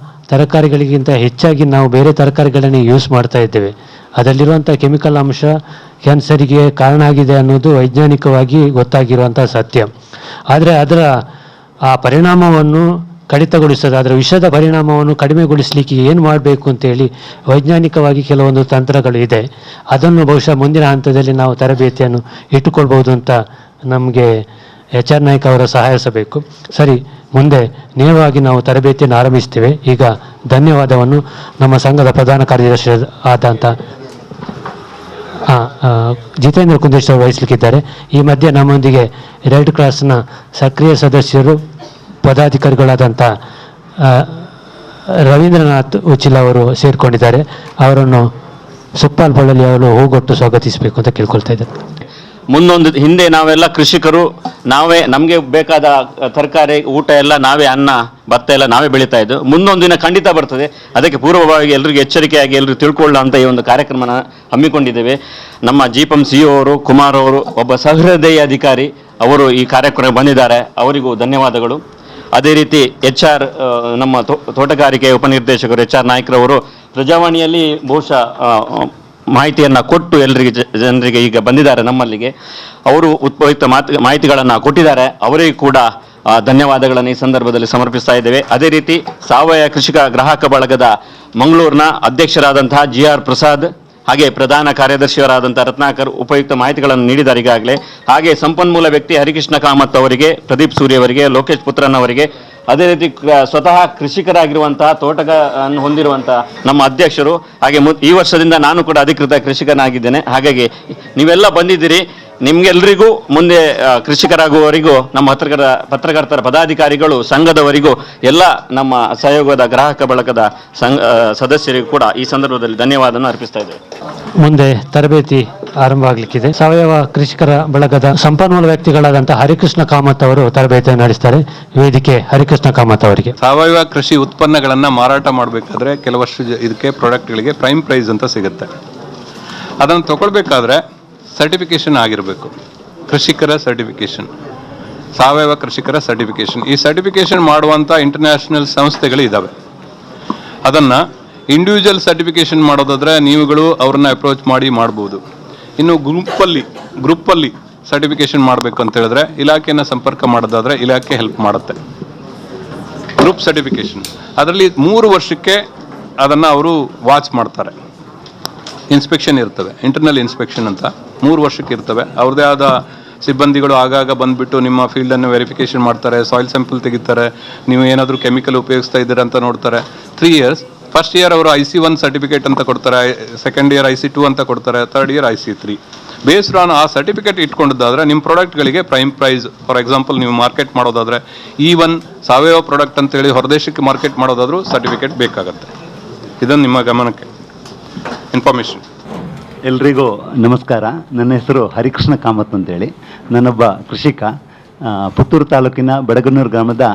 S1: ತರಕಾರಿಗಳಿಗಿಂತ ಹೆಚ್ಚಾಗಿ ನಾವು ಬೇರೆ ತರಕಾರಿಗಳನ್ನು ಯೂಸ್ ಮಾಡ್ತಾ ಇದ್ದೇವೆ. ಅದರಲ್ಲಿರುವಂಥ ಕೆಮಿಕಲ್ ಅಂಶ ಕ್ಯಾನ್ಸರಿಗೆ ಕಾರಣ ಆಗಿದೆ ಅನ್ನೋದು ವೈಜ್ಞಾನಿಕವಾಗಿ ಗೊತ್ತಾಗಿರುವಂಥ ಸತ್ಯ. ಆದರೆ ಅದರ ಆ ಪರಿಣಾಮವನ್ನು ಕಡಿತಗೊಳಿಸೋದು, ಅದರ ವಿಷದ ಪರಿಣಾಮವನ್ನು ಕಡಿಮೆಗೊಳಿಸಲಿಕ್ಕೆ ಏನು ಮಾಡಬೇಕು ಅಂತೇಳಿ ವೈಜ್ಞಾನಿಕವಾಗಿ ಕೆಲವೊಂದು ತಂತ್ರಗಳು ಇದೆ. ಅದನ್ನು ಬಹುಶಃ ಮುಂದಿನ ಹಂತದಲ್ಲಿ ನಾವು ತರಬೇತಿಯನ್ನು ಇಟ್ಟುಕೊಳ್ಬೋದು ಅಂತ ನಮಗೆ HR ನಾಯ್ಕ ಅವರ ಸಹಾಯಿಸಬೇಕು. ಸರಿ, ಮುಂದೆ ನೇರವಾಗಿ ನಾವು ತರಬೇತಿಯನ್ನು ಆರಂಭಿಸ್ತೇವೆ. ಈಗ ಧನ್ಯವಾದವನ್ನು ನಮ್ಮ ಸಂಘದ ಪ್ರಧಾನ ಕಾರ್ಯದರ್ಶಿ ಆದಂಥ ಜಿತೇಂದ್ರ ಕುಂದೇಶ್ ಅವರು ವಹಿಸಲಿಕ್ಕಿದ್ದಾರೆ. ಈ ಮಧ್ಯೆ ನಮ್ಮೊಂದಿಗೆ ರೆಡ್ ಕ್ರಾಸ್ನ ಸಕ್ರಿಯ ಸದಸ್ಯರು ಪದಾಧಿಕಾರಿಗಳಾದಂಥ ರವೀಂದ್ರನಾಥ್ ಉಚಿಲ ಅವರು ಸೇರಿಕೊಂಡಿದ್ದಾರೆ. ಅವರನ್ನು ಸುಕ್ಪಾಲ್ ಬಳ್ಳಲಿ ಅವರು ಹೂಗೊಟ್ಟು ಸ್ವಾಗತಿಸಬೇಕು ಅಂತ ಕೇಳ್ಕೊಳ್ತಾ ಇದ್ದಾರೆ.
S6: ಮುಂದೊಂದು ಹಿಂದೆ ನಾವೆಲ್ಲ ಕೃಷಿಕರು ನಾವೇ ನಮಗೆ ಬೇಕಾದ ತರಕಾರಿ ಊಟ ಎಲ್ಲ ನಾವೇ ಅನ್ನ ಭತ್ತ ಎಲ್ಲ ನಾವೇ ಬೆಳೀತಾ ಇದ್ದು. ಮುಂದೊಂದು ದಿನ ಖಂಡಿತ ಬರ್ತದೆ, ಅದಕ್ಕೆ ಪೂರ್ವಭಾವಿ ಎಲ್ರಿಗೂ ಎಚ್ಚರಿಕೆಯಾಗಿ ಎಲ್ಲರೂ ತಿಳ್ಕೊಳ್ಳ ಅಂತ ಈ ಒಂದು ಕಾರ್ಯಕ್ರಮನ ಹಮ್ಮಿಕೊಂಡಿದ್ದೇವೆ. ನಮ್ಮ ಜಿಪಂ CEO ಅವರು ಕುಮಾರ್ ಅವರು ಒಬ್ಬ ಸಹೃದಯ ಅಧಿಕಾರಿ, ಅವರು ಈ ಕಾರ್ಯಕ್ರಮ ಬಂದಿದ್ದಾರೆ, ಅವರಿಗೂ ಧನ್ಯವಾದಗಳು. ಅದೇ ರೀತಿ HR ನಮ್ಮ ತೋಟಗಾರಿಕೆ ಉಪನಿರ್ದೇಶಕರು HR ನಾಯ್ಕರವರು ಪ್ರಜಾವಾಣಿಯಲ್ಲಿ ಬಹುಶಃ ಮಾಹಿತಿಯನ್ನು ಕೊಟ್ಟು ಜನರಿಗೆ ಈಗ ಬಂದಿದ್ದಾರೆ ನಮ್ಮಲ್ಲಿಗೆ. ಅವರು ಉಪಯುಕ್ತ ಮಾಹಿತಿಗಳನ್ನು ಕೊಟ್ಟಿದ್ದಾರೆ, ಅವರಿಗೂ ಕೂಡ ಧನ್ಯವಾದಗಳನ್ನು ಈ ಸಂದರ್ಭದಲ್ಲಿ ಸಮರ್ಪಿಸ್ತಾ ಇದ್ದೇವೆ. ಅದೇ ರೀತಿ ಸಾವಯವ ಕೃಷಿಕ ಗ್ರಾಹಕ ಬಳಗದ ಮಂಗಳೂರಿನ ಅಧ್ಯಕ್ಷರಾದಂತಹ GR ಪ್ರಸಾದ್, ಹಾಗೆ ಪ್ರಧಾನ ಕಾರ್ಯದರ್ಶಿಯವರಾದಂಥ ರತ್ನಾಕರ್ ಉಪಯುಕ್ತ ಮಾಹಿತಿಗಳನ್ನು ನೀಡಿದ್ದಾರೆ ಈಗಾಗಲೇ. ಹಾಗೆ ಸಂಪನ್ಮೂಲ ವ್ಯಕ್ತಿ ಹರಿಕೃಷ್ಣ ಕಾಮತ್ ಅವರಿಗೆ, ಪ್ರದೀಪ್ ಸೂರ್ಯ ಅವರಿಗೆ, ಲೋಕೇಶ್ ಪುತ್ರನ್ ಅವರಿಗೆ, ಅದೇ ರೀತಿ ಸ್ವತಃ ಕೃಷಿಕರಾಗಿರುವಂತಹ ತೋಟಗಳನ್ನು ಹೊಂದಿರುವಂತಹ ನಮ್ಮ ಅಧ್ಯಕ್ಷರು, ಹಾಗೆ ಈ ವರ್ಷದಿಂದ ನಾನು ಕೂಡ ಅಧಿಕೃತ ಕೃಷಿಕನಾಗಿದ್ದೇನೆ. ಹಾಗಾಗಿ ನೀವೆಲ್ಲ ಬಂದಿದ್ದೀರಿ, ನಿಮ್ಗೆಲ್ರಿಗೂ ಮುಂದೆ ಕೃಷಿಕರಾಗುವವರಿಗೂ, ನಮ್ಮ ಪತ್ರಕರ್ತರ ಪದಾಧಿಕಾರಿಗಳು, ಸಂಘದವರಿಗೂ, ಎಲ್ಲ ನಮ್ಮ ಸಹಯೋಗದ ಗ್ರಾಹಕ ಬಳಗದ ಸದಸ್ಯರಿಗೂ ಕೂಡ ಈ ಸಂದರ್ಭದಲ್ಲಿ ಧನ್ಯವಾದವನ್ನು ಅರ್ಪಿಸ್ತಾ ಇದ್ದೇವೆ.
S1: ಮುಂದೆ ತರಬೇತಿ ಆರಂಭ ಆಗಲಿಕ್ಕಿದೆ. ಸಾವಯವ ಕೃಷಿಕರ ಬಳಗದ ಸಂಪನ್ಮೂಲ ವ್ಯಕ್ತಿಗಳಾದಂಥ ಹರಿಕೃಷ್ಣ ಕಾಮತ್ ಅವರು ತರಬೇತಿಯನ್ನು ನಡೆಸ್ತಾರೆ. ವೇದಿಕೆ ಹರಿಕೃಷ್ಣ ಕಾಮತ್ ಅವರಿಗೆ.
S5: ಸಾವಯವ ಕೃಷಿ ಉತ್ಪನ್ನಗಳನ್ನು ಮಾರಾಟ ಮಾಡಬೇಕಾದ್ರೆ ಕೆಲವಷ್ಟು ಇದಕ್ಕೆ ಪ್ರಾಡಕ್ಟ್ಗಳಿಗೆ ಪ್ರೈಮ್ ಪ್ರೈಸ್ ಅಂತ ಸಿಗುತ್ತೆ. ಅದನ್ನು ತಗೊಳ್ಬೇಕಾದ್ರೆ ಸರ್ಟಿಫಿಕೇಶನ್ ಆಗಿರಬೇಕು. ಕೃಷಿಕರ ಸರ್ಟಿಫಿಕೇಶನ್, ಸಾವಯವ ಕೃಷಿಕರ ಸರ್ಟಿಫಿಕೇಶನ್. ಈ ಸರ್ಟಿಫಿಕೇಶನ್ ಮಾಡುವಂಥ ಇಂಟರ್ನ್ಯಾಷನಲ್ ಸಂಸ್ಥೆಗಳು ಇದ್ದಾವೆ. ಅದನ್ನು ಇಂಡಿವಿಜುವಲ್ ಸರ್ಟಿಫಿಕೇಶನ್ ಮಾಡೋದಾದರೆ ನೀವುಗಳು ಅವ್ರನ್ನ ಅಪ್ರೋಚ್ ಮಾಡಿ ಮಾಡ್ಬೋದು. ಇನ್ನು ಗ್ರೂಪಲ್ಲಿ ಸರ್ಟಿಫಿಕೇಶನ್ ಮಾಡಬೇಕು ಅಂತ ಹೇಳಿದ್ರೆ ಇಲಾಖೆಯನ್ನು ಸಂಪರ್ಕ ಮಾಡೋದಾದರೆ ಇಲಾಖೆ ಹೆಲ್ಪ್ ಮಾಡುತ್ತೆ. ಗ್ರೂಪ್ ಸರ್ಟಿಫಿಕೇಶನ್ ಅದರಲ್ಲಿ 3 ವರ್ಷಕ್ಕೆ ಅದನ್ನು ಅವರು ವಾಚ್ ಮಾಡ್ತಾರೆ. ಇನ್ಸ್ಪೆಕ್ಷನ್ ಇರ್ತವೆ, ಇಂಟರ್ನಲ್ ಇನ್ಸ್ಪೆಕ್ಷನ್ ಅಂತ 3 ವರ್ಷಕ್ಕೆ ಇರ್ತವೆ. ಅವ್ರದ್ದೇ ಆದ ಸಿಬ್ಬಂದಿಗಳು ಆಗಾಗ ಬಂದುಬಿಟ್ಟು ನಿಮ್ಮ ಫೀಲ್ಡನ್ನು ವೆರಿಫಿಕೇಷನ್ ಮಾಡ್ತಾರೆ, ಸಾಯಿಲ್ ಸ್ಯಾಂಪಲ್ ತೆಗಿತಾರೆ, ನೀವು ಏನಾದರೂ ಕೆಮಿಕಲ್ ಉಪಯೋಗಿಸ್ತಾ ಇದ್ದೀರಾ ಅಂತ ನೋಡ್ತಾರೆ. 3 ಇಯರ್ಸ್. ಫಸ್ಟ್ ಇಯರ್ ಅವರು IC1 ಸರ್ಟಿಫಿಕೇಟ್ ಅಂತ ಕೊಡ್ತಾರೆ, ಸೆಕೆಂಡ್ ಇಯರ್ IC2 ಅಂತ ಕೊಡ್ತಾರೆ, third year IC3. Based on ಆ ಸರ್ಟಿಫಿಕೇಟ್ ಇಟ್ಕೊಂಡಿದ್ದಾದರೆ ನಿಮ್ಮ ಪ್ರಾಡಕ್ಟ್ಗಳಿಗೆ ಪ್ರೈಮ್ ಪ್ರೈಸ್. ಫಾರ್ ಎಕ್ಸಾಂಪಲ್ ನೀವು ಮಾರ್ಕೆಟ್ ಮಾಡೋದಾದರೆ E1 ಸಾವಯವ ಪ್ರಾಡಕ್ಟ್ ಅಂತೇಳಿ ಹೊರದೇಶಕ್ಕೆ ಮಾರ್ಕೆಟ್ ಮಾಡೋದಾದರೂ ಸರ್ಟಿಫಿಕೇಟ್ ಬೇಕಾಗುತ್ತೆ. ಇದನ್ನು ನಿಮ್ಮ ಗಮನಕ್ಕೆ ಇನ್ಫಾರ್ಮೇಷನ್.
S7: ಎಲ್ರಿಗೂ ನಮಸ್ಕಾರ. ನನ್ನ ಹೆಸರು ಹರಿಕೃಷ್ಣ ಕಾಮತ್ ಅಂತೇಳಿ. ನಾನೊಬ್ಬ ಕೃಷಿಕ. ಪುತ್ತೂರು ತಾಲೂಕಿನ ಬಡಗನೂರು ಗ್ರಾಮದ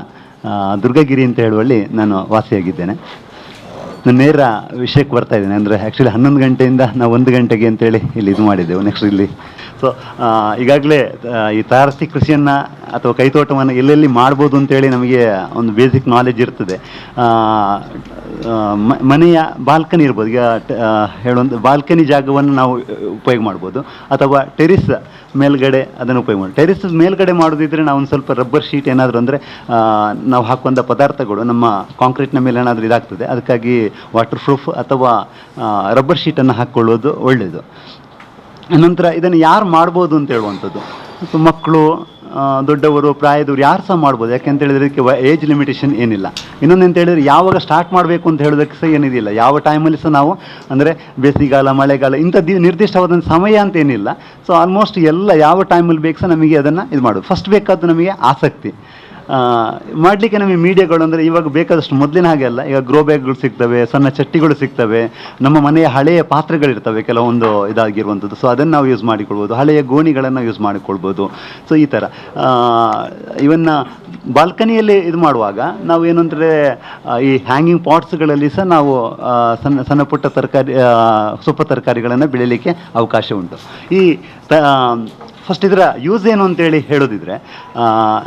S7: ದುರ್ಗಗಿರಿ ಅಂತ ಹೇಳುವಲ್ಲಿ ನಾನು ವಾಸಿಯಾಗಿದ್ದೇನೆ. ನಾನು ನೇರ ವಿಷಯಕ್ಕೆ ಬರ್ತಾ ಇದ್ದೇನೆ. ಅಂದರೆ ಆ್ಯಕ್ಚುಲಿ 11 ಗಂಟೆಯಿಂದ ನಾವು 1 ಗಂಟೆಗೆ ಅಂತೇಳಿ ಇಲ್ಲಿ ಇದು ಮಾಡಿದ್ದೆವು. ನೆಕ್ಸ್ಟ್ ಇಲ್ಲಿ ಸೊ ಈಗಾಗಲೇ ಈ ತಾರಸಿ ಕೃಷಿಯನ್ನು ಅಥವಾ ಕೈತೋಟವನ್ನು ಎಲ್ಲೆಲ್ಲಿ ಮಾಡ್ಬೋದು ಅಂತೇಳಿ ನಮಗೆ ಒಂದು ಬೇಸಿಕ್ ನಾಲೆಜ್ ಇರ್ತದೆ. ಮನೆಯ ಬಾಲ್ಕನಿ ಇರ್ಬೋದು, ಈಗ ಹೇಳುವಂಥ ಬಾಲ್ಕನಿ ಜಾಗವನ್ನು ನಾವು ಉಪಯೋಗ ಮಾಡ್ಬೋದು, ಅಥವಾ ಟೆರಿಸ್ ಮೇಲ್ಗಡೆ ಅದನ್ನು ಉಪಯೋಗ ಮಾಡಿ. ಟೆರಿಸ್ ಮೇಲ್ಗಡೆ ಮಾಡೋದಿದ್ರೆ ನಾವು ಒಂದು ಸ್ವಲ್ಪ ರಬ್ಬರ್ ಶೀಟ್ ಏನಾದರೂ ಅಂದರೆ ನಾವು ಹಾಕುವಂಥ ಪದಾರ್ಥಗಳು ನಮ್ಮ ಕಾಂಕ್ರೀಟ್ನ ಮೇಲೆ ಏನಾದರೂ ಇದಾಗ್ತದೆ, ಅದಕ್ಕಾಗಿ ವಾಟರ್ ಪ್ರೂಫ್ ಅಥವಾ ರಬ್ಬರ್ ಶೀಟನ್ನು ಹಾಕ್ಕೊಳ್ಳೋದು ಒಳ್ಳೆಯದು. ನಂತರ ಇದನ್ನು ಯಾರು ಮಾಡ್ಬೋದು ಅಂತ ಹೇಳುವಂಥದ್ದು, ಮಕ್ಕಳು, ದೊಡ್ಡವರು, ಪ್ರಾಯದವರು ಯಾರು ಸಹ ಮಾಡ್ಬೋದು. ಯಾಕೆಂತ ಹೇಳಿದ್ರೆ ಇದಕ್ಕೆ ಏಜ್ ಲಿಮಿಟೇಷನ್ ಏನಿಲ್ಲ. ಇನ್ನೊಂದು ಅಂತ ಹೇಳಿದರೆ ಯಾವಾಗ ಸ್ಟಾರ್ಟ್ ಮಾಡಬೇಕು ಅಂತ ಹೇಳೋದಕ್ಕೆ ಸಹ ಏನಿದಿಲ್ಲ. ಯಾವ ಟೈಮಲ್ಲಿ ಸಹ ನಾವು ಅಂದರೆ ಬೇಸಿಗೆಗಾಲ, ಮಳೆಗಾಲ ಇಂಥ ನಿರ್ದಿಷ್ಟವಾದ ಸಮಯ ಅಂತ ಏನಿಲ್ಲ. ಸೊ ಆಲ್ಮೋಸ್ಟ್ ಎಲ್ಲ ಯಾವ ಟೈಮಲ್ಲಿ ಬೇಕು ಸಹ ನಮಗೆ ಅದನ್ನು ಇದು ಮಾಡೋದು. ಫಸ್ಟ್ ಬೇಕಾದ್ದು ನಮಗೆ ಆಸಕ್ತಿ. ಮಾಡಲಿಕ್ಕೆ ನಮಗೆ ಮೀಡಿಯಾಗಳು ಅಂದರೆ ಇವಾಗ ಬೇಕಾದಷ್ಟು ಮೊದಲಿನ ಹಾಗೆ ಅಲ್ಲ. ಈಗ ಗ್ರೋ ಬ್ಯಾಗ್ಗಳು ಸಿಗ್ತವೆ, ಸಣ್ಣ ಚಟ್ಟಿಗಳು ಸಿಗ್ತವೆ, ನಮ್ಮ ಮನೆಯ ಹಳೆಯ ಪಾತ್ರೆಗಳಿರ್ತವೆ ಕೆಲವೊಂದು ಇದಾಗಿರುವಂಥದ್ದು. ಸೊ ಅದನ್ನು ನಾವು ಯೂಸ್ ಮಾಡಿಕೊಳ್ಬೋದು, ಹಳೆಯ ಗೋಣಿಗಳನ್ನು ಯೂಸ್ ಮಾಡಿಕೊಳ್ಬೋದು. ಸೊ ಈ ಥರ ಇವನ್ನ ಬಾಲ್ಕನಿಯಲ್ಲಿ ಇದು ಮಾಡುವಾಗ ನಾವು ಏನಂದರೆ ಈ ಹ್ಯಾಂಗಿಂಗ್ ಪಾಟ್ಸ್ಗಳಲ್ಲಿ ಸಹ ನಾವು ಸಣ್ಣ ಸಣ್ಣ ಪುಟ್ಟ ತರಕಾರಿ, ಸೊಪ್ಪು ತರಕಾರಿಗಳನ್ನು ಬೆಳೀಲಿಕ್ಕೆ ಅವಕಾಶ ಉಂಟು. ಈ ಫಸ್ಟ್ ಇದರ ಯೂಸ್ ಏನು ಅಂತೇಳಿ ಹೇಳೋದಿದ್ರೆ,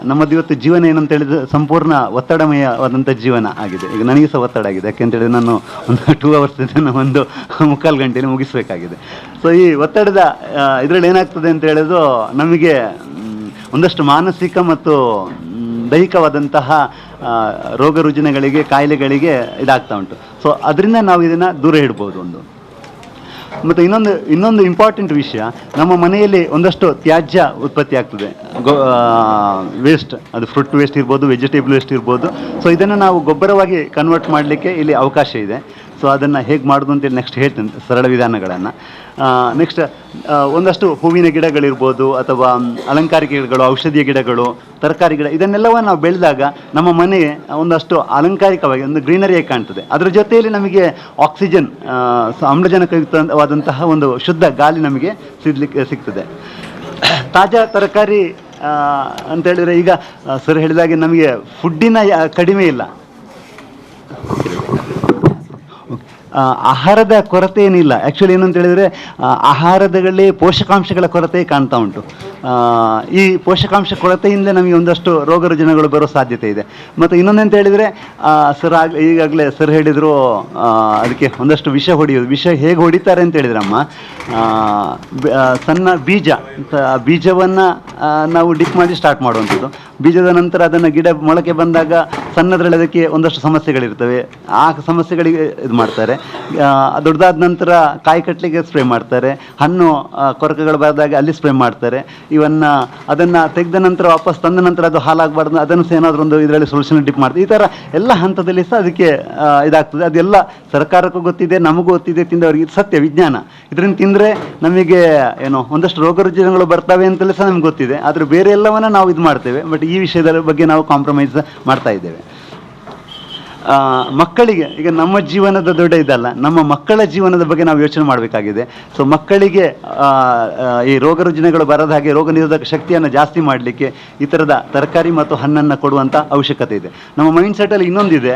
S7: ನಮ್ಮದು ಇವತ್ತು ಜೀವನ ಏನು ಅಂತ ಹೇಳಿದ್ರೆ ಸಂಪೂರ್ಣ ಒತ್ತಡಮಯವಾದಂಥ ಜೀವನ ಆಗಿದೆ. ಈಗ ನನಗೆ ಸಹ ಒತ್ತಡ ಆಗಿದೆ, ಯಾಕೆಂತೇಳಿದ್ರೆ ನಾನು ಒಂದು 2 hours ಇದನ್ನು 1.25 ಗಂಟೆಯಲ್ಲಿ ಮುಗಿಸಬೇಕಾಗಿದೆ. ಸೊ ಈ ಒತ್ತಡದ ಇದರಲ್ಲಿ ಏನಾಗ್ತದೆ ಅಂತ ಹೇಳಿದ್ರು, ನಮಗೆ ಒಂದಷ್ಟು ಮಾನಸಿಕ ಮತ್ತು ದೈಹಿಕವಾದಂತಹ ರೋಗ ರುಜಿನಗಳಿಗೆ, ಕಾಯಿಲೆಗಳಿಗೆ ಇದಾಗ್ತಾ ಉಂಟು. ಸೊ ಅದರಿಂದ ನಾವು ಇದನ್ನು ದೂರ ಇಡ್ಬೋದು ಒಂದು. ಮತ್ತು ಇನ್ನೊಂದು ಇಂಪಾರ್ಟೆಂಟ್ ವಿಷಯ, ನಮ್ಮ ಮನೆಯಲ್ಲಿ ಒಂದಷ್ಟು ತ್ಯಾಜ್ಯ ಉತ್ಪತ್ತಿ ಆಗ್ತದೆ, ವೇಸ್ಟ್, ಅದು ಫ್ರೂಟ್ ವೇಸ್ಟ್ ಇರ್ಬೋದು, ವೆಜಿಟೇಬಲ್ ವೇಸ್ಟ್ ಇರ್ಬೋದು. ಸೊ ಇದನ್ನು ನಾವು ಗೊಬ್ಬರವಾಗಿ ಕನ್ವರ್ಟ್ ಮಾಡಲಿಕ್ಕೆ ಇಲ್ಲಿ ಅವಕಾಶ ಇದೆ. ಸೊ ಅದನ್ನು ಹೇಗೆ ಮಾಡೋದು ಅಂತೇಳಿ ನೆಕ್ಸ್ಟ್ ಹೇಳ್ತೇನೆ, ಸರಳ ವಿಧಾನಗಳನ್ನು. ನೆಕ್ಸ್ಟ್ ಒಂದಷ್ಟು ಹೂವಿನ ಗಿಡಗಳಿರ್ಬೋದು, ಅಥವಾ ಅಲಂಕಾರಿಕ ಗಿಡಗಳು, ಔಷಧೀಯ ಗಿಡಗಳು, ತರಕಾರಿ ಗಿಡ, ಇದನ್ನೆಲ್ಲವನ್ನು ನಾವು ಬೆಳೆದಾಗ ನಮ್ಮ ಮನೆ ಒಂದಷ್ಟು ಅಲಂಕಾರಿಕವಾಗಿ ಒಂದು ಗ್ರೀನರಿಯಾಗಿ ಕಾಣ್ತದೆ. ಅದರ ಜೊತೆಯಲ್ಲಿ ನಮಗೆ ಆಕ್ಸಿಜನ್, ಆಮ್ಲಜನಕಯುಕ್ತವಾದಂತಹ ಒಂದು ಶುದ್ಧ ಗಾಳಿ ನಮಗೆ ಸಿಗ್ತದೆ. ತಾಜಾ ತರಕಾರಿ ಅಂತೇಳಿದರೆ, ಈಗ ಸರ್ ಹೇಳಿದಾಗೆ ನಮಗೆ ಫುಡ್ಡಿನ ಕಡಿಮೆ ಇಲ್ಲ, ಆಹಾರದ ಕೊರತೆ ಏನಿಲ್ಲ. ಆ್ಯಕ್ಚುಲಿ ಏನು ಅಂತ ಹೇಳಿದರೆ, ಆಹಾರದಲ್ಲಿ ಪೋಷಕಾಂಶಗಳ ಕೊರತೆ ಕಾಣ್ತಾ ಉಂಟು. ಈ ಪೋಷಕಾಂಶ ಕೊರತೆಯಿಂದ ನಮಗೆ ಒಂದಷ್ಟು ರೋಗ ರುಜಿನಗಳು ಬರೋ ಸಾಧ್ಯತೆ ಇದೆ. ಮತ್ತು ಇನ್ನೊಂದಂತ ಹೇಳಿದರೆ, ಈಗಾಗಲೇ ಸರ್ ಹೇಳಿದರು, ಅದಕ್ಕೆ ಒಂದಷ್ಟು ವಿಷ ಹೊಡೆಯೋದು. ವಿಷ ಹೇಗೆ ಹೊಡಿತಾರೆ ಅಂತ ಹೇಳಿದ್ರಮ್ಮ, ಸಣ್ಣ ಬೀಜವನ್ನು ನಾವು ಡಿಪ್ ಮಾಡಿ ಸ್ಟಾರ್ಟ್ ಮಾಡುವಂಥದ್ದು. ಬೀಜದ ನಂತರ ಅದನ್ನು ಗಿಡ ಮೊಳಕೆ ಬಂದಾಗ ಸಣ್ಣದ್ರಲ್ಲಿ ಅದಕ್ಕೆ ಒಂದಷ್ಟು ಸಮಸ್ಯೆಗಳಿರ್ತವೆ, ಆ ಸಮಸ್ಯೆಗಳಿಗೆ ಇದು ಮಾಡ್ತಾರೆ. ದೊಡ್ಡದಾದ ನಂತರ ಕಾಯಿ ಕಟ್ಟಲಿಕ್ಕೆ ಸ್ಪ್ರೇ ಮಾಡ್ತಾರೆ, ಹಣ್ಣು ಕೊರಕಗಳು ಬರೆದಾಗ ಅಲ್ಲಿ ಸ್ಪ್ರೇ ಮಾಡ್ತಾರೆ. ಅದನ್ನು ತೆಗೆದ ನಂತರ ವಾಪಸ್ ತಂದ ನಂತರ ಅದು ಹಾಲಾಗಬಾರ್ದು, ಅದನ್ನು ಸಹ ಏನಾದರೂ ಒಂದು ಇದರಲ್ಲಿ ಸೊಲ್ಯೂಷನ್ ಡಿಪ್ ಮಾಡ್ತಾರೆ. ಈ ಥರ ಎಲ್ಲ ಹಂತದಲ್ಲಿ ಸಹ ಅದಕ್ಕೆ ಇದಾಗ್ತದೆ. ಅದೆಲ್ಲ ಸರ್ಕಾರಕ್ಕೂ ಗೊತ್ತಿದೆ, ನಮಗೂ ಗೊತ್ತಿದೆ, ತಿಂದವರಿಗೆ ಇದು ಸತ್ಯ, ವಿಜ್ಞಾನ. ಇದರಿಂದ ತಿಂದರೆ ನಮಗೆ ಒಂದಷ್ಟು ರೋಗ ರುಜಿನಗಳು ಬರ್ತವೆ ಅಂತಲೇ ಸಹ ನಮ್ಗೆ ಗೊತ್ತಿದೆ. ಆದರೆ ಬೇರೆ ಎಲ್ಲವನ್ನ ನಾವು ಇದು ಮಾಡ್ತೇವೆ, ಬಟ್ ಈ ವಿಷಯದ ಬಗ್ಗೆ ನಾವು ಕಾಂಪ್ರಮೈಸ್ ಮಾಡ್ತಾ ಇದ್ದೇವೆ. ಮಕ್ಕಳಿಗೆ, ಈಗ ನಮ್ಮ ಜೀವನದ ದೊಡ್ಡ ಇದಲ್ಲ, ನಮ್ಮ ಮಕ್ಕಳ ಜೀವನದ ಬಗ್ಗೆ ನಾವು ಯೋಚನೆ ಮಾಡಬೇಕಾಗಿದೆ. ಸೊ ಮಕ್ಕಳಿಗೆ ಈ ರೋಗ ರುಜಿನಗಳು ಬರದ ಹಾಗೆ ರೋಗ ನಿರೋಧಕ ಶಕ್ತಿಯನ್ನು ಜಾಸ್ತಿ ಮಾಡಲಿಕ್ಕೆ ಈ ಥರದ ತರಕಾರಿ ಮತ್ತು ಹಣ್ಣನ್ನು ಕೊಡುವಂಥ ಅವಶ್ಯಕತೆ ಇದೆ. ನಮ್ಮ ಮೈಂಡ್ ಸೆಟ್ಟಲ್ಲಿ ಇನ್ನೊಂದಿದೆ,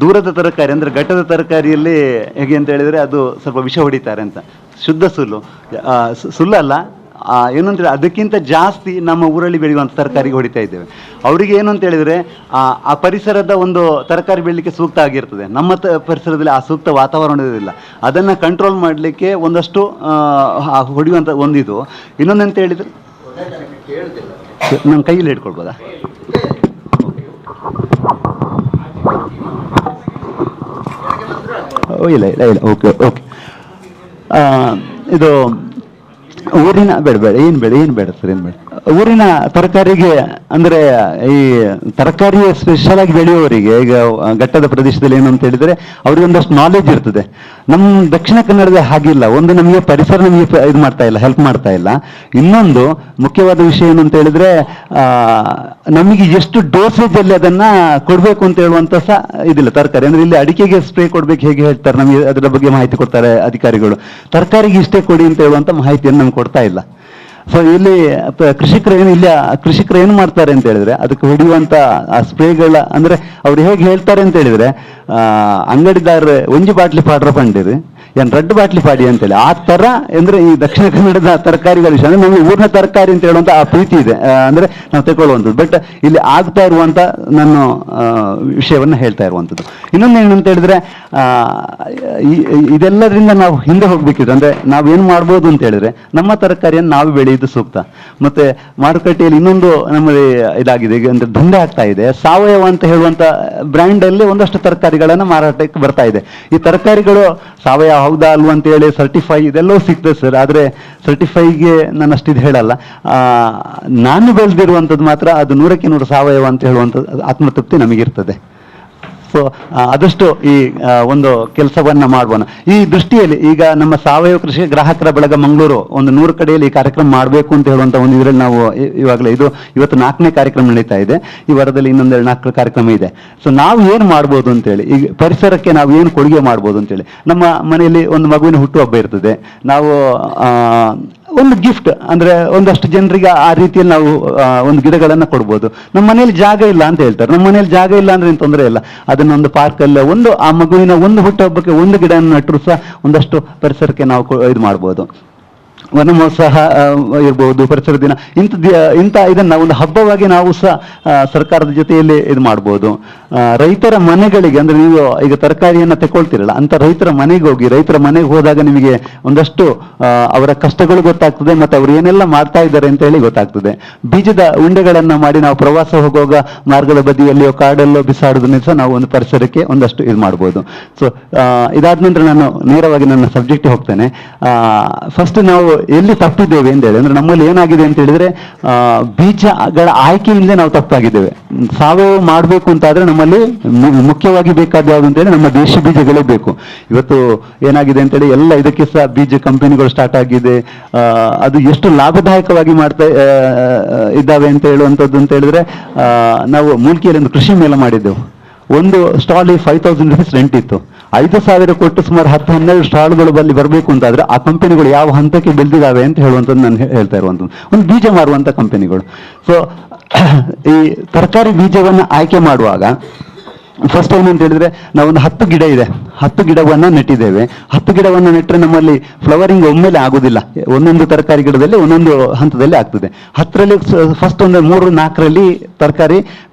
S7: ದೂರದ ತರಕಾರಿ ಅಂದರೆ ಘಟ್ಟದ ತರಕಾರಿಯಲ್ಲಿ ಹೇಗೆ ಅಂತ ಹೇಳಿದರೆ ಅದು ಸ್ವಲ್ಪ ವಿಷ ಹೊಡಿತಾರೆ ಅಂತ. ಶುದ್ಧ ಸುಳ್ಳಲ್ಲ, ಏನು ಅಂತೇಳಿ ಅದಕ್ಕಿಂತ ಜಾಸ್ತಿ ನಮ್ಮ ಊರಲ್ಲಿ ಬೆಳೆಯುವಂಥ ತರಕಾರಿಗೆ ಹೊಡಿತಾ ಇದ್ದೇವೆ. ಅವರಿಗೆ ಏನು ಅಂತ ಹೇಳಿದರೆ, ಆ ಪರಿಸರದ ಒಂದು ತರಕಾರಿ ಬೆಳಲಿಕ್ಕೆ ಸೂಕ್ತ ಆಗಿರ್ತದೆ, ನಮ್ಮ ಪರಿಸರದಲ್ಲಿ ಆ ಸೂಕ್ತ ವಾತಾವರಣವಿಲ್ಲ. ಅದನ್ನು ಕಂಟ್ರೋಲ್ ಮಾಡಲಿಕ್ಕೆ ಒಂದಷ್ಟು ಹೊಡೆಯುವಂಥ ಒಂದಿದು. ಇನ್ನೊಂದಂತ ಹೇಳಿದರೆ, ನಮ್ಮ ಕೈಯಲ್ಲಿ ಹಿಡ್ಕೊಳ್ಬೋದಾ? ಇಲ್ಲ ಇಲ್ಲ ಇಲ್ಲ, ಓಕೆ ಓಕೆ. ಇದು ಊರಿನ ಬೇಡ ಏನು ಬೇಡ ಸರ್, ಏನು ಬೇಡ. ಊರಿನ ತರಕಾರಿಗೆ ಅಂದರೆ ಈ ತರಕಾರಿ ಸ್ಪೆಷಲ್ ಆಗಿ ಬೆಳೆಯುವವರಿಗೆ, ಈಗ ಘಟ್ಟದ ಪ್ರದೇಶದಲ್ಲಿ ಏನು ಅಂತ ಹೇಳಿದರೆ ಅವ್ರಿಗೆ ಒಂದಷ್ಟು ನಾಲೆಜ್ ಇರ್ತದೆ. ನಮ್ಮ ದಕ್ಷಿಣ ಕನ್ನಡದ ಹಾಗಿಲ್ಲ. ಒಂದು, ನಮಗೆ ಪರಿಸರ ನಮಗೆ ಇದು ಮಾಡ್ತಾ ಇಲ್ಲ, ಹೆಲ್ಪ್ ಮಾಡ್ತಾ ಇಲ್ಲ. ಇನ್ನೊಂದು ಮುಖ್ಯವಾದ ವಿಷಯ ಏನು ಅಂತ ಹೇಳಿದರೆ, ನಮಗೆ ಎಷ್ಟು ಡೋಸೇಜಲ್ಲಿ ಅದನ್ನು ಕೊಡಬೇಕು ಅಂತ ಹೇಳುವಂಥ ಸಹ ಇದಿಲ್ಲ ತರಕಾರಿ. ಅಂದರೆ ಇಲ್ಲಿ ಅಡಿಕೆಗೆ ಸ್ಪ್ರೇ ಕೊಡಬೇಕು ಹೇಗೆ ಹೇಳ್ತಾರೆ, ನಮಗೆ ಅದರ ಬಗ್ಗೆ ಮಾಹಿತಿ ಕೊಡ್ತಾರೆ ಅಧಿಕಾರಿಗಳು. ತರಕಾರಿಗೆ ಇಷ್ಟೇ ಕೊಡಿ ಅಂತ ಹೇಳುವಂಥ ಮಾಹಿತಿಯನ್ನು ನಮ್ಗೆ ಕೊಡ್ತಾ ಇಲ್ಲ. ಸೊ ಇಲ್ಲಿ ಕೃಷಿಕರು ಏನು ಮಾಡ್ತಾರೆ ಅಂತ ಹೇಳಿದ್ರೆ, ಅದಕ್ಕೆ ಹೊಡೆಯುವಂಥ ಆ ಸ್ಪ್ರೇಗಳ, ಅಂದರೆ ಅವ್ರು ಹೇಗೆ ಹೇಳ್ತಾರೆ ಅಂತ ಹೇಳಿದ್ರೆ, ಅಂಗಡಿದಾರ ಒಂಜಿ ಬಾಟ್ಲಿ ಪಾಡ್ರ ಪಂಡಿರು ಏನು 2 ಬಾಟ್ಲಿ ಪಾಡಿ ಅಂತೇಳಿ, ಆ ಥರ. ಅಂದರೆ ಈ ದಕ್ಷಿಣ ಕನ್ನಡದ ತರಕಾರಿಗಳ ವಿಷಯ ಅಂದರೆ ನಮಗೆ ಊರಿನ ತರಕಾರಿ ಅಂತ ಹೇಳುವಂಥ ಆ ಪ್ರೀತಿ ಇದೆ, ಅಂದರೆ ನಾವು ತಗೊಳ್ಳುವಂಥದ್ದು. ಬಟ್ ಇಲ್ಲಿ ಆಗ್ತಾ ಇರುವಂಥ ನಾನು ವಿಷಯವನ್ನು ಹೇಳ್ತಾ ಇರುವಂಥದ್ದು. ಇನ್ನೊಂದು ಏನಂತ ಹೇಳಿದ್ರೆ, ಇದೆಲ್ಲದರಿಂದ ನಾವು ಹಿಂದೆ ಹೋಗ್ಬೇಕಿದೆ. ಅಂದರೆ ನಾವೇನು ಮಾಡ್ಬೋದು ಅಂತ ಹೇಳಿದ್ರೆ, ನಮ್ಮ ತರಕಾರಿಯನ್ನು ನಾವು ಬೆಳೆಯೋದು ಸೂಕ್ತ. ಮತ್ತು ಮಾರುಕಟ್ಟೆಯಲ್ಲಿ ಇನ್ನೊಂದು ನಮ್ಮಲ್ಲಿ ಇದಾಗಿದೆ, ಈಗ ಅಂದರೆ ದಂಧೆ ಆಗ್ತಾ ಇದೆ. ಸಾವಯವ ಅಂತ ಹೇಳುವಂಥ ಬ್ರ್ಯಾಂಡಲ್ಲಿ ಒಂದಷ್ಟು ತರಕಾರಿಗಳನ್ನು ಮಾರಾಟಕ್ಕೆ ಬರ್ತಾ ಇದೆ. ಈ ತರಕಾರಿಗಳು ಸಾವಯವ ಹೌದಾ ಅಲ್ವಾ ಅಂತ ಹೇಳಿ ಸರ್ಟಿಫೈ ಇದೆಲ್ಲವೂ ಸಿಗ್ತದೆ ಸರ್. ಆದರೆ ಸರ್ಟಿಫೈಗೆ ನಾನು ಅಷ್ಟಿದು ಹೇಳಲ್ಲ. ನಾನು ಬೆಳೆದಿರುವಂಥದ್ದು ಮಾತ್ರ ಅದು 100ಕ್ಕೆ 100 ಸಾವಯವ ಅಂತ ಹೇಳುವಂಥದ್ದು ಆತ್ಮತೃಪ್ತಿ ನಮಗಿರ್ತದೆ. ಸೊ ಆದಷ್ಟು ಈ ಒಂದು ಕೆಲಸವನ್ನು ಮಾಡೋಣ. ಈ ದೃಷ್ಟಿಯಲ್ಲಿ ಈಗ ನಮ್ಮ ಸಾವಯವ ಕೃಷಿ ಗ್ರಾಹಕರ ಬಳಗ ಮಂಗಳೂರು ಒಂದು 100 ಕಡೆಯಲ್ಲಿ ಈ ಕಾರ್ಯಕ್ರಮ ಮಾಡಬೇಕು ಅಂತ ಹೇಳುವಂಥ ಒಂದು ಇದರಲ್ಲಿ ನಾವು ಇವಾಗಲೇ ಇವತ್ತು 4ನೇ ಕಾರ್ಯಕ್ರಮ ನಡೀತಾ ಇದೆ. ಈ ವಾರದಲ್ಲಿ ಇನ್ನೊಂದೆರಡು 4 ಕಾರ್ಯಕ್ರಮ ಇದೆ. ಸೊ ನಾವು ಏನು ಮಾಡ್ಬೋದು ಅಂತೇಳಿ, ಈಗ ಪರಿಸರಕ್ಕೆ ನಾವು ಏನು ಕೊಡುಗೆ ಮಾಡ್ಬೋದು ಅಂತೇಳಿ, ನಮ್ಮ ಮನೆಯಲ್ಲಿ ಒಂದು ಮಗುವಿನ ಹುಟ್ಟುಹಬ್ಬ ಇರ್ತದೆ, ನಾವು ಒಂದು ಗಿಫ್ಟ್ ಅಂದರೆ ಒಂದಷ್ಟು ಜನರಿಗೆ ಆ ರೀತಿಯಲ್ಲಿ ನಾವು ಒಂದು ಗಿಡಗಳನ್ನು ಕೊಡ್ಬೋದು. ನಮ್ಮ ಮನೇಲಿ ಜಾಗ ಇಲ್ಲ ಅಂತ ಹೇಳ್ತಾರೆ. ನಮ್ಮ ಮನೇಲಿ ಜಾಗ ಇಲ್ಲ ಅಂದ್ರೆ ಏನು ತೊಂದರೆ ಇಲ್ಲ, ಅದನ್ನೊಂದು ಪಾರ್ಕಲ್ಲಿ ಆ ಮಗುವಿನ ಒಂದು ಹುಟ್ಟುಹಬ್ಬಕ್ಕೆ ಒಂದು ಗಿಡ ನೆಟ್ಟರು ಸಹ ಒಂದಷ್ಟು ಪರಿಸರಕ್ಕೆ ನಾವು ಇದು ಮಾಡ್ಬೋದು. ವನ ಮಹೋತ್ಸವ ಇರ್ಬೋದು, ಪರಿಸರ ದಿನ, ಇಂಥ ಇದನ್ನು ಒಂದು ಹಬ್ಬವಾಗಿ ನಾವು ಸಹ ಸರ್ಕಾರದ ಜೊತೆಯಲ್ಲಿ ಇದು ಮಾಡ್ಬೋದು. ರೈತರ ಮನೆಗಳಿಗೆ, ಅಂದರೆ ನೀವು ಈಗ ತರಕಾರಿಯನ್ನು ತಗೊಳ್ತಿರಲ್ಲ, ಅಂತ ರೈತರ ಮನೆಗೆ ಹೋಗಿ, ರೈತರ ಮನೆಗೆ ಹೋದಾಗ ನಿಮಗೆ ಒಂದಷ್ಟು ಅವರ ಕಷ್ಟಗಳು ಗೊತ್ತಾಗ್ತದೆ, ಮತ್ತು ಅವರು ಏನೆಲ್ಲ ಮಾಡ್ತಾ ಇದ್ದಾರೆ ಅಂತ ಹೇಳಿ ಗೊತ್ತಾಗ್ತದೆ. ಬೀಜದ ಉಂಡೆಗಳನ್ನು ಮಾಡಿ ನಾವು ಪ್ರವಾಸ ಹೋಗುವಾಗ ಮಾರ್ಗದ ಬದಿಯಲ್ಲಿಯೋ ಕಾಡಲ್ಲೋ ಬಿಸಾಡೋದನ್ನ ಸಹ ನಾವು ಒಂದು ಪರಿಸರಕ್ಕೆ ಒಂದಷ್ಟು ಇದು ಮಾಡ್ಬೋದು. ಸೊ ಇದಾದ ನಂತರ ನಾನು ನೇರವಾಗಿ ನನ್ನ ಸಬ್ಜೆಕ್ಟಿಗೆ ಹೋಗ್ತೇನೆ. ಫಸ್ಟ್ ನಾವು ಎಲ್ಲಿ ತಪ್ಪಿದ್ದೇವೆ ಅಂತ ಹೇಳಿ, ಅಂದ್ರೆ ನಮ್ಮಲ್ಲಿ ಏನಾಗಿದೆ ಅಂತ ಹೇಳಿದ್ರೆ ಬೀಜಗಳ ಆಯ್ಕೆಯಿಂದಲೇ ನಾವು ತಪ್ಪಾಗಿದ್ದೇವೆ. ಸಾವಯವ ಮಾಡಬೇಕು ಅಂತಾದ್ರೆ ನಮ್ಮಲ್ಲಿ ಮುಖ್ಯವಾಗಿ ಬೇಕಾದ ಯಾವುದು ಅಂತ ಹೇಳಿ ನಮ್ಮ ದೇಶಿ ಬೀಜಗಳೇ ಬೇಕು. ಇವತ್ತು ಏನಾಗಿದೆ ಅಂತೇಳಿ ಎಲ್ಲ ಇದಕ್ಕೆ ಸಹ ಬೀಜ ಕಂಪನಿಗಳು ಸ್ಟಾರ್ಟ್ ಆಗಿದೆ. ಅದು ಎಷ್ಟು ಲಾಭದಾಯಕವಾಗಿ ಮಾಡ್ತಾ ಇದ್ದಾವೆ ಅಂತ ಹೇಳುವಂಥದ್ದು ಅಂತ ಹೇಳಿದ್ರೆ, ನಾವು ಮೂಲ್ಕಿಯಲ್ಲಿ ಒಂದು ಕೃಷಿ ಮೇಳ ಮಾಡಿದ್ದೆವು. ಒಂದು ಸ್ಟಾಲ್ 5,000 rupees ರೆಂಟ್ ಇತ್ತು. 5,000 ಕೊಟ್ಟು ಸುಮಾರು 10-12 ಸ್ಟಾಲ್ಗಳು ಬಲ್ಲಿ ಬರಬೇಕು ಅಂತಾದ್ರೆ ಆ ಕಂಪನಿಗಳು ಯಾವ ಹಂತಕ್ಕೆ ಬೆಳೆದಿದ್ದಾವೆ ಅಂತ ಹೇಳುವಂಥದ್ದು ನಾನು ಹೇಳ್ತಾ ಇರುವಂಥದ್ದು. ಒಂದು ಬೀಜ ಮಾರುವಂಥ ಕಂಪನಿಗಳು. ಸೊ ಈ ತರಕಾರಿ ಬೀಜವನ್ನು ಆಯ್ಕೆ ಮಾಡುವಾಗ ಫಸ್ಟ್ ಏನು ಅಂತ ಹೇಳಿದ್ರೆ, ನಾವೊಂದು 10 ಗಿಡ ಇದೆ, 10 ಗಿಡವನ್ನು ನೆಟ್ಟಿದ್ದೇವೆ. 10 ಗಿಡವನ್ನು ನೆಟ್ಟರೆ ನಮ್ಮಲ್ಲಿ ಫ್ಲವರಿಂಗ್ ಒಮ್ಮೆಲೆ ಆಗುದಿಲ್ಲ. ಒಂದೊಂದು ತರಕಾರಿ ಗಿಡದಲ್ಲಿ ಒಂದೊಂದು ಹಂತದಲ್ಲಿ ಆಗ್ತದೆ. 10ರಲ್ಲಿ ಫಸ್ಟ್ ಒಂದು 3-4ರಲ್ಲಿ ತರಕಾರಿ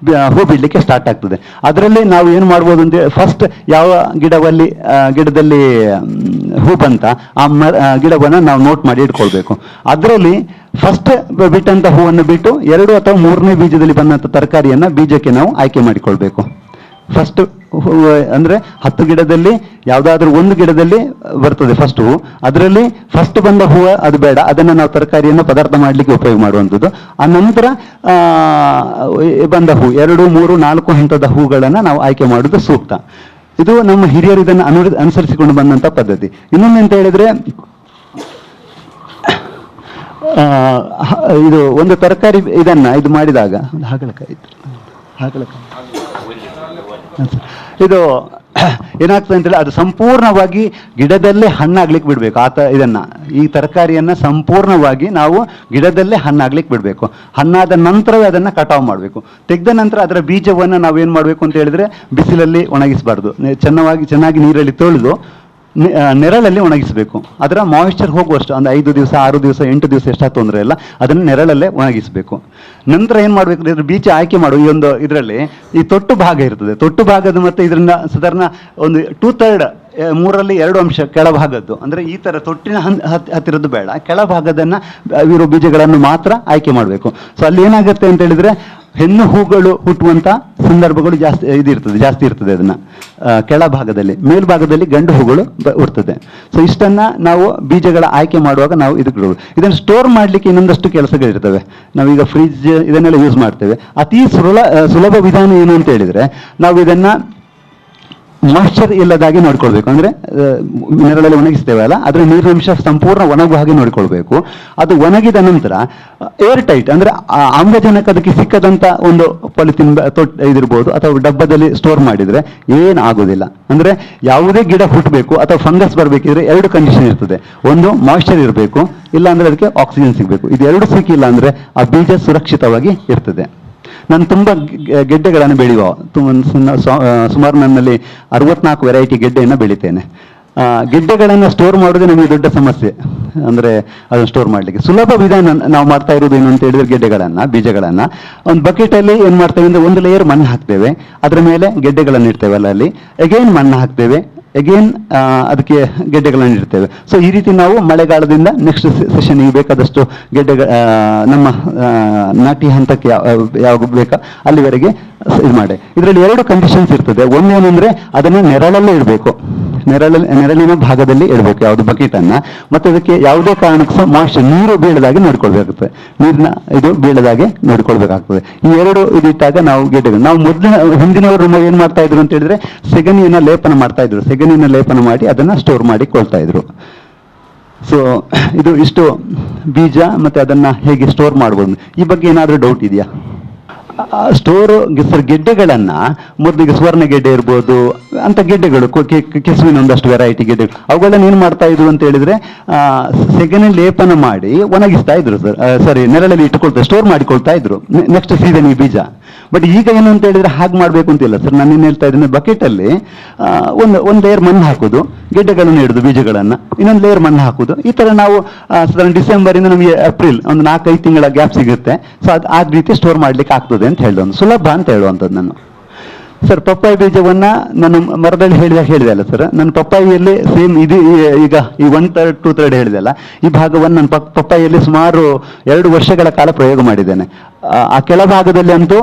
S7: ಹೂ ಬಿಡಲಿಕ್ಕೆ ಸ್ಟಾರ್ಟ್ ಆಗ್ತದೆ. ಅದರಲ್ಲಿ ನಾವು ಏನು ಮಾಡ್ಬೋದು ಅಂತ ಫಸ್ಟ್ ಯಾವ ಗಿಡದಲ್ಲಿ ಹೂ ಬಂತ ಆ ಗಿಡವನ್ನು ನಾವು ನೋಟ್ ಮಾಡಿ ಇಟ್ಕೊಳ್ಬೇಕು. ಅದರಲ್ಲಿ ಫಸ್ಟ್ ಬಿಟ್ಟಂತ ಹೂವನ್ನು ಬಿಟ್ಟು 2 ಅಥವಾ 3ನೇ ಬೀಜದಲ್ಲಿ ಬಂದಂಥ ತರಕಾರಿಯನ್ನು ಬೀಜಕ್ಕೆ ನಾವು ಆಯ್ಕೆ ಮಾಡಿಕೊಳ್ಬೇಕು. ಫಸ್ಟ್ ಅಂದ್ರೆ 10 ಗಿಡದಲ್ಲಿ ಯಾವುದಾದ್ರೂ ಒಂದು ಗಿಡದಲ್ಲಿ ಬರ್ತದೆ ಫಸ್ಟ್ ಹೂ, ಅದರಲ್ಲಿ ಫಸ್ಟ್ ಬಂದ ಹೂವು ಅದು ಬೇಡ, ಅದನ್ನು ನಾವು ತರಕಾರಿಯನ್ನು ಪದಾರ್ಥ ಮಾಡಲಿಕ್ಕೆ ಉಪಯೋಗ ಮಾಡುವಂಥದ್ದು. ಆ ನಂತರ ಬಂದ ಹೂ 2, 3, 4 ಹಂತದ ಹೂಗಳನ್ನು ನಾವು ಆಯ್ಕೆ ಮಾಡೋದು ಸೂಕ್ತ. ಇದು ನಮ್ಮ ಹಿರಿಯರು ಇದನ್ನು ಅನುಸರಿಸಿಕೊಂಡು ಬಂದಂಥ ಪದ್ಧತಿ. ಇನ್ನೊಂದು ಅಂತ ಹೇಳಿದ್ರೆ, ಇದು ಒಂದು ತರಕಾರಿ ಇದು ಮಾಡಿದಾಗ ಇದು ಏನಾಗ್ತದೆ ಅಂತೇಳಿ ಅದು ಸಂಪೂರ್ಣವಾಗಿ ಗಿಡದಲ್ಲೇ ಹಣ್ಣಾಗ್ಲಿಕ್ಕೆ ಬಿಡಬೇಕು. ಈ ತರಕಾರಿಯನ್ನು ಸಂಪೂರ್ಣವಾಗಿ ನಾವು ಗಿಡದಲ್ಲೇ ಹಣ್ಣಾಗ್ಲಿಕ್ಕೆ ಬಿಡಬೇಕು. ಹಣ್ಣಾದ ನಂತರವೇ ಅದನ್ನು ಕಟಾವು ಮಾಡಬೇಕು. ತೆಗೆದ ನಂತರ ಅದರ ಬೀಜವನ್ನು ನಾವೇನು ಮಾಡಬೇಕು ಅಂತ ಹೇಳಿದ್ರೆ, ಬಿಸಿಲಲ್ಲಿ ಒಣಗಿಸಬಾರ್ದು. ಚೆನ್ನಾಗಿ ನೀರಲ್ಲಿ ತೊಳೆದು ನೆರಳಲ್ಲಿ ಒಣಗಿಸಬೇಕು. ಅದರ ಮಾಯಿಶ್ಚರ್ ಹೋಗುವಷ್ಟು, ಒಂದು 5 ದಿವಸ 6 ದಿವಸ 8 ದಿವಸ ಎಷ್ಟಾದ ತೊಂದರೆ ಇಲ್ಲ, ಅದನ್ನು ನೆರಳಲ್ಲೇ ಒಣಗಿಸಬೇಕು. ನಂತರ ಏನು ಮಾಡಬೇಕು, ಬೀಜ ಆಯ್ಕೆ ಮಾಡುವ ಈ ಒಂದು ಇದರಲ್ಲಿ ಈ ತೊಟ್ಟು ಭಾಗ ಇರ್ತದೆ. ತೊಟ್ಟು ಭಾಗದ ಮತ್ತು ಇದರಿಂದ ಸಾಧಾರಣ ಒಂದು 2/3 3ರಲ್ಲಿ 2 ಅಂಶ ಕೆಳಭಾಗದ್ದು, ಅಂದರೆ ಈ ಥರ ತೊಟ್ಟಿನ ಹತ್ತಿರದ್ದು ಬೇಡ, ಕೆಳಭಾಗದನ್ನು ಇರೋ ಬೀಜಗಳನ್ನು ಮಾತ್ರ ಆಯ್ಕೆ ಮಾಡಬೇಕು. ಸೊ ಅಲ್ಲಿ ಏನಾಗುತ್ತೆ ಅಂತ ಹೇಳಿದ್ರೆ, ಹೆಣ್ಣು ಹೂಗಳು ಹುಟ್ಟುವಂಥ ಸಂದರ್ಭಗಳು ಜಾಸ್ತಿ ಇರ್ತದೆ ಅದನ್ನು ಕೆಳಭಾಗದಲ್ಲಿ. ಮೇಲ್ಭಾಗದಲ್ಲಿ ಗಂಡು ಹೂಗಳು ಹುಡ್ತದೆ. ಸೊ ಇಷ್ಟನ್ನು ನಾವು ಬೀಜಗಳ ಆಯ್ಕೆ ಮಾಡುವಾಗ ನಾವು ಇದನ್ನು ಸ್ಟೋರ್ ಮಾಡಲಿಕ್ಕೆ ಇನ್ನೊಂದಷ್ಟು ಕೆಲಸಗಳಿರ್ತವೆ. ನಾವೀಗ ಫ್ರಿಡ್ಜ್ ಇದನ್ನೆಲ್ಲ ಯೂಸ್ ಮಾಡ್ತೇವೆ. ಅತಿ ಸುಲಭ ವಿಧಾನ ಏನು ಅಂತ ಹೇಳಿದರೆ, ನಾವು ಇದನ್ನು ಮಾಯಿಶ್ಚರ್ ಇಲ್ಲದಾಗಿ ನೋಡ್ಕೊಳ್ಬೇಕು. ಅಂದರೆ ನೆರಳಲ್ಲಿ ಒಣಗಿಸ್ತೇವೆ ಅಲ್ಲ, ಅದರ ನೀರಿನಂಶ ಸಂಪೂರ್ಣ ಒಣಗುವ ಹಾಗೆ ನೋಡಿಕೊಳ್ಬೇಕು. ಅದು ಒಣಗಿದ ನಂತರ ಏರ್ ಟೈಟ್, ಅಂದರೆ ಆಮ್ಲಜನಕ ಅದಕ್ಕೆ ಸಿಕ್ಕದಂಥ ಒಂದು ಪಾಲಿಥಿನ್ ಇದಿರ್ಬೋದು ಅಥವಾ ಡಬ್ಬದಲ್ಲಿ ಸ್ಟೋರ್ ಮಾಡಿದರೆ ಏನಾಗೋದಿಲ್ಲ. ಅಂದರೆ ಯಾವುದೇ ಗಿಡ ಹುಟ್ಟಬೇಕು ಅಥವಾ ಫಂಗಸ್ ಬರಬೇಕಿದ್ರೆ 2 ಕಂಡೀಷನ್ ಇರ್ತದೆ. ಒಂದು ಮಾಯಿಶ್ಚರ್ ಇರಬೇಕು, ಇಲ್ಲ ಅಂದರೆ ಅದಕ್ಕೆ ಆಕ್ಸಿಜನ್ ಸಿಗಬೇಕು. ಇದು 2 ಸಿಕ್ಕಿಲ್ಲ ಅಂದರೆ ಆ ಬೀಜ ಸುರಕ್ಷಿತವಾಗಿ ಇರ್ತದೆ. ನಾನು ತುಂಬ ಗೆಡ್ಡೆಗಳನ್ನು ಬೆಳೆಯುವ, ಸುಮಾರು ನನ್ನಲ್ಲಿ 64 ವೆರೈಟಿ ಗೆಡ್ಡೆಯನ್ನು ಬೆಳಿತೇನೆ. ಗೆಡ್ಡೆಗಳನ್ನು ಸ್ಟೋರ್ ಮಾಡೋದೇ ನಮಗೆ ದೊಡ್ಡ ಸಮಸ್ಯೆ. ಅಂದರೆ ಅದನ್ನು ಸ್ಟೋರ್ ಮಾಡಲಿಕ್ಕೆ ಸುಲಭ ವಿಧಾನ ನಾವು ಮಾಡ್ತಾ ಇರೋದು ಏನು ಅಂತ ಹೇಳಿದ್ರೆ, ಬೀಜಗಳನ್ನು ಒಂದು ಬಕೆಟಲ್ಲಿ ಏನು ಮಾಡ್ತೇವೆ ಅಂದರೆ, ಒಂದು ಲೇಯರ್ ಮಣ್ಣು ಹಾಕ್ತೇವೆ, ಅದರ ಮೇಲೆ ಗೆಡ್ಡೆಗಳನ್ನು ಇಡ್ತೇವಲ್ಲ, ಅಲ್ಲಿ ಎಗೇನ್ ಮಣ್ಣು ಹಾಕ್ತೇವೆ, ಎಗೇನ್ ಅದಕ್ಕೆ ಗೆಡ್ಡೆಗಳನ್ನು ಇಡ್ತೇವೆ. ಸೊ ಈ ರೀತಿ ನಾವು ಮಳೆಗಾಲದಿಂದ ನೆಕ್ಸ್ಟ್ ಸೆಷನ್ಗೆ ಬೇಕಾದಷ್ಟು ನಮ್ಮ ನಾಟಿ ಹಂತಕ್ಕೆ ಯಾವಾಗ ಬೇಕಾ ಅಲ್ಲಿವರೆಗೆ ಇದು ಮಾಡಿ. ಇದರಲ್ಲಿ 2 ಕಂಡೀಷನ್ಸ್ ಇರ್ತದೆ. ಒಂದೇನೆಂದರೆ, ಅದನ್ನು ನೆರಳಲ್ಲೇ ಇಡಬೇಕು, ನೆರಳಿನ ಭಾಗದಲ್ಲಿ ಇಡಬೇಕು ಯಾವುದು ಬಕೆಟನ್ನು. ಮತ್ತು ಅದಕ್ಕೆ ಯಾವುದೇ ಕಾರಣಕ್ಕೂ ಸಹ ಮಾಯಿಶ್ಚರ್, ನೀರು ಬೀಳದಾಗೆ ನೋಡ್ಕೊಳ್ಬೇಕಾಗ್ತದೆ, ಇದು ಬೀಳದಾಗೆ ನೋಡ್ಕೊಳ್ಬೇಕಾಗ್ತದೆ. ಈ 2 ಇದಿಟ್ಟಾಗ ನಾವು ಗೆಡ್ಡೆಗಳು, ನಾವು ಹಿಂದಿನವರು ಏನು ಮಾಡ್ತಾ ಇದ್ರು ಅಂತ ಹೇಳಿದ್ರೆ, ಸೆಗಣಿಯನ್ನು ಲೇಪನ ಮಾಡ್ತಾ ಇದ್ರು. ಸೆಗಣಿಯನ್ನು ಲೇಪನ ಮಾಡಿ ಅದನ್ನು ಸ್ಟೋರ್ ಮಾಡಿಕೊಳ್ತಾ ಇದ್ರು. ಸೊ ಇದು ಇಷ್ಟು ಬೀಜ ಮತ್ತು ಅದನ್ನು ಹೇಗೆ ಸ್ಟೋರ್ ಮಾಡ್ಬೋದು. ಈ ಬಗ್ಗೆ ಏನಾದರೂ ಡೌಟ್ ಇದೆಯಾ? ಗೆಡ್ಡೆಗಳನ್ನು ಮೊದಲಿಗೆ ಸುವರ್ಣ ಗೆಡ್ಡೆ ಇರ್ಬೋದು, ಅಂತ ಗೆಡ್ಡೆಗಳು, ಕೆಸುವಿನ ಒಂದಷ್ಟು ವೆರೈಟಿ ಗೆಡ್ಡೆಗಳು, ಅವುಗಳನ್ನು ಏನು ಮಾಡ್ತಾ ಇದ್ರು ಅಂತ ಹೇಳಿದ್ರೆ, ಸೆಗಣಿ ಲೇಪನ ಮಾಡಿ ಒಣಗಿಸ್ತಾ ಇದ್ರು ನೆರಳಲ್ಲಿ ಇಟ್ಟುಕೊಳ್ತಾ, ಸ್ಟೋರ್ ಮಾಡಿಕೊಳ್ತಾ ಇದ್ರು ನೆಕ್ಸ್ಟ್ ಸೀಸನ್ ಈ ಬೀಜ. ಬಟ್ ಈಗ ಏನು ಅಂತ ಹೇಳಿದ್ರೆ ಹಾಗೆ ಮಾಡಬೇಕು ಅಂತಿಲ್ಲ ಸರ್. ನಾನು ಏನು ಹೇಳ್ತಾ ಇದ್ದೀನಿ, ಬಕೆಟಲ್ಲಿ ಒಂದು ಲೇಯರ್ ಮಣ್ಣು ಹಾಕೋದು, ಗೆಡ್ಡೆಗಳನ್ನು ಇಡುದು ಬೀಜಗಳನ್ನು, ಇನ್ನೊಂದು ಲೇಯರ್ ಮಣ್ಣು ಹಾಕುದು. ಈ ತರ ನಾವು ಸಾಧಾರಣ ಡಿಸೆಂಬರಿಂದ ನಮಗೆ ಏಪ್ರಿಲ್ ಒಂದು 4-5 ತಿಂಗಳ ಗ್ಯಾಪ್ ಸಿಗುತ್ತೆ. ಸೊ ಅದು ಆ ರೀತಿ ಸ್ಟೋರ್ ಮಾಡ್ಲಿಕ್ಕೆ ಆಗ್ತದೆ ಅಂತ ಹೇಳಿದ ಒಂದು ಸುಲಭ ಅಂತ ಹೇಳುವಂಥದ್ದು ನಾನು. ಸರ್ ಪಪ್ಪಾಯಿ ಬೀಜವನ್ನ ನಾನು ಮರದಲ್ಲಿ ಹೇಳಿದೆ ಅಲ್ಲ ಸರ್, ನನ್ನ ಪಪ್ಪಾಯಿಯಲ್ಲಿ ಸೇಮ್ ಇದು ಈಗ ಈ 1/3 2/3 ಹೇಳಿದೆ ಅಲ್ಲ, ಈ ಭಾಗವನ್ನು ನಾನು ಪಪ್ಪಾಯಿಯಲ್ಲಿ ಸುಮಾರು 2 ವರ್ಷಗಳ ಕಾಲ ಪ್ರಯೋಗ ಮಾಡಿದ್ದೇನೆ. ಆ ಕೆಳಭಾಗದಲ್ಲಿ ಅಂತೂ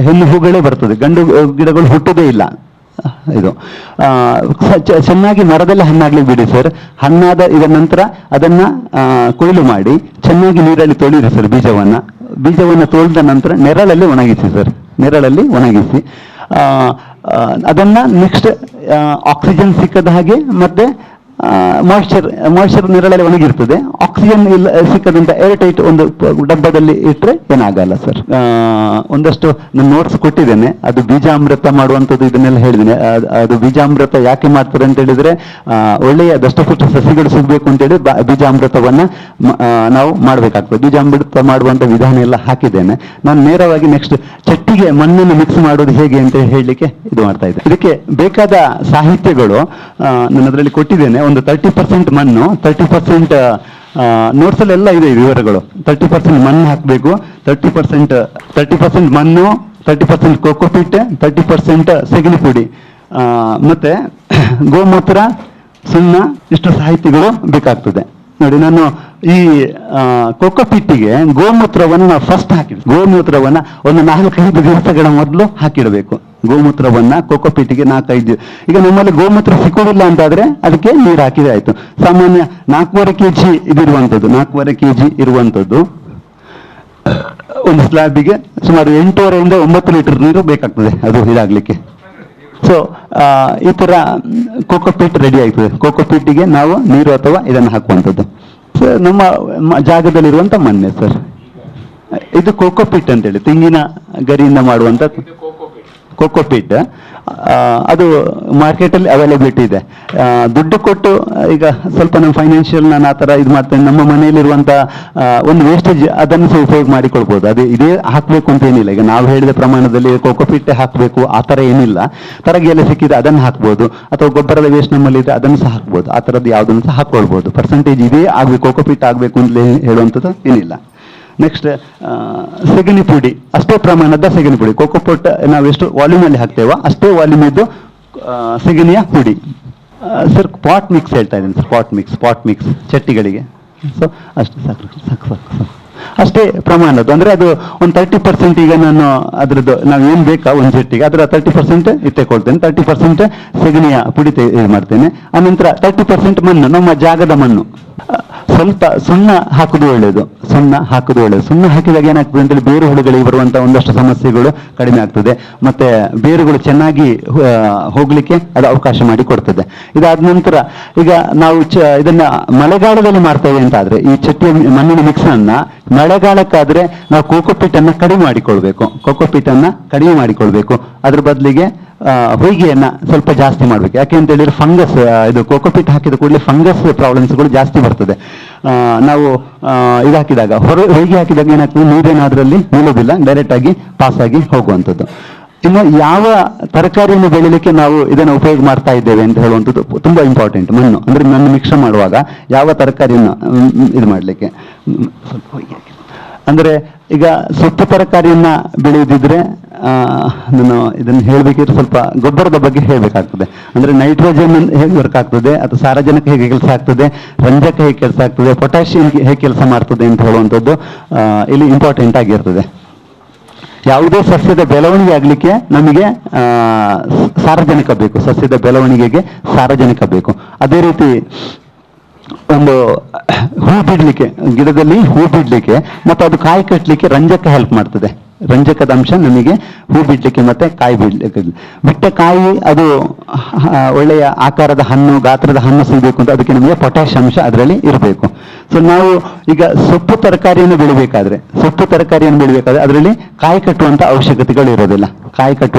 S7: ಹೆಣ್ಣು ಹೂಗಳೇ ಬರ್ತದೆ, ಗಂಡು ಗಿಡಗಳು ಹುಟ್ಟೋದೇ ಇಲ್ಲ. ಇದು ಚೆನ್ನಾಗಿ ಮರದಲ್ಲಿ ಹಣ್ಣಾಗ್ಲಿಕ್ಕೆ ಬಿಡಿ ಸರ್. ಹಣ್ಣಾದ ಇದರ ನಂತರ ಅದನ್ನ ಕೊಯ್ಲು ಮಾಡಿ ಚೆನ್ನಾಗಿ ನೀರಲ್ಲಿ ತೊಳಿರಿ ಸರ್. ಬೀಜವನ್ನ ತೊಳೆದ ನಂತರ ನೆರಳಲ್ಲಿ ಒಣಗಿಸಿ ಸರ್, ನೆರಳಲ್ಲಿ ಒಣಗಿಸಿ ಅದನ್ನ ನೆಕ್ಸ್ಟ್ ಆಕ್ಸಿಜನ್ ಸಿಕ್ಕದ ಹಾಗೆ ಮತ್ತೆ ಮಾಯಿಶ್ಚರ್ ನೆರಳಲ್ಲಿ ಒಣಗಿರ್ತದೆ. ಆಕ್ಸಿಜನ್ ಇಲ್ಲ ಸಿಕ್ಕದಂತ ಏರ್ಟೈಟ್ ಒಂದು ಡಬ್ಬದಲ್ಲಿ ಇಟ್ಟರೆ ಏನಾಗಲ್ಲ ಸರ್. ಒಂದಷ್ಟು ನಾನು ನೋಟ್ಸ್ ಕೊಟ್ಟಿದ್ದೇನೆ, ಅದು ಬೀಜಾಮೃತ ಮಾಡುವಂಥದ್ದು ಇದನ್ನೆಲ್ಲ ಹೇಳಿದ್ದೇನೆ. ಅದು ಬೀಜಾಮೃತ ಯಾಕೆ ಮಾಡ್ತಾರೆ ಅಂತ ಹೇಳಿದ್ರೆ ಒಳ್ಳೆಯ ದಷ್ಟಪುಷ್ಟ ಸಸಿಗಳು ಸಿಗಬೇಕು ಅಂತೇಳಿ ಬೀಜಾಮೃತವನ್ನ ನಾವು ಮಾಡಬೇಕಾಗ್ತದೆ. ಬೀಜಾಮೃತ ಮಾಡುವಂಥ ವಿಧಾನ ಎಲ್ಲ ಹಾಕಿದ್ದೇನೆ. ನಾನು ನೇರವಾಗಿ ನೆಕ್ಸ್ಟ್ ಚಟ್ಟಿಗೆ ಮಣ್ಣನ್ನು ಮಿಕ್ಸ್ ಮಾಡೋದು ಹೇಗೆ ಅಂತ ಹೇಳಲಿಕ್ಕೆ ಇದು ಮಾಡ್ತಾ ಇದ್ದೆ. ಇದಕ್ಕೆ ಬೇಕಾದ ಸಾಹಿತ್ಯಗಳು ನಾನು ಅದರಲ್ಲಿ ಕೊಟ್ಟಿದ್ದೇನೆ. ಒಂದು 30% ಮಣ್ಣು, 30% ನೋಟ್ಸಲ್ಲೆಲ್ಲ ಇದೆ ವಿವರಗಳು. 30% ಮಣ್ಣು ಹಾಕಬೇಕು, 30% ಮಣ್ಣು, 30% ಕೋಕೋಪಿಟ್, 30% ಸೆಗಣಿ ಪುಡಿ, ಮತ್ತೆ ಗೋಮೂತ್ರ, ಸುಣ್ಣ, ಇಷ್ಟು ಸಾಹಿತ್ಯಗಳು ಬೇಕಾಗ್ತದೆ. ನೋಡಿ, ನಾನು ಈ ಕೋಕೋಪಿಟ್ಟಿಗೆ ಗೋಮೂತ್ರವನ್ನು ನಾವು ಫಸ್ಟ್ ಹಾಕಿದ್ವಿ. ಗೋಮೂತ್ರವನ್ನ ಒಂದು 4-5 ದಿವಸಗಳ ಮೊದಲು ಹಾಕಿಡಬೇಕು. ಗೋಮೂತ್ರವನ್ನ ಕೋಕೋಪಿಟ್ಟಿಗೆ 4-5 ಈಗ ನಮ್ಮಲ್ಲಿ ಗೋಮೂತ್ರ ಸಿಕ್ಕೋದಿಲ್ಲ ಅಂತಾದ್ರೆ ಅದಕ್ಕೆ ನೀರು ಹಾಕಿದ್ರೆ ಆಯ್ತು. ಸಾಮಾನ್ಯ 4.5 kg ಇದಿರುವಂಥದ್ದು, 4.5 kg ಇರುವಂಥದ್ದು ಒಂದು ಸ್ಲ್ಯಾಬಿಗೆ ಸುಮಾರು 8.5 ರಿಂದ 9 ಲೀಟರ್ ನೀರು ಬೇಕಾಗ್ತದೆ ಅದು ಇದಾಗ್ಲಿಕ್ಕೆ. ಸೊ ಈ ತರ ಕೋಕೋಪಿಟ್ ರೆಡಿ ಆಗ್ತದೆ. ಕೋಕೋಪಿಟ್ಟಿಗೆ ನಾವು ನೀರು ಅಥವಾ ಇದನ್ನು ಹಾಕುವಂಥದ್ದು. ಸೊ ನಮ್ಮ ಜಾಗದಲ್ಲಿರುವಂಥ ಮಣ್ಣೆ ಸರ್ ಇದು ಕೋಕೋಪಿಟ್ ಅಂತೇಳಿ, ತೆಂಗಿನ ಗರಿಯಿಂದ ಮಾಡುವಂಥ ಕೋಕೋಪಿಟ್. ಅದು ಮಾರ್ಕೆಟಲ್ಲಿ ಅವೈಲಬಿಲಿಟಿ ಇದೆ. ದುಡ್ಡು ಕೊಟ್ಟು ಈಗ ಸ್ವಲ್ಪ ನಮ್ಮ ಫೈನಾನ್ಷಿಯಲ್ ನಾನು ಆ ಥರ ಇದು ಮಾಡ್ತೇನೆ. ನಮ್ಮ ಮನೆಯಲ್ಲಿರುವಂಥ ಒಂದು ವೇಸ್ಟೇಜ್ ಅದನ್ನು ಸಹ ಉಪಯೋಗ ಮಾಡಿಕೊಳ್ಬೋದು. ಅದೇ ಇದೇ ಹಾಕಬೇಕು ಅಂತ ಏನಿಲ್ಲ. ಈಗ ನಾವು ಹೇಳಿದ ಪ್ರಮಾಣದಲ್ಲಿ ಕೋಕೋಪಿಟ್ಟೆ ಹಾಕಬೇಕು ಆ ಥರ ಏನಿಲ್ಲ. ತರಗೆಲ್ಲ ಸಿಕ್ಕಿದೆ ಅದನ್ನು ಹಾಕ್ಬೋದು, ಅಥವಾ ಗೊಬ್ಬರದ ವೇಸ್ಟ್ ನಮ್ಮಲ್ಲಿ ಇದೆ ಅದನ್ನು ಸಹ ಹಾಕ್ಬೋದು. ಆ ಥರದ್ದು ಯಾವುದನ್ನು ಸಹ ಹಾಕ್ಕೊಳ್ಬೋದು. ಪರ್ಸೆಂಟೇಜ್ ಇದೇ ಆಗಬೇಕು, ಕೋಕೋಪಿಟ್ ಆಗಬೇಕು ಅಂತ ಹೇಳುವಂಥದ್ದು ಏನಿಲ್ಲ. ನೆಕ್ಸ್ಟ್ ಸೆಗಣಿ ಪುಡಿ, ಅಷ್ಟೇ ಪ್ರಮಾಣದ ಸೆಗಣಿ ಪುಡಿ. ಕೋಕೋಪಿಟ್ ನಾವು ಎಷ್ಟು ವಾಲ್ಯೂಮಲ್ಲಿ ಹಾಕ್ತೇವೋ ಅಷ್ಟೇ ವಾಲ್ಯೂಮ್ ಇದ್ದು ಸೆಗಣಿಯ ಪುಡಿ. ಸರ್ ಪಾಟ್ ಮಿಕ್ಸ್ ಹೇಳ್ತಾ ಇದ್ದೀನಿ ಸರ್, ಪಾಟ್ ಮಿಕ್ಸ್ ಚಟ್ಟಿಗಳಿಗೆ. ಸೊ ಅಷ್ಟು ಸಾಕು. ಅಷ್ಟೇ ಪ್ರಮಾಣದ್ದು, ಅಂದರೆ ಅದು ಒಂದು 30% ಈಗ ನಾನು ಅದರದ್ದು ನಾವು ಏನು ಬೇಕಾ ಒಂದು ಚಟ್ಟಿಗೆ ಅದರ 30% ಇಟ್ಟುಕೊಳ್ತೇನೆ. 30% ಸೆಗಣಿಯ ಪುಡಿ ಮಾಡ್ತೇನೆ. ಆನಂತರ 30% ಮಣ್ಣು, ನಮ್ಮ ಜಾಗದ ಮಣ್ಣು. ಸ್ವಲ್ಪ ಸುಣ್ಣ ಹಾಕುದು ಒಳ್ಳೆಯದು. ಸುಣ್ಣ ಹಾಕಿದಾಗ ಏನಾಗ್ತದೆ ಅಂತೇಳಿ ಬೇರು ಹುಳುಗಳಿಗೆ ಬರುವಂತಹ ಒಂದಷ್ಟು ಸಮಸ್ಯೆಗಳು ಕಡಿಮೆ ಆಗ್ತದೆ. ಮತ್ತೆ ಬೇರುಗಳು ಚೆನ್ನಾಗಿ ಹೋಗ್ಲಿಕ್ಕೆ ಅದು ಅವಕಾಶ ಮಾಡಿ ಕೊಡ್ತದೆ. ಇದಾದ ನಂತರ ಈಗ ನಾವು ಇದನ್ನ ಮಳೆಗಾಲದಲ್ಲಿ ಮಾಡ್ತೇವೆ ಅಂತ ಆದ್ರೆ ಈ ಚಟ್ಟಿಯ ಮಣ್ಣಿನ ಮಿಕ್ಸ್ ಅನ್ನ ಮಳೆಗಾಲಕ್ಕಾದ್ರೆ ನಾವು ಕೋಕೋಪಿಟ್ ಅನ್ನ ಕಡಿಮೆ ಮಾಡಿಕೊಳ್ಬೇಕು. ಅದ್ರ ಬದಲಿಗೆ ಹೊಯ್ಗೆಯನ್ನ ಸ್ವಲ್ಪ ಜಾಸ್ತಿ ಮಾಡ್ಬೇಕು. ಯಾಕೆ ಅಂತ ಹೇಳಿದ್ರೆ ಫಂಗಸ್, ಇದು ಕೋಕೋಪಿಟ್ ಹಾಕಿದ ಕೂಡಲೇ ಫಂಗಸ್ ಪ್ರಾಬ್ಲಮ್ಸ್ಗಳು ಜಾಸ್ತಿ ಬರ್ತದೆ. ನಾವು ಇದು ಹಾಕಿದಾಗ ಹೊಯ್ಗೆ ಹಾಕಿದಾಗ ಏನಾಗ್ತದೆ, ನೀರೇನಾದ್ರಲ್ಲಿ ನಿಲ್ಲೋದಿಲ್ಲ, ಡೈರೆಕ್ಟ್ ಆಗಿ ಪಾಸ್ ಆಗಿ ಹೋಗುವಂಥದ್ದು. ಇನ್ನು ಯಾವ ತರಕಾರಿಯನ್ನು ಬೆಳಿಲಿಕ್ಕೆ ನಾವು ಇದನ್ನು ಉಪಯೋಗ ಮಾಡ್ತಾ ಇದ್ದೇವೆ ಅಂತ ಹೇಳುವಂಥದ್ದು ತುಂಬಾ ಇಂಪಾರ್ಟೆಂಟ್. ಮಣ್ಣು ಅಂದ್ರೆ ಮಣ್ಣು ಮಿಶ್ರ ಮಾಡುವಾಗ ಯಾವ ತರಕಾರಿಯನ್ನು ಇದು ಮಾಡಲಿಕ್ಕೆ ಅಂದ್ರೆ ಈಗ ಸೊಪ್ಪು ತರಕಾರಿಯನ್ನ ಬೆಳೆಯುತ್ತಿದ್ರೆ ನಾನು ಇದನ್ನು ಹೇಳಬೇಕಿದ್ರೆ ಸ್ವಲ್ಪ ಗೊಬ್ಬರದ ಬಗ್ಗೆ ಹೇಳಬೇಕಾಗ್ತದೆ. ಅಂದ್ರೆ ನೈಟ್ರೋಜನ್ ಹೇಗೆ ವರ್ಕ್ ಆಗ್ತದೆ, ಅಥವಾ ಸಾರಜನಕ ಹೇಗೆ ಕೆಲಸ ಆಗ್ತದೆ, ರಂಜಕ ಹೇಗೆ ಕೆಲಸ ಆಗ್ತದೆ, ಪೊಟ್ಯಾಷಿಯಂ ಹೇಗೆ ಕೆಲಸ ಮಾಡ್ತದೆ ಅಂತ ಹೇಳುವಂಥದ್ದು ಇಲ್ಲಿ ಇಂಪಾರ್ಟೆಂಟ್ ಆಗಿರ್ತದೆ. ಯಾವುದೇ ಸಸ್ಯದ ಬೆಳವಣಿಗೆ ಆಗಲಿಕ್ಕೆ ನಮಗೆ ಸಾರಜನಕ ಬೇಕು, ಸಸ್ಯದ ಬೆಳವಣಿಗೆಗೆ ಸಾರಜನಕ ಬೇಕು. ಅದೇ ರೀತಿ ಒಂದು ಹೂ ಬಿಡ್ಲಿಕ್ಕೆ, ಗಿಡದಲ್ಲಿ ಹೂ ಬಿಡ್ಲಿಕ್ಕೆ ಮತ್ತು ಅದು ಕಾಯಿ ಕಟ್ಟಲಿಕ್ಕೆ ರಂಜಕ ಹೆಲ್ಪ್ ಮಾಡ್ತದೆ. ರಂಜಕದ ಅಂಶ ನಮಗೆ ಹೂ ಬಿಡ್ಲಿಕ್ಕೆ ಮತ್ತೆ ಕಾಯಿ ಬಿಡ್ಲಿಕ್ಕೆ. ಬಿಟ್ಟ ಕಾಯಿ ಅದು ಒಳ್ಳೆಯ ಆಕಾರದ ಹಣ್ಣು, ಗಾತ್ರದ ಹಣ್ಣು ಸಿಗಬೇಕು ಅಂತ ಅದಕ್ಕೆ ನಮಗೆ ಪೊಟ್ಯಾಷ್ ಅಂಶ ಅದರಲ್ಲಿ ಇರಬೇಕು. ಸೊ ನಾವು ಈಗ ಸೊಪ್ಪು ತರಕಾರಿಯನ್ನು ಬೆಳಿಬೇಕಾದ್ರೆ ಅದರಲ್ಲಿ ಕಾಯಿ ಕಟ್ಟುವಂತ ಅವಶ್ಯಕತೆಗಳು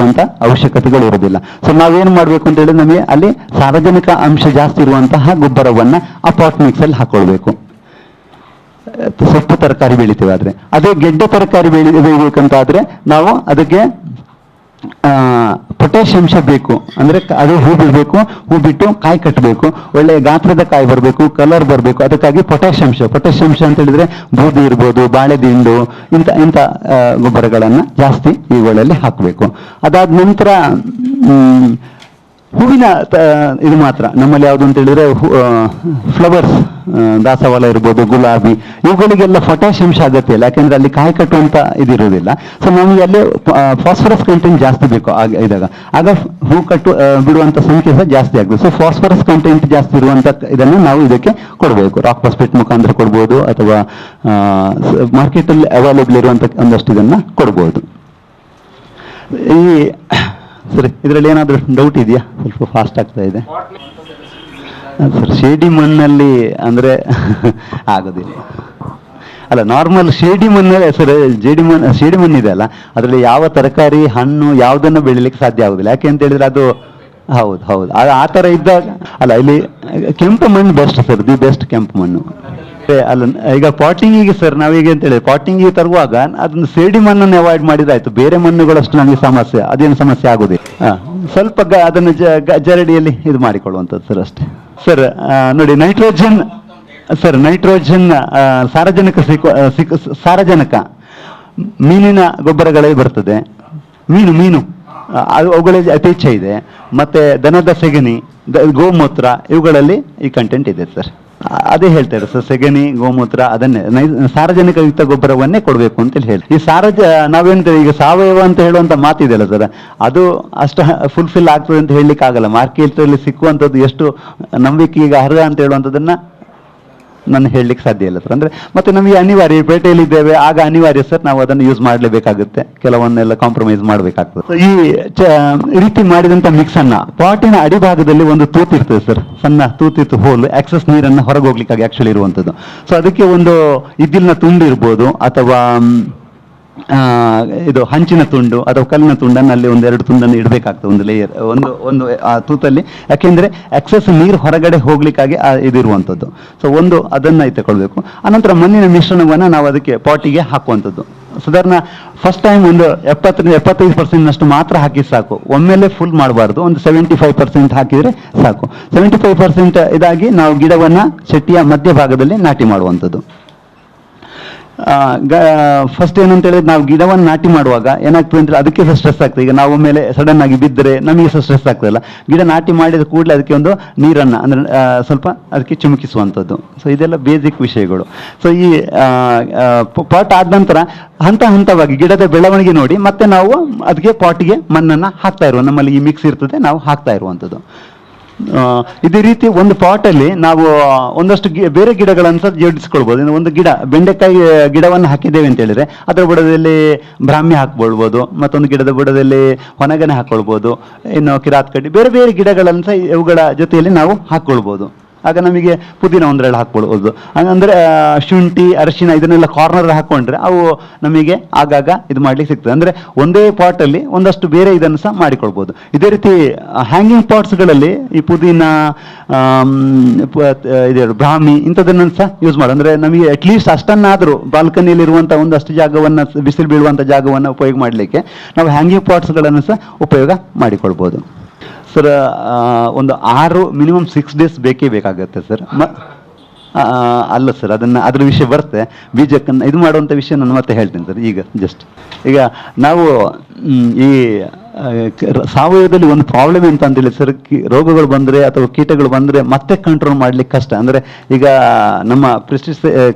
S7: ಇರೋದಿಲ್ಲ. ಸೊ ನಾವೇನು ಮಾಡ್ಬೇಕು ಅಂತ ಹೇಳಿದ್ರೆ ನಮಗೆ ಅಲ್ಲಿ ಸಾರಜನಕ ಅಂಶ ಜಾಸ್ತಿ ಇರುವಂತಹ ಗೊಬ್ಬರವನ್ನ ಆ ಪಾಟ್ ಮಿಕ್ಸ್ ಅಲ್ಲಿ ಹಾಕೊಳ್ಬೇಕು. ಸೊಪ್ಪು ತರಕಾರಿ ಬೆಳಿತೇವೆ ಆದ್ರೆ. ಅದೇ ಗೆಡ್ಡೆ ತರಕಾರಿ ಬೆಳಿಬೇಕಂತ ಆದ್ರೆ ನಾವು ಅದಕ್ಕೆ ಪೊಟ್ಯಾಷ್ ಅಂಶ ಬೇಕು. ಅಂದರೆ ಅದು ಹೂ ಬಿಡಬೇಕು, ಹೂ ಬಿಟ್ಟು ಕಾಯಿ ಕಟ್ಟಬೇಕು, ಒಳ್ಳೆಯ ಗಾತ್ರದ ಕಾಯಿ ಬರಬೇಕು, ಕಲರ್ ಬರಬೇಕು. ಅದಕ್ಕಾಗಿ ಪೊಟ್ಯಾಷ್ ಅಂಶ ಅಂತ ಹೇಳಿದ್ರೆ ಬೂದಿ ಇರ್ಬೋದು, ಬಾಳೆದಿಂಡು, ಇಂಥ ಗೊಬ್ಬರಗಳನ್ನು ಜಾಸ್ತಿ ಇವುಗಳಲ್ಲಿ ಹಾಕಬೇಕು. ಅದಾದ ನಂತರ ಹೂವಿನ ಇದು ಮಾತ್ರ ನಮ್ಮಲ್ಲಿ ಯಾವುದು ಅಂತ ಹೇಳಿದ್ರೆ ಫ್ಲವರ್ಸ್, ದಾಸವಾಳ ಇರ್ಬೋದು, ಗುಲಾಬಿ, ಇವುಗಳಿಗೆಲ್ಲ ಪೊಟ್ಯಾಷ್ ಅಂಶ ಅಗತ್ಯ ಇಲ್ಲ, ಯಾಕೆಂದ್ರೆ ಅಲ್ಲಿ ಕಾಯಿ ಕಟ್ಟುವಂತ ಇದಿರೋದಿಲ್ಲ. ಸೊ ನಮಗೆ ಅಲ್ಲಿ ಫಾಸ್ಫರಸ್ ಕಂಟೆಂಟ್ ಜಾಸ್ತಿ ಬೇಕು ಆಗ ಹೂ ಬಿಡುವಂತ ಸಂಖ್ಯೆ ಸಹ ಜಾಸ್ತಿ ಆಗ್ತದೆ. ಸೊ ಫಾಸ್ಫರಸ್ ಕಂಟೆಂಟ್ ಜಾಸ್ತಿ ಇರುವಂತ ಇದನ್ನು ನಾವು ಇದಕ್ಕೆ ಕೊಡಬೇಕು. ರಾಕ್ ಫಾಸ್ಫೇಟ್ ಮುಖಾಂತರ ಕೊಡ್ಬೋದು, ಅಥವಾ ಮಾರ್ಕೆಟಲ್ಲಿ ಅವೈಲೇಬಲ್ ಇರುವಂತ ಒಂದಷ್ಟು ಇದನ್ನ ಕೊಡ್ಬೋದು. ಈ ಸರಿ, ಇದರಲ್ಲಿ ಏನಾದರೂ ಡೌಟ್ ಇದೆಯಾ? ಸ್ವಲ್ಪ ಫಾಸ್ಟ್ ಆಗ್ತಾ ಇದೆ ಸರ್. ಶೇಡಿ ಮಣ್ಣಲ್ಲಿ ಅಂದರೆ ಆಗೋದಿಲ್ಲ. ಅಲ್ಲ, ನಾರ್ಮಲ್ ಶೇಡಿ ಮಣ್ಣಲ್ಲಿ ಸರ್, ಶೇಡಿ ಮಣ್ಣು ಇದೆ ಅಲ್ಲ, ಅದರಲ್ಲಿ ಯಾವ ತರಕಾರಿ, ಹಣ್ಣು ಯಾವುದನ್ನು ಬೆಳಿಲಿಕ್ಕೆ ಸಾಧ್ಯ ಆಗೋದಿಲ್ಲ. ಯಾಕೆ ಅಂತ ಹೇಳಿದ್ರೆ ಅದು ಹೌದು ಆ ಥರ ಇದ್ದಾಗ ಅಲ್ಲ, ಇಲ್ಲಿ ಕೆಂಪು ಮಣ್ಣು ಬೆಸ್ಟ್ ಸರ್, ದಿ ಬೆಸ್ಟ್ ಕೆಂಪು ಮಣ್ಣು. ಅಲ್ಲ, ಈಗ ಪಾಟಿಂಗಿಗೆ ಸರ್ ನಾವೀಗ ಅಂತ ಹೇಳಿ ಪಾಟಿಂಗಿಗೆ ತರುವಾಗ ಅದನ್ನು ಸೇಡಿ ಮಣ್ಣನ್ನು ಅವಾಯ್ಡ್ ಮಾಡಿದಾಯ್ತು. ಬೇರೆ ಮಣ್ಣುಗಳಷ್ಟು ನಮಗೆ ಸಮಸ್ಯೆ, ಅದೇನು ಸಮಸ್ಯೆ ಆಗೋದಿಲ್ಲ. ಸ್ವಲ್ಪ ಅದನ್ನು ಜರಡಿಯಲ್ಲಿ ಇದು ಮಾಡಿಕೊಳ್ಳುವಂಥದ್ದು ಸರ್, ಅಷ್ಟೇ ಸರ್. ನೋಡಿ, ನೈಟ್ರೋಜನ್ ಸಾರಜನಕ ಮೀನಿನ ಗೊಬ್ಬರಗಳೇ ಬರ್ತದೆ. ಮೀನು ಅವುಗಳಲ್ಲಿ ಅತಿ ಹೆಚ್ಚು ಇದೆ. ಮತ್ತೆ ದನದ ಸೆಗಣಿ, ಗೋಮೂತ್ರ, ಇವುಗಳಲ್ಲಿ ಈ ಕಂಟೆಂಟ್ ಇದೆ ಸರ್. ಅದೇ ಹೇಳ್ತಾರೆ ಸರ್, ಸೆಗಣಿ, ಗೋಮೂತ್ರ, ಅದನ್ನೇ ಸಾರಜನಕಯುಕ್ತ ಗೊಬ್ಬರವನ್ನೇ ಕೊಡಬೇಕು ಅಂತ ಹೇಳಿ. ಈ ನಾವೇಂತೇವೆ ಈಗ ಸಾವಯವ ಅಂತ ಹೇಳುವಂತ ಮಾತಿದೆಯಲ್ಲ ಸರ್, ಅದು ಅಷ್ಟು ಫುಲ್ಫಿಲ್ ಆಗ್ತದೆ ಅಂತ ಹೇಳಲಿಕ್ಕೆ ಆಗಲ್ಲ. ಮಾರ್ಕೆಟಲ್ಲಿ ಸಿಕ್ಕುವಂಥದ್ದು ಎಷ್ಟು ನಂಬಿಕೆ ಈಗ ಅರ್ಹ ಅಂತ ಹೇಳುವಂಥದ್ದನ್ನ ನಾನು ಹೇಳಲಿಕ್ಕೆ ಸಾಧ್ಯ ಇಲ್ಲ ಸರ್. ಅಂದ್ರೆ ಮತ್ತೆ ನಮಗೆ ಅನಿವಾರ್ಯ, ಪೇಟೆಯಲ್ಲಿ ಇದ್ದೇವೆ, ಆಗ ಅನಿವಾರ್ಯ ಸರ್, ನಾವು ಅದನ್ನು ಯೂಸ್ ಮಾಡಲೇಬೇಕಾಗುತ್ತೆ, ಕೆಲವನ್ನೆಲ್ಲ ಕಾಂಪ್ರಮೈಸ್ ಮಾಡಬೇಕಾಗ್ತದೆ. ಈ ರೀತಿ ಮಾಡಿದಂಥ ಮಿಕ್ಸ್ ಅನ್ನ ಪಾಟಿನ ಅಡಿಭಾಗದಲ್ಲಿ ಒಂದು ತೂತಿರ್ತದೆ ಸರ್, ಸಣ್ಣ ತೂತಿರ್ತು ಹೋಲ್, ಎಕ್ಸಸ್ ನೀರನ್ನು ಹೊರಗೆ ಹೋಗ್ಲಿಕ್ಕಾಗಿ ಆಕ್ಚುಲಿ ಇರುವಂಥದ್ದು. ಸೊ ಅದಕ್ಕೆ ಒಂದು ಇದ್ದಿಲಿನ ತುಂಡು ಇರ್ಬೋದು, ಅಥವಾ ಇದು ಹಂಚಿನ ತುಂಡು ಅಥವಾ ಕಲ್ಲಿನ ತುಂಡನ್ನು ಅಲ್ಲಿ 1-2 ತುಂಡನ್ನು ಇಡಬೇಕಾಗ್ತದೆ, ಒಂದು ಲೇಯರ್, ಒಂದು ಆ ತೂತಲ್ಲಿ. ಯಾಕೆಂದ್ರೆ ಎಕ್ಸಸ್ ನೀರು ಹೊರಗಡೆ ಹೋಗ್ಲಿಕ್ಕಾಗಿ ಇದಿರುವಂಥದ್ದು. ಸೊ ಅದನ್ನ ತಗೊಳ್ಬೇಕು. ಅನಂತರ ಮಣ್ಣಿನ ಮಿಶ್ರಣವನ್ನು ನಾವು ಅದಕ್ಕೆ ಪಾಟಿಗೆ ಹಾಕುವಂಥದ್ದು. ಸಾಧಾರಣ ಫಸ್ಟ್ ಟೈಮ್ ಒಂದು 70-75% ಮಾತ್ರ ಹಾಕಿ ಸಾಕು. ಒಮ್ಮೆಲೆ ಫುಲ್ ಮಾಡಬಾರ್ದು, ಒಂದು 75% ಹಾಕಿದ್ರೆ ಸಾಕು. 75% ಇದಾಗಿ ನಾವು ಗಿಡವನ್ನ ಚಟ್ಟಿಯ ಮಧ್ಯಭಾಗದಲ್ಲಿ ನಾಟಿ ಮಾಡುವಂಥದ್ದು. ಫಸ್ಟ್ ಏನಂತ ಹೇಳಿದ್ರೆ, ನಾವು ಗಿಡವನ್ನು ನಾಟಿ ಮಾಡುವಾಗ ಏನಾಗ್ತದೆ ಅಂದ್ರೆ ಅದಕ್ಕೆ ಸಹ ಸ್ಟ್ರೆಸ್ ಆಗ್ತದೆ. ಈಗ ನಾವು ಮೇಲೆ ಸಡನ್ ಆಗಿ ಬಿದ್ದರೆ ನಮಗೆ ಸಹ ಸ್ಟ್ರೆಸ್ ಆಗ್ತದಲ್ಲ. ಗಿಡ ನಾಟಿ ಮಾಡಿದ ಕೂಡಲೇ ಅದಕ್ಕೆ ಒಂದು ನೀರನ್ನು ಅಂದ್ರೆ ಸ್ವಲ್ಪ ಅದಕ್ಕೆ ಚಿಮುಕಿಸುವಂಥದ್ದು. ಸೊ ಇದೆಲ್ಲ ಬೇಸಿಕ್ ವಿಷಯಗಳು. ಸೊ ಈ ಪಾಟ್ ಆದ ನಂತರ ಹಂತವಾಗಿ ಗಿಡದ ಬೆಳವಣಿಗೆ ನೋಡಿ ಮತ್ತೆ ನಾವು ಅದಕ್ಕೆ ಪಾಟಿಗೆ ಮಣ್ಣನ್ನು ಹಾಕ್ತಾ ಇರುವ, ನಮ್ಮಲ್ಲಿ ಈ ಮಿಕ್ಸ್ ಇರ್ತದೆ, ನಾವು ಹಾಕ್ತಾ ಇರುವಂಥದ್ದು. ಇದೇ ರೀತಿ ಒಂದು ಪಾಟಲ್ಲಿ ನಾವು ಒಂದಷ್ಟು ಬೇರೆ ಗಿಡಗಳನ್ನು ಸಹ ಜೋಡಿಸ್ಕೊಳ್ಬೋದು. ಒಂದು ಬೆಂಡೆಕಾಯಿ ಗಿಡವನ್ನು ಹಾಕಿದ್ದೇವೆ ಅಂತ ಹೇಳಿದ್ರೆ ಅದರ ಬುಡದಲ್ಲಿ ಬ್ರಾಹ್ಮಿ ಹಾಕ್ಕೊಳ್ಬೋದು, ಮತ್ತೊಂದು ಗಿಡದ ಬುಡದಲ್ಲಿ ಹೊನಗನೆ ಹಾಕ್ಕೊಳ್ಬೋದು, ಇನ್ನು ಕಿರಾತ್ ಕಡ್ಡಿ, ಬೇರೆ ಬೇರೆ ಗಿಡಗಳನ್ನು ಸಹ ಇವುಗಳ ಜೊತೆಯಲ್ಲಿ ನಾವು ಹಾಕ್ಕೊಳ್ಬೋದು. ಆಗ ನಮಗೆ ಪುದೀನ 1-2 ಹಾಕ್ಕೊಳ್ಬೋದು. ಹಂಗಂದ್ರೆ ಶುಂಠಿ, ಅರಿಶಿನ ಇದನ್ನೆಲ್ಲ ಕಾರ್ನರ್ ಹಾಕೊಂಡ್ರೆ ಅವು ನಮಗೆ ಆಗಾಗ ಇದು ಮಾಡ್ಲಿಕ್ಕೆ ಸಿಗ್ತದೆ. ಅಂದ್ರೆ ಒಂದೇ ಪಾಟಲ್ಲಿ ಒಂದಷ್ಟು ಬೇರೆ ಇದನ್ನು ಸಹ ಮಾಡಿಕೊಳ್ಬೋದು. ಇದೇ ರೀತಿ ಹ್ಯಾಂಗಿಂಗ್ ಪಾಟ್ಸ್ಗಳಲ್ಲಿ ಈ ಪುದೀನ, ಬ್ರಾಹ್ಮಿ ಇಂಥದನ್ನು ಸಹ ಯೂಸ್ ಮಾಡೋದು. ಅಂದ್ರೆ ನಮಗೆ ಅಟ್ಲೀಸ್ಟ್ ಅಷ್ಟನ್ನಾದರೂ ಬಾಲ್ಕನಿಯಲ್ಲಿ ಇರುವಂತಹ ಒಂದಷ್ಟು ಜಾಗವನ್ನು, ಬಿಸಿಲು ಬೀಳುವಂಥ ಜಾಗವನ್ನು ಉಪಯೋಗ ಮಾಡಲಿಕ್ಕೆ ನಾವು ಹ್ಯಾಂಗಿಂಗ್ ಪಾಟ್ಸ್ಗಳನ್ನು ಸಹ ಉಪಯೋಗ ಮಾಡಿಕೊಳ್ಬೋದು ಸರ್. ಒಂದು 6 days ಬೇಕೇ ಬೇಕಾಗತ್ತೆ ಸರ್. ಅಲ್ಲ ಸರ್, ಅದ್ರ ವಿಷಯ ಬರುತ್ತೆ. ಬೀಜಕ್ಕನ್ನು ಇದು ಮಾಡುವಂಥ ವಿಷಯ ನಾನು ಮತ್ತೆ ಹೇಳ್ತೇನೆ ಸರ್. ಈಗ ನಾವು ಈ ಸಾವಯವದಲ್ಲಿ ಒಂದು ಪ್ರಾಬ್ಲಮ್ ಎಂತ ಅಂತೇಳಿ ಸರ್, ರೋಗಗಳು ಬಂದರೆ ಅಥವಾ ಕೀಟಗಳು ಬಂದರೆ ಮತ್ತೆ ಕಂಟ್ರೋಲ್ ಮಾಡ್ಲಿಕ್ಕೆ ಕಷ್ಟ. ಅಂದ್ರೆ ಈಗ ನಮ್ಮ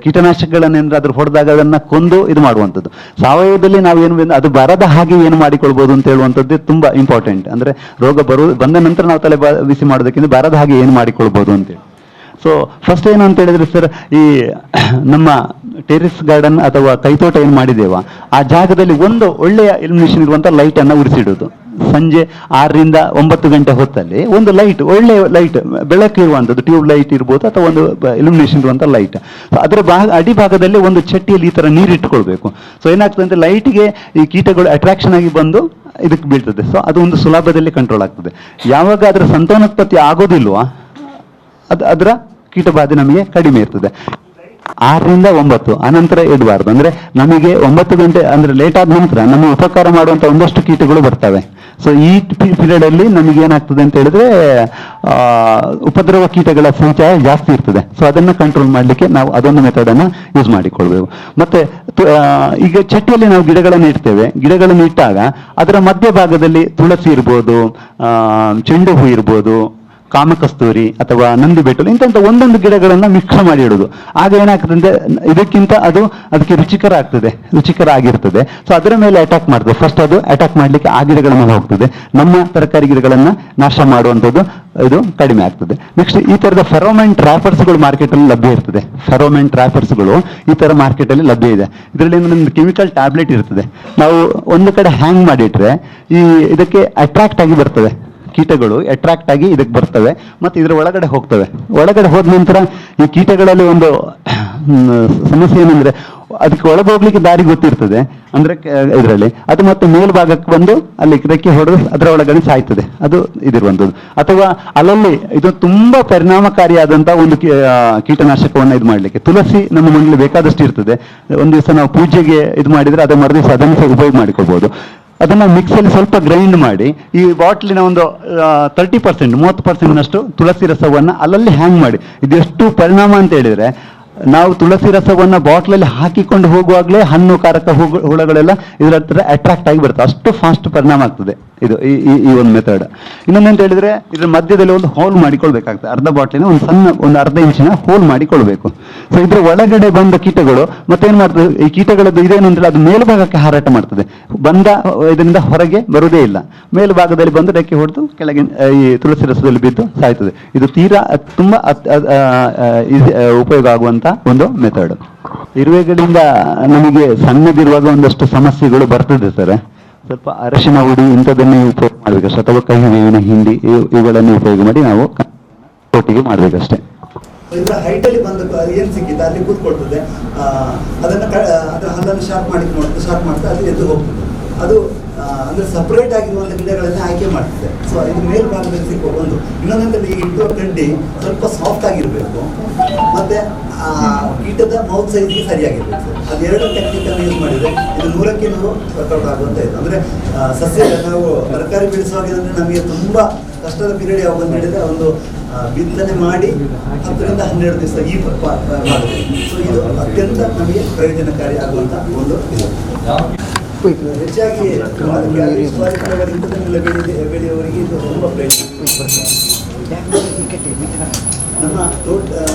S7: ಕೀಟನಾಶಕಗಳನ್ನೇನಾದ್ರೂ ಅದ್ರ ಹೊಡೆದಾಗ ಅದನ್ನ ಕೊಂದು ಇದು ಮಾಡುವಂಥದ್ದು. ಸಾವಯವದಲ್ಲಿ ನಾವೇನು ಅದು ಬರದ ಹಾಗೆ ಏನು ಮಾಡಿಕೊಳ್ಬೋದು ಅಂತ ಹೇಳುವಂಥದ್ದು ತುಂಬಾ ಇಂಪಾರ್ಟೆಂಟ್. ಅಂದ್ರೆ ರೋಗ ಬಂದ ನಂತರ ನಾವು ತಲೆ ಬಿಸಿ ಮಾಡೋದಕ್ಕಿಂತ ಬರದ ಹಾಗೆ ಏನು ಮಾಡಿಕೊಳ್ಬೋದು ಅಂತೇಳಿ. ಸೊ ಫಸ್ಟ್ ಏನು ಅಂತ ಹೇಳಿದ್ರೆ ಸರ್, ಈ ನಮ್ಮ ಟೆರಿಸ್ ಗಾರ್ಡನ್ ಅಥವಾ ಕೈತೋಟ ಏನು ಮಾಡಿದೇವ ಆ ಜಾಗದಲ್ಲಿ ಒಂದು ಒಳ್ಳೆಯ ಇಲ್ಯುಮಿನೇಷನ್ ಇರುವಂಥ ಲೈಟನ್ನು ಉರಿಸಿಡೋದು. ಸಂಜೆ 6 ರಿಂದ 9 ಗಂಟೆ ಹೊತ್ತಲ್ಲಿ ಒಂದು ಲೈಟ್, ಒಳ್ಳೆಯ ಲೈಟ್, ಬೆಳಕು ಇರುವಂಥದ್ದು, ಟ್ಯೂಬ್ ಲೈಟ್ ಇರ್ಬೋದು ಅಥವಾ ಒಂದು ಇಲ್ಯುಮಿನೇಷನ್ ಇರುವಂಥ ಲೈಟ್. ಸೊ ಅದರ ಅಡಿಭಾಗದಲ್ಲಿ ಒಂದು ಚಟ್ಟಿಯಲ್ಲಿ ಈ ಥರ ನೀರು ಇಟ್ಕೊಳ್ಬೇಕು. ಸೊ ಏನಾಗ್ತದೆ ಅಂದರೆ ಲೈಟ್ಗೆ ಈ ಕೀಟಗಳು ಅಟ್ರಾಕ್ಷನ್ ಆಗಿ ಬಂದು ಇದಕ್ಕೆ ಬೀಳ್ತದೆ. ಸೊ ಅದು ಒಂದು ಸುಲಭದಲ್ಲಿ ಕಂಟ್ರೋಲ್ ಆಗ್ತದೆ. ಯಾವಾಗ ಅದರ ಸಂತಾನೋತ್ಪತ್ತಿ ಆಗೋದಿಲ್ವಾ ಅದರ ಕೀಟಬಾಧೆ ನಮಗೆ ಕಡಿಮೆ ಇರ್ತದೆ. 6ರಿಂದ 9 ಅನಂತರ ಇಡಬಾರ್ದು. ಅಂದ್ರೆ ನಮಗೆ 9 ಗಂಟೆ ಅಂದ್ರೆ ಲೇಟ್ ಆದ ನಂತರ ನಮಗೆ ಉಪಕಾರ ಮಾಡುವಂತ ಒಂದಷ್ಟು ಕೀಟಗಳು ಬರ್ತವೆ. ಸೊ ಈ ಪೀರಿಯಡ್ ಅಲ್ಲಿ ನಮಗೆ ಏನಾಗ್ತದೆ ಅಂತ ಹೇಳಿದ್ರೆ ಉಪದ್ರವ ಕೀಟಗಳ ಸಂಚಯ ಜಾಸ್ತಿ ಇರ್ತದೆ. ಸೊ ಅದನ್ನ ಕಂಟ್ರೋಲ್ ಮಾಡ್ಲಿಕ್ಕೆ ನಾವು ಅದೊಂದು ಮೆಥಡ್ ಅನ್ನ ಯೂಸ್ ಮಾಡಿಕೊಳ್ಬೇಕು. ಮತ್ತೆ ಈಗ ಚಟ್ಟಿಯಲ್ಲಿ ನಾವು ಗಿಡಗಳನ್ನು ಇಡ್ತೇವೆ. ಗಿಡಗಳನ್ನು ಇಟ್ಟಾಗ ಅದರ ಮಧ್ಯಭಾಗದಲ್ಲಿ ತುಳಸಿ ಇರ್ಬೋದು, ಚೆಂಡು ಹೂ ಇರ್ಬೋದು, ಕಾಮಕಸ್ತೂರಿ ಅಥವಾ ನಂದಿ ಬೆಟ್ಟಲು ಇಂಥ ಒಂದೊಂದು ಗಿಡಗಳನ್ನ ಮಿಕ್ಸ್ ಮಾಡಿ ಇಡುದು. ಆಗ ಏನಾಗ್ತದೆ ಅಂದ್ರೆ ಇದಕ್ಕಿಂತ ಅದಕ್ಕೆ ರುಚಿಕರ ಆಗಿರ್ತದೆ. ಸೊ ಅದರ ಮೇಲೆ ಅಟ್ಯಾಕ್ ಮಾಡ್ತದೆ. ಫಸ್ಟ್ ಅದು ಅಟ್ಯಾಕ್ ಮಾಡ್ಲಿಕ್ಕೆ ಆ ಗಿಡಗಳ ಮೇಲೆ ಹೋಗ್ತದೆ. ನಮ್ಮ ತರಕಾರಿ ಗಿಡಗಳನ್ನ ನಾಶ ಮಾಡುವಂಥದ್ದು ಇದು ಕಡಿಮೆ ಆಗ್ತದೆ. ನೆಕ್ಸ್ಟ್ ಈ ತರದ ಫೆರೋಮೆನ್ ಟ್ರಾಪರ್ಸ್ಗಳು ಮಾರ್ಕೆಟ್ ಅಲ್ಲಿ ಲಭ್ಯ ಇರ್ತದೆ. ಫೆರೋಮೆನ್ ಟ್ರಾಪರ್ಸ್ಗಳು ಈ ತರ ಮಾರ್ಕೆಟ್ ಅಲ್ಲಿ ಲಭ್ಯ ಇದೆ. ಇದರಲ್ಲಿ ಒಂದು ಕೆಮಿಕಲ್ ಟ್ಯಾಬ್ಲೆಟ್ ಇರ್ತದೆ. ನಾವು ಒಂದು ಕಡೆ ಹ್ಯಾಂಗ್ ಮಾಡಿಟ್ರೆ ಇದಕ್ಕೆ ಅಟ್ರಾಕ್ಟ್ ಆಗಿ ಬರ್ತದೆ. ಕೀಟಗಳು ಅಟ್ರಾಕ್ಟ್ ಆಗಿ ಇದಕ್ಕೆ ಬರ್ತವೆ ಮತ್ತೆ ಇದರ ಒಳಗಡೆ ಹೋಗ್ತವೆ. ಒಳಗಡೆ ಹೋದ ನಂತರ ಈ ಕೀಟಗಳಲ್ಲಿ ಒಂದು ಸಮಸ್ಯೆ ಏನಂದ್ರೆ ಅದಕ್ಕೆ ಒಳಗೆ ಹೋಗ್ಲಿಕ್ಕೆ ದಾರಿ ಗೊತ್ತಿರ್ತದೆ. ಅಂದ್ರೆ ಇದರಲ್ಲಿ ಅದು ಮತ್ತೆ ಮೇಲ್ಭಾಗಕ್ಕೆ ಬಂದು ಅಲ್ಲಿ ರೆಕ್ಕೆ ಹೊಡೆದು ಅದರ ಒಳಗಡೆ ಸಾಯ್ತದೆ. ಅದು ಇದಿರುವಂಥದ್ದು. ಅಥವಾ ಅಲ್ಲಲ್ಲಿ ಇದು ತುಂಬಾ ಪರಿಣಾಮಕಾರಿಯಾದಂತ ಒಂದು ಕೀಟನಾಶಕವನ್ನ ಇದು ಮಾಡ್ಲಿಕ್ಕೆ ತುಳಸಿ ನಮ್ಮ ಮನೇಲಿ ಬೇಕಾದಷ್ಟು ಇರ್ತದೆ. ಒಂದ್ ದಿವಸ ನಾವು ಪೂಜೆಗೆ ಇದು ಮಾಡಿದ್ರೆ ಅದ ಮರುದಿವಸ ಅದನ್ನು ಸಹ ಉಪಯೋಗ ಮಾಡಿಕೊಳ್ಬಹುದು. ಅದನ್ನ ಮಿಕ್ಸಲ್ಲಿ ಸ್ವಲ್ಪ ಗ್ರೈಂಡ್ ಮಾಡಿ ಈ ಬಾಟ್ಲಿನ ಒಂದು 30% ತುಳಸಿ ರಸವನ್ನ ಅಲ್ಲಲ್ಲಿ ಹ್ಯಾಂಗ್ ಮಾಡಿ. ಇದೆಷ್ಟು ಪರಿಣಾಮ ಅಂತ ಹೇಳಿದ್ರೆ ನಾವು ತುಳಸಿ ರಸವನ್ನ ಬಾಟ್ಲಲ್ಲಿ ಹಾಕಿಕೊಂಡು ಹೋಗುವಾಗಲೇ ಹಣ್ಣು ಕಾರಕ ಹುಳಗಳೆಲ್ಲ ಇದರ ಹತ್ರ ಅಟ್ರಾಕ್ಟ್ ಆಗಿ ಬರ್ತವೆ. ಅಷ್ಟು ಫಾಸ್ಟ್ ಪರಿಣಾಮ ಆಗ್ತದೆ ಇದು ಈ ಒಂದು ಮೆಥಡ್. ಇನ್ನೊಂದಂತ ಹೇಳಿದ್ರೆ ಇದ್ರ ಮಧ್ಯದಲ್ಲಿ ಒಂದು ಹೋಲ್ ಮಾಡಿಕೊಳ್ಬೇಕಾಗ್ತದೆ. ಅರ್ಧ ಬಾಟ್ಲಿನ ಒಂದು ಅರ್ಧ ಇಂಚಿನ ಹೋಲ್ ಮಾಡಿಕೊಳ್ಬೇಕು. ಸೊ ಇದ್ರ ಒಳಗಡೆ ಬಂದ ಕೀಟಗಳು ಮತ್ತೇನ್ ಮಾಡ್ತದೆ, ಈ ಕೀಟಗಳದ್ದು ಇದೇನಂದ್ರೆ ಅದು ಮೇಲ್ಭಾಗಕ್ಕೆ ಹಾರಾಟ ಮಾಡ್ತದೆ. ಇದರಿಂದ ಹೊರಗೆ ಬರುವುದೇ ಇಲ್ಲ. ಮೇಲ್ಭಾಗದಲ್ಲಿ ಬಂದು ರೆಕ್ಕೆ ಹೊಡೆದು ಕೆಳಗೆ ಈ ತುಳಸಿ ರಸದಲ್ಲಿ ಬಿದ್ದು ಸಾಯ್ತದೆ. ಇದು ತೀರಾ ತುಂಬಾ ಉಪಯೋಗ ಆಗುವಂತ ಒಂದು ಮೆಥಡ್. ಇರುವೆಗಳಿಂದ ನಮಗೆ ಸಣ್ಣದಿರುವಾಗ ಒಂದಷ್ಟು ಸಮಸ್ಯೆಗಳು ಬರ್ತದೆ ಸರ್. ಸ್ವಲ್ಪ ಅರಶಿನ ಹುಡಿ ಇಂಥದನ್ನೇ ಉಪಯೋಗ ಮಾಡ್ಬೇಕಷ್ಟೆ, ಅಥವಾ ಕಹಿ ಬೇವಿನ ಹಿಂಡಿ ಇವುಗಳನ್ನು ಉಪಯೋಗ ಮಾಡಿ ನಾವು ಒಟ್ಟಿಗೆ ಮಾಡ್ಬೇಕಷ್ಟೇ.
S8: ಇದರ ಹೈಟ್ ಅಲ್ಲಿ ಬಂದ ಏನ್ ಸಿಕ್ಕಿದೆ ಅಲ್ಲಿ ಕೂತ್ಕೊಳ್ತದೆ. ಅದನ್ನ ಅದರ ಹಲ್ಲನ್ನು ಶಾರ್ಪ್ ಮಾಡ್ತಾ ಅದು ಎದ್ದು ಹೋಗ್ತದೆ. ಅದು ಅಂದ್ರೆ ಸಪರೇಟ್ ಆಗಿರುವಂತಹ ಗಿಡಗಳನ್ನ ಆಯ್ಕೆ ಮಾಡ್ತದೆ. ಸೊ ಇದು ಮೇಲ್ಭಾಗದಲ್ಲಿ ಸಿಕ್ಕೋ ಒಂದು. ಇನ್ನೊಂದಂದ್ರೆ ಈ ಇಟ್ಟುವ ಕಡ್ಡಿ ಸ್ವಲ್ಪ ಸಾಫ್ಟ್ ಆಗಿರ್ಬೇಕು ಮತ್ತೆ ಕೀಟದ ಮೌತ್ ಸೈಜ್ಗೆ ಸರಿಯಾಗಿರ್ಬೇಕು. ಅದೆರಡು ಟೆಕ್ನಿಕ್ ಅನ್ನು ಯೂಸ್ ಮಾಡಿದ್ರೆ ಇದು 100ಕ್ಕೆ 100 ವರ್ಕೌಟ್ ಆಗುವಂತ ಇದು. ಅಂದ್ರೆ ಸಸ್ಯ ನಾವು ತರಕಾರಿ ಬೆಳೆಸುವಾಗ ಏನಂದ್ರೆ ನಮಗೆ ತುಂಬಾ ಕಷ್ಟದ ಪೀರಿಯಡ್ ಯಾವಾಗ ಹೇಳಿದ್ರೆ ಒಂದು ಬಿತ್ತನೆ ಮಾಡಿ 10 ರಿಂದ 12 ದಿವಸ ಈ ಮಾಡಿದೆ. ಸೊ ಇದು ಅತ್ಯಂತ ನಮಗೆ ಪ್ರಯೋಜನಕಾರಿ ಆಗುವಂತ ಒಂದು ಇದು. ಹೆಚ್ಚಾಗಿ ಬೆಳೆಯುವವರಿಗೆ ಇದು ತುಂಬ ಪ್ರಯೋಜನ. ನಮ್ಮ ತೋಟ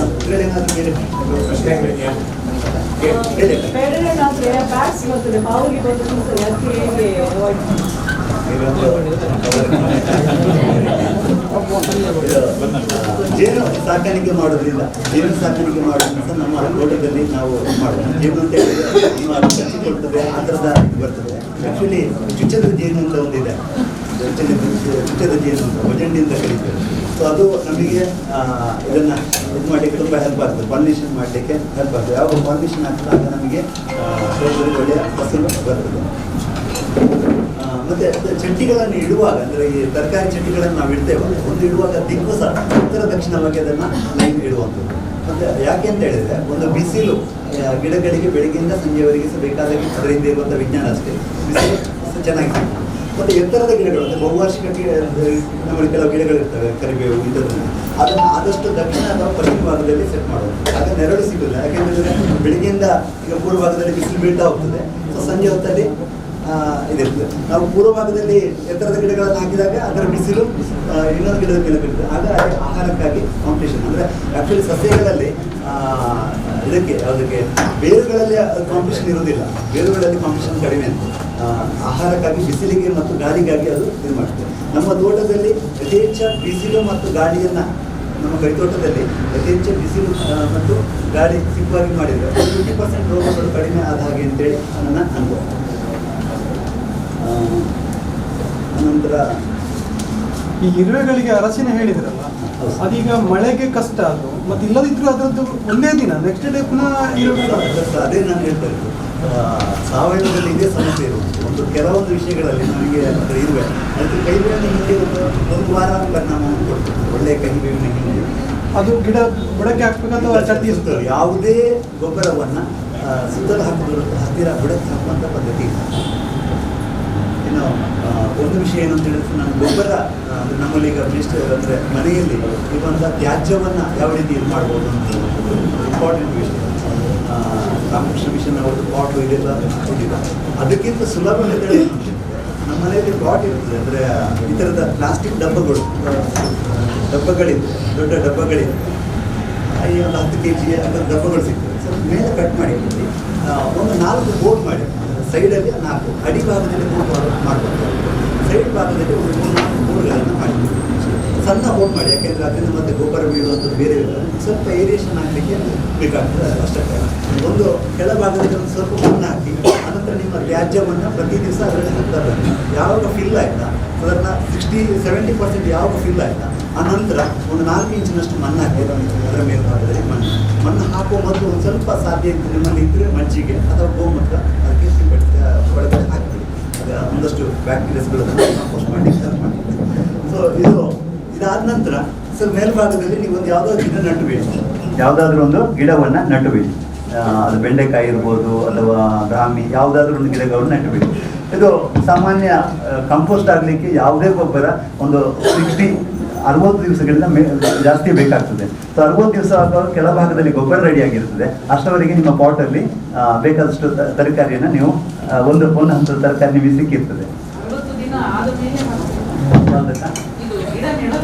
S8: ಬೇರೆ ಜೇನು ಸಾಕಾಣಿಕೆ ಮಾಡೋದ್ರಿಂದ ನಮ್ಮ ತೋಟದಲ್ಲಿ ನಾವು ಮಾಡೋದು. ಜೇನು ಅಂತ ಹೇಳಿದ್ರೆ ಕಚ್ಚಿಕೊಳ್ತದೆ, ಆ ಥರದ ಬರ್ತದೆ. ಆ್ಯಕ್ಚುಲಿ ಚುಚ್ಚದ ಜೇನು ಅಂತ ಒಂದಿದೆ, ಚುಚ್ಚದ ಜೇನು ಅಂತ ಒಜಂಡಿ ಅಂತ ಕರೀತೇವೆ. ಸೊ ಅದು ನಮಗೆ ಇದನ್ನು ಇದು ಮಾಡಲಿಕ್ಕೆ ತುಂಬ ಹೆಲ್ಪ್ ಆಗ್ತದೆ. ಪಾಲಿನೇಷನ್ ಮಾಡಲಿಕ್ಕೆ ಹೆಲ್ಪ್ ಆಗ್ತದೆ. ಯಾವಾಗ ಪಾಲಿನೇಷನ್ ಆಗ್ತದೆ ಆಗ ನಮಗೆ ತೋಟದಲ್ಲಿ ಒಳ್ಳೆಯ ಫಸಲು ಬರ್ತದೆ. ಮತ್ತೆ ಚಟ್ಟಿಗಳನ್ನು ಇಡುವಾಗ ಅಂದ್ರೆ ಈ ತರಕಾರಿ ಚಟ್ಟಿಗಳನ್ನು ನಾವು ಇಡ್ತೇವೆ, ಒಂದು ಇಡುವಾಗ ದಿಕ್ಕು ಸಹ ಉತ್ತರ ದಕ್ಷಿಣವಾಗಿ ಅದನ್ನು ಲೈನ್ ಇಡುವಂಥದ್ದು. ಮತ್ತೆ ಯಾಕೆ ಅಂತ ಹೇಳಿದ್ರೆ ಒಂದು ಬಿಸಿಲು ಗಿಡಗಳಿಗೆ ಬೆಳಗ್ಗೆಯಿಂದ ಸಂಜೆವರೆಗೆ ಸಹ ಬೇಕಾದಾಗಿ ಅದರಿಂದ ಇರುವಂಥ ವಿಜ್ಞಾನ ಅಷ್ಟೇ. ಬಿಸಿಲು ಚೆನ್ನಾಗಿದೆ. ಮತ್ತು ಎತ್ತರದ ಗಿಡಗಳು ಅಂದರೆ ಬಹುವಾರ್ಷಿಕ ನಮ್ಮಲ್ಲಿ ಕೆಲವು ಗಿಡಗಳು ಇರ್ತವೆ, ಕರಿಬೇವು ಇಂಥದ್ದು, ಅದನ್ನು ಆದಷ್ಟು ದಕ್ಷಿಣ ಅಥವಾ ಪಶ್ಚಿಮ ಭಾಗದಲ್ಲಿ ಸೆಟ್ ಮಾಡೋದು. ಆಗ ನೆರಳು ಸಿಗುದಿಲ್ಲ. ಯಾಕೆಂತಂದರೆ ಬೆಳಗ್ಗೆಯಿಂದ ಈಗ ಪೂರ್ವ ಭಾಗದಲ್ಲಿ ಬಿಸಿಲು ಬೀಳ್ತಾ ಹೋಗ್ತದೆ. ಸೊ ಸಂಜೆ ಹೊತ್ತಲ್ಲಿ ಇದಿರ್ತದೆ. ನಾವು ಪೂರ್ವ ಭಾಗದಲ್ಲಿ ಎತ್ತರದ ಗಿಡಗಳನ್ನು ಹಾಕಿದಾಗ ಅದರ ಬಿಸಿಲು ಇನ್ನೊಂದು ಗಿಡದ ಮೇಲೆ ಬೀಳ್ತದೆ. ಆಗ ಆಹಾರಕ್ಕಾಗಿ ಕಾಂಪಿಟೇಷನ್. ಅಂದರೆ ಆ್ಯಕ್ಚುಲಿ ಸಸ್ಯಗಳಲ್ಲಿ ಇದಕ್ಕೆ ಯಾವುದಕ್ಕೆ ಬೇರುಗಳಲ್ಲಿ ಕಾಂಪಿಟೇಷನ್ ಇರುವುದಿಲ್ಲ. ಬೇರುಗಳಲ್ಲಿ ಕಾಂಪಿಟೇಷನ್ ಕಡಿಮೆ ಅಂತ. ಆಹಾರಕ್ಕಾಗಿ ಬಿಸಿಲಿಗೆ ಮತ್ತು ಗಾಳಿಗಾಗಿ ಅದು ಇದು ಮಾಡ್ತದೆ. ನಮ್ಮ ತೋಟದಲ್ಲಿ ಯಥೇಚ್ಛ ಬಿಸಿಲು ಮತ್ತು ಗಾಳಿಯನ್ನು ನಮ್ಮ ಕೈತೋಟದಲ್ಲಿ ಯಥೇಚ್ಛ ಬಿಸಿಲು ಮತ್ತು ಗಾಳಿ ಸಿಕ್ಕುವಾಗಿ ಮಾಡಿದರೆ 50% ರೋಗಗಳು ಕಡಿಮೆ ಆದ ಹಾಗೆ ಅಂತೇಳಿ ನನ್ನ ಅನುಭವ. ಅನಂತರ
S9: ಈ ಇರುವೆಗಳಿಗೆ ಅರಸಿನ ಹೇಳಿದ್ರಲ್ಲ, ಅದೀಗ ಮಳೆಗೆ ಕಷ್ಟ ಅದು ಮತ್ತೆ ಇಲ್ಲದಿದ್ರು ಅದರದ್ದು ಒಂದೇ ದಿನ ನೆಕ್ಸ್ಟ್ ಡೇ ಪುನಃ
S8: ಅದೇ ನಾನು ಹೇಳ್ತಾ ಇರೋದು. ಸಾವಯವದಲ್ಲಿ ಇದೇ ಸಮಸ್ಯೆ ಇರುವುದು. ಒಂದು ಕೆಲವೊಂದು ವಿಷಯಗಳಲ್ಲಿ ನಮಗೆ ಇರುವೆ ಅದಕ್ಕೆ ಕಹಿಬೇವಿನ ಹಿಂಡಿ ಒಂದು ವಾರ ಪರಿಣಾಮವನ್ನು ಕೊಡ್ತದೆ. ಒಳ್ಳೆಯ ಕಹಿಬೇವಿನ ಹಿಂಡಿ
S9: ಅದು ಗಿಡ ಬುಡಕ್ಕೆ ಹಾಕ್ಬೇಕು ಅಥವಾ ಚಟ್ಟಿ
S8: ಸುತ್ತಲೂ ಯಾವುದೇ ಗೊಬ್ಬರವನ್ನು ಸುತ್ತಲೂ ಹಾಕಿದ್ರು ಹತ್ತಿರ ಬುಡಕ್ಕೆ ಹಾಕುವಂಥ ಪದ್ಧತಿ ಇಲ್ಲ. ಇನ್ನು ಒಂದು ವಿಷಯ ಏನು ಅಂತ ಹೇಳಿದ್ರೆ, ನಾನು ಗೊಬ್ಬರ ಅಂದರೆ ನಮ್ಮಲ್ಲಿ ಈಗ ಅಂದರೆ ಮನೆಯಲ್ಲಿ ಇರುವಂಥ ತ್ಯಾಜ್ಯವನ್ನು ಯಾವ ರೀತಿ ಇದು ಮಾಡ್ಬೋದು ಅಂತ ಇಂಪಾರ್ಟೆಂಟ್ ವಿಷಯ. ರಾಮಕೃಷ್ಣ ಮಿಷನ್ ಅವ್ರದ್ದು ಪಾಟು ಇದೆಲ್ಲ ಕೊಟ್ಟಿದ್ದಾರೆ. ಅದಕ್ಕಿಂತ ಸುಲಭ ಮೆಥಡ್ ಏನು ಅಂತ ಹೇಳಿದ್ರೆ, ನಮ್ಮ ಮನೆಯಲ್ಲಿ ಪಾಟ್ ಇರ್ತದೆ, ಅಂದರೆ ಈ ಥರದ ಪ್ಲಾಸ್ಟಿಕ್ ಡಬ್ಬಗಳಿದೆ, ದೊಡ್ಡ ಡಬ್ಬಗಳಿದೆ, ಒಂದು 10 kg ಅದರ ಡಬ್ಬಗಳು ಸಿಗ್ತದೆ. ಸ್ವಲ್ಪ ಮೇಲೆ ಕಟ್ ಮಾಡಿ ಒಂದು 4 ಬೋಟ್ ಮಾಡಿ, ಸೈಡಲ್ಲಿ 4 ಅಡಿಭಾಗದಲ್ಲಿ 3 ಮಾಡ್ಬೋದು, ಸೈಡ್ ಭಾಗದಲ್ಲಿ ಒಂದು 3-4 ಬೋರ್ಗಳನ್ನು ಮಾಡಿ, ಸಣ್ಣ ಬೋಟ್ ಮಾಡಿ. ಯಾಕೆಂದರೆ ಅದರಿಂದ ಮತ್ತೆ ಗೊಬ್ಬರ ಬೀಳುವಂಥದ್ದು ಬೇರೆ ಇರ್ತದೆ, ಸ್ವಲ್ಪ ಏರಿಯೇಷನ್ ಆಗಲಿಕ್ಕೆ ಬೇಕಾಗ್ತದೆ ಅಷ್ಟಕ್ಕೆ. ಒಂದು ಕೆಳಭಾಗದಲ್ಲಿ ಒಂದು ಸ್ವಲ್ಪ ಮಣ್ಣು ಹಾಕಿ, ಅನಂತರ ನಿಮ್ಮ ತ್ಯಾಜ್ಯವನ್ನು ಪ್ರತಿ ದಿವಸ ಅದರಲ್ಲಿ ಹಾಕ್ತಾ ಬನ್ನಿ. ಯಾವಾಗ ಫಿಲ್ ಆಯಿತಾ ಅದನ್ನು 60-70% ಯಾವಾಗ ಫಿಲ್ ಆಯಿತಾ ಆನಂತರ ಒಂದು 4 ಇಂಚಿನಷ್ಟು ಮಣ್ಣು ಹಾಕಿ ಅದರ ಮೇಲ್ಭಾಗದಲ್ಲಿ ಮಣ್ಣು ಹಾಕುವ ಮೊದಲು ಒಂದು ಸ್ವಲ್ಪ ಸಾಧ್ಯ ಇತ್ತು ನಿಮ್ಮಲ್ಲಿ ಇದ್ದರೆ ಮಜ್ಜಿಗೆ ಅಥವಾ ಗೋಮೂತ್ರ ಅದಕ್ಕೆ ಹೊಡೆದು ಹಾಕಿಬಿಡಿ. ಅದು ಒಂದಷ್ಟು ಬ್ಯಾಕ್ಟೀರಿಯಾಸ್ಗಳನ್ನು ಕಂಪೋಸ್ಟ್ ಮಾಡಿ ಹೆಲ್ಪ್ ಮಾಡಿ. ಸೊ ಇದಾದ ನಂತರ ಸ್ವಲ್ಪ ಮೇಲ್ಭಾಗದಲ್ಲಿ ನೀವು ಒಂದು ಯಾವುದಾದ್ರು ಗಿಡ ನಟ್ಟು ಬಿಡಿ, ಯಾವುದಾದ್ರೂ ಒಂದು ಗಿಡವನ್ನು ನಟ್ಟು ಬಿಡಿ. ಅದು ಬೆಂಡೆಕಾಯಿ ಇರ್ಬೋದು ಅಥವಾ ಬ್ರಾಹ್ಮಿ, ಯಾವುದಾದ್ರೂ ಒಂದು ಗಿಡಗಳನ್ನು ನಟ್ಟು ಬಿಡಿ. ಇದು ಸಾಮಾನ್ಯ ಕಂಪೋಸ್ಟ್ ಆಗಲಿಕ್ಕೆ ಯಾವುದೇ ಗೊಬ್ಬರ ಒಂದು 60 ದಿವಸಗಳಿಂದ ಜಾಸ್ತಿ ಬೇಕಾಗ್ತದೆ. ಸೊ 60 ದಿವಸ ಆಗುವ ಕೆಳಭಾಗದಲ್ಲಿ ಗೊಬ್ಬರ ರೆಡಿಯಾಗಿರ್ತದೆ. ಅಷ್ಟವರೆಗೆ ನಿಮ್ಮ ಪಾಟಲ್ಲಿ ಬೇಕಾದಷ್ಟು ತರಕಾರಿಯನ್ನು ನೀವು ಒಂದು ಹಂತದ ತರಕಾರಿ ನಿಮಗೆ ಸಿಕ್ಕಿರ್ತದೆ.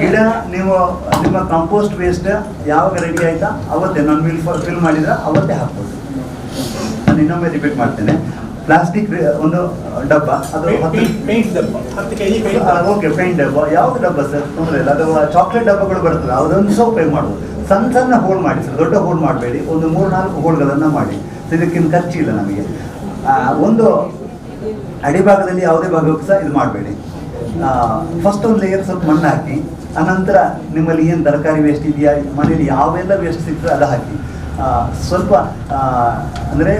S8: ಗಿಡ ನೀವು ನಿಮ್ಮ ಕಂಪೋಸ್ಟ್ ವೇಸ್ಟ್ ಯಾವಾಗ ರೆಡಿ ಆಯ್ತಾ ಅವತ್ತೇ ನಾನು ಫಿಲ್ ಮಾಡಿದ್ರೆ ಅವತ್ತೇ ಹಾಕ್ಬೋದು. ನಾನು ಇನ್ನೊಮ್ಮೆ ರಿಪೀಟ್ ಮಾಡ್ತೇನೆ. ಪ್ಲಾಸ್ಟಿಕ್ ಒಂದು ಡಬ್ಬ, ಅದು ಓಕೆ, ಪೇಂಟ್ ಡಬ್ಬ, ಯಾವ್ದು ಡಬ್ಬ ಸರ್ ತೊಂದರೆ ಇಲ್ಲ. ಅಥವಾ ಚಾಕ್ಲೇಟ್ ಡಬ್ಬಗಳು ಬರ್ತದೆ, ಅದೊಂದು ಸಹ ಉಪಯೋಗ ಮಾಡ್ಬೋದು. ಸಣ್ಣ ಹೋಲ್ ಮಾಡಿ ಸರ್, ದೊಡ್ಡ ಹೋಲ್ ಮಾಡಬೇಡಿ, ಒಂದು 3-4 ಹೋಲ್ಗಳನ್ನು ಮಾಡಿ. ಇದಕ್ಕಿಂತ ಖರ್ಚಿಲ್ಲ ನಮಗೆ. ಒಂದು ಅಡಿಭಾಗದಲ್ಲಿ ಯಾವುದೇ ಭಾಗಕ್ಕೂ ಸಹ ಇದು ಮಾಡಬೇಡಿ. ಫಸ್ಟ್ ಒಂದು ಲೇಯರ್ ಸ್ವಲ್ಪ ಮಣ್ಣು ಹಾಕಿ, ಅನಂತರ ನಿಮ್ಮಲ್ಲಿ ಏನು ತರಕಾರಿ ವೇಸ್ಟ್ ಇದೆಯಾ, ಮನೆಯಲ್ಲಿ ಯಾವೆಲ್ಲ ವೇಸ್ಟ್ ಸಿಗ್ತದೆ ಅದು ಹಾಕಿ. ಸ್ವಲ್ಪ ಅಂದರೆ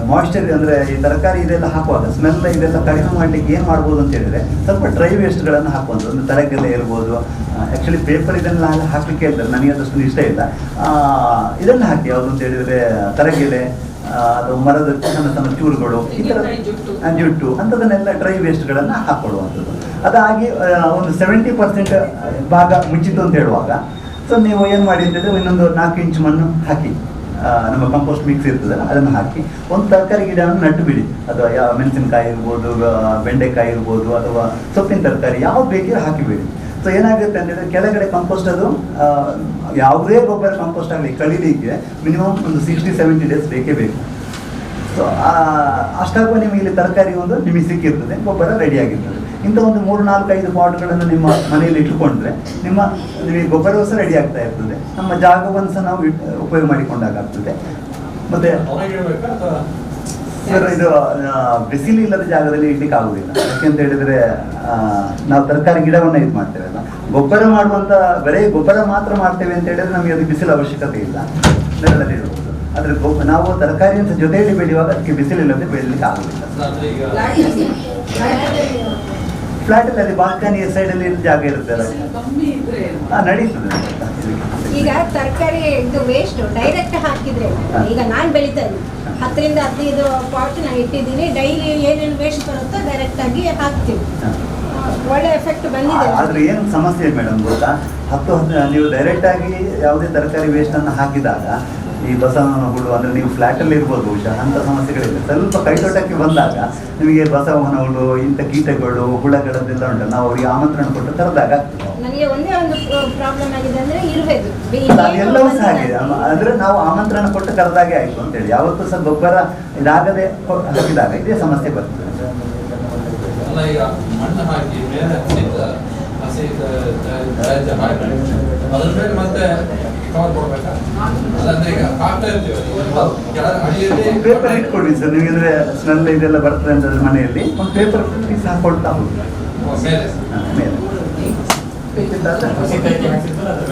S8: ಮಾಯಿಶ್ಚರ್, ಅಂದರೆ ಈ ತರಕಾರಿ ಇದೆಲ್ಲ ಹಾಕುವಾಗ ಸ್ಮೆಲ್ ಇದೆಲ್ಲ ಕಡಿಮೆ ಮಾಡಲಿಕ್ಕೆ ಏನು ಮಾಡ್ಬೋದು ಅಂತ ಹೇಳಿದರೆ, ಸ್ವಲ್ಪ ಡ್ರೈ ವೇಸ್ಟ್ಗಳನ್ನು ಹಾಕುವಂಥ ಒಂದು ತರಗೆಲೆ ಇರ್ಬೋದು. ಆ್ಯಕ್ಚುಲಿ ಪೇಪರ್ ಇದನ್ನೆಲ್ಲ ಹಾಕಲಿಕ್ಕೆ ಹೇಳ್ತಾರೆ, ನನಗೆ ಅದಷ್ಟು ಇಷ್ಟ ಇಲ್ಲ. ಇದನ್ನು ಹಾಕಿ, ಯಾವುದು ಅಂತ ಹೇಳಿದರೆ ತರಗೆಲೆ ಅಥವಾ ಮರದ ಸಣ್ಣ ಚೂರುಗಳು, ಈ ಥರ ಜುಟ್ಟು ಅಂಥದನ್ನೆಲ್ಲ ಡ್ರೈ ವೇಸ್ಟ್ಗಳನ್ನು ಹಾಕ್ಕೊಳ್ಳುವಂಥದ್ದು. ಅದಾಗಿ ಒಂದು 70% ಭಾಗ ಮುಚ್ಚಿತು ಅಂತ ಹೇಳುವಾಗ, ಸೊ ನೀವು ಏನು ಮಾಡಿ ಅಂತಂದರೆ ಇನ್ನೊಂದು 4 ಇಂಚು ಮಣ್ಣು ಹಾಕಿ, ನಮ್ಮ ಕಂಪೋಸ್ಟ್ ಮಿಕ್ಸ್ ಇರ್ತದಲ್ಲ ಅದನ್ನು ಹಾಕಿ ಒಂದು ತರಕಾರಿ ಗಿಡವನ್ನು ನಟ್ಟು ಬಿಡಿ. ಅಥವಾ ಮೆಣಸಿನಕಾಯಿ ಇರ್ಬೋದು, ಬೆಂಡೆಕಾಯಿ ಇರ್ಬೋದು, ಅಥವಾ ಸೊಪ್ಪಿನ ತರಕಾರಿ ಯಾವ್ದು ಬೇಕಿದ್ರೆ ಹಾಕಿಬಿಡಿ. ಸೊ ಏನಾಗುತ್ತೆ ಅಂತಂದರೆ ಕೆಳಗಡೆ ಕಂಪೋಸ್ಟ್ ಅದು ಯಾವುದೇ ಗೊಬ್ಬರ ಕಂಪೋಸ್ಟ್ ಆಗಲಿ ಕಳೀಲಿಕ್ಕೆ ಮಿನಿಮಮ್ ಒಂದು 60-70 ಡೇಸ್ ಬೇಕೇ ಬೇಕು. ಸೊ ಅಷ್ಟಾಗುವ ನಿಮಗೆ ಇಲ್ಲಿ ತರಕಾರಿ ಒಂದು ನಿಮಗೆ ಸಿಕ್ಕಿರ್ತದೆ, ಗೊಬ್ಬರ ರೆಡಿಯಾಗಿರ್ತದೆ. ಇಂಥ ಒಂದು 3-4-5 ಪಾಟ್ಗಳನ್ನು ನಿಮ್ಮ ಮನೆಯಲ್ಲಿ ಇಟ್ಟುಕೊಂಡ್ರೆ ನಿಮಗೆ ಗೊಬ್ಬರವೂ ಸಹ ರೆಡಿ ಆಗ್ತಾ ಇರ್ತದೆ. ನಮ್ಮ ಜಾಗವನ್ನು ಸಹ ನಾವು ಉಪಯೋಗ ಮಾಡಿಕೊಂಡಾಗ್ತದೆ. ಮತ್ತು ಸರ್, ಇದು ಬಿಸಿಲು ಇಲ್ಲದ ಜಾಗದಲ್ಲಿ ಇಡ್ಲಿಕ್ಕೆ ಆಗುವುದಿಲ್ಲ. ಯಾಕೆಂತ ಹೇಳಿದರೆ ನಾವು ತರಕಾರಿ ಗಿಡವನ್ನು ಇದು ಮಾಡ್ತೇವಲ್ಲ, ಗೊಬ್ಬರ ಮಾಡುವಂಥ ಬರೀ ಗೊಬ್ಬರ ಮಾತ್ರ ಮಾಡ್ತೇವೆ ಅಂತ ಹೇಳಿದ್ರೆ ನಮಗೆ ಅದು ಬಿಸಿಲು ಅವಶ್ಯಕತೆ ಇಲ್ಲ, ನೆರಳಲ್ಲಿ ಇರ್ಬೋದು. ಆದರೆ ನಾವು ತರಕಾರಿಯನ್ನು ಜೊತೆಯಲ್ಲಿ ಬೆಳೆಯುವಾಗ ಅದಕ್ಕೆ ಬಿಸಿಲಿಲ್ಲದೆ ಬೆಳೀಲಿಕ್ಕೆ ಆಗುವುದಿಲ್ಲ. ಫ್ಲಾಟಲ್ಲಿ ಬಾಲ್ಕನಿ ಸೈಡಲ್ಲಿ ಜಾಗ ಇರುತ್ತಲ್ಲ, ನಡೀತದೆ.
S10: ಈಗ ತರಕಾರಿ ಇದು ವೇಸ್ಟ್ ಡೈರೆಕ್ಟ್ ಹಾಕಿದ್ರೆ, ಈಗ ನಾನು ಬೆಳೀತಾ ಇದ್ದೀನಿ 10-15 ಪಾಟ್ ನಾನು ಇಟ್ಟಿದ್ದೀನಿ. ಡೈಲಿ ಏನೇನು ವೇಸ್ಟ್ ಬರುತ್ತೋ ಡೈರೆಕ್ಟ್ ಆಗಿ ಹಾಕ್ತೀವಿ. ಒಳ್ಳೆ ಎಫೆಕ್ಟ್ ಬಂದಿದೆ.
S8: ಆದ್ರೆ ಏನು ಸಮಸ್ಯೆ ಮೇಡಮ್ ಗೊತ್ತಾ, 10 ನೀವು ಡೈರೆಕ್ಟ್ ಆಗಿ ಯಾವುದೇ ತರಕಾರಿ ವೇಸ್ಟ್ ಅನ್ನು ಹಾಕಿದಾಗ ಈ ಬಸವನ ಹುಳು, ಅಂದರೆ ನೀವು ಫ್ಲ್ಯಾಟಲ್ಲಿ ಇರ್ಬೋದು ಬಹುಶಃ, ಅಂಥ ಸಮಸ್ಯೆಗಳಿಲ್ಲ. ಸ್ವಲ್ಪ ಕೈತೋಟಕ್ಕೆ ಬಂದಾಗ ನಿಮಗೆ ಬಸವನ ಹುಳು, ಇಂಥ ಕೀಟಗಳು, ಹುಳಗಳದ್ದೆಲ್ಲ ಉಂಟು. ನಾವು ಅವರಿಗೆ ಆಮಂತ್ರಣ ಕೊಟ್ಟು ತರದಾಗ
S10: ನನಗೆ ಒಂದೇ ಒಂದು ಪ್ರಾಬ್ಲಮ್ ಆಗಿದೆ ಅಂದರೆ ಇರುವುದು
S8: ಅದೆಲ್ಲವೂ ಸಹ ಆಗಿದೆ. ಅಂದರೆ ನಾವು ಆಮಂತ್ರಣ ಕೊಟ್ಟು ಕರೆದಾಗೆ ಆಯಿತು ಅಂತೇಳಿ. ಯಾವತ್ತೂ ಸಹ ಗೊಬ್ಬರ ಇದಾಗದೆ ಹಾಕಿದಾಗ ಇದೇ ಸಮಸ್ಯೆ ಬರ್ತದೆ.
S11: ಈಗ ಮಣ್ಣು ಹಾಕಿ ಮೇಲೆ ಹಸಿ ಅದ್ರ ಮೇಲೆ ಮತ್ತೆ ಕವರ್ ಕೊಡ್ಬೇಕಾ? ಈಗ ಕಾಕ್ತಾ ಇರ್ತೀವಿ
S8: ಪೇಪರ್ ಇಟ್ಕೊಡಿ ಸರ್. ನೀವು ಅಂದರೆ ಸ್ಮೆಲ್ ಇದೆಲ್ಲ ಬರ್ತದೆ ಅಂತ ಮನೆಯಲ್ಲಿ ಒಂದು ಪೇಪರ್ ಪೀಸ್ ಹಾಕೊಳ್ತಾ ಹೋಗಿ ಮೇಲೆ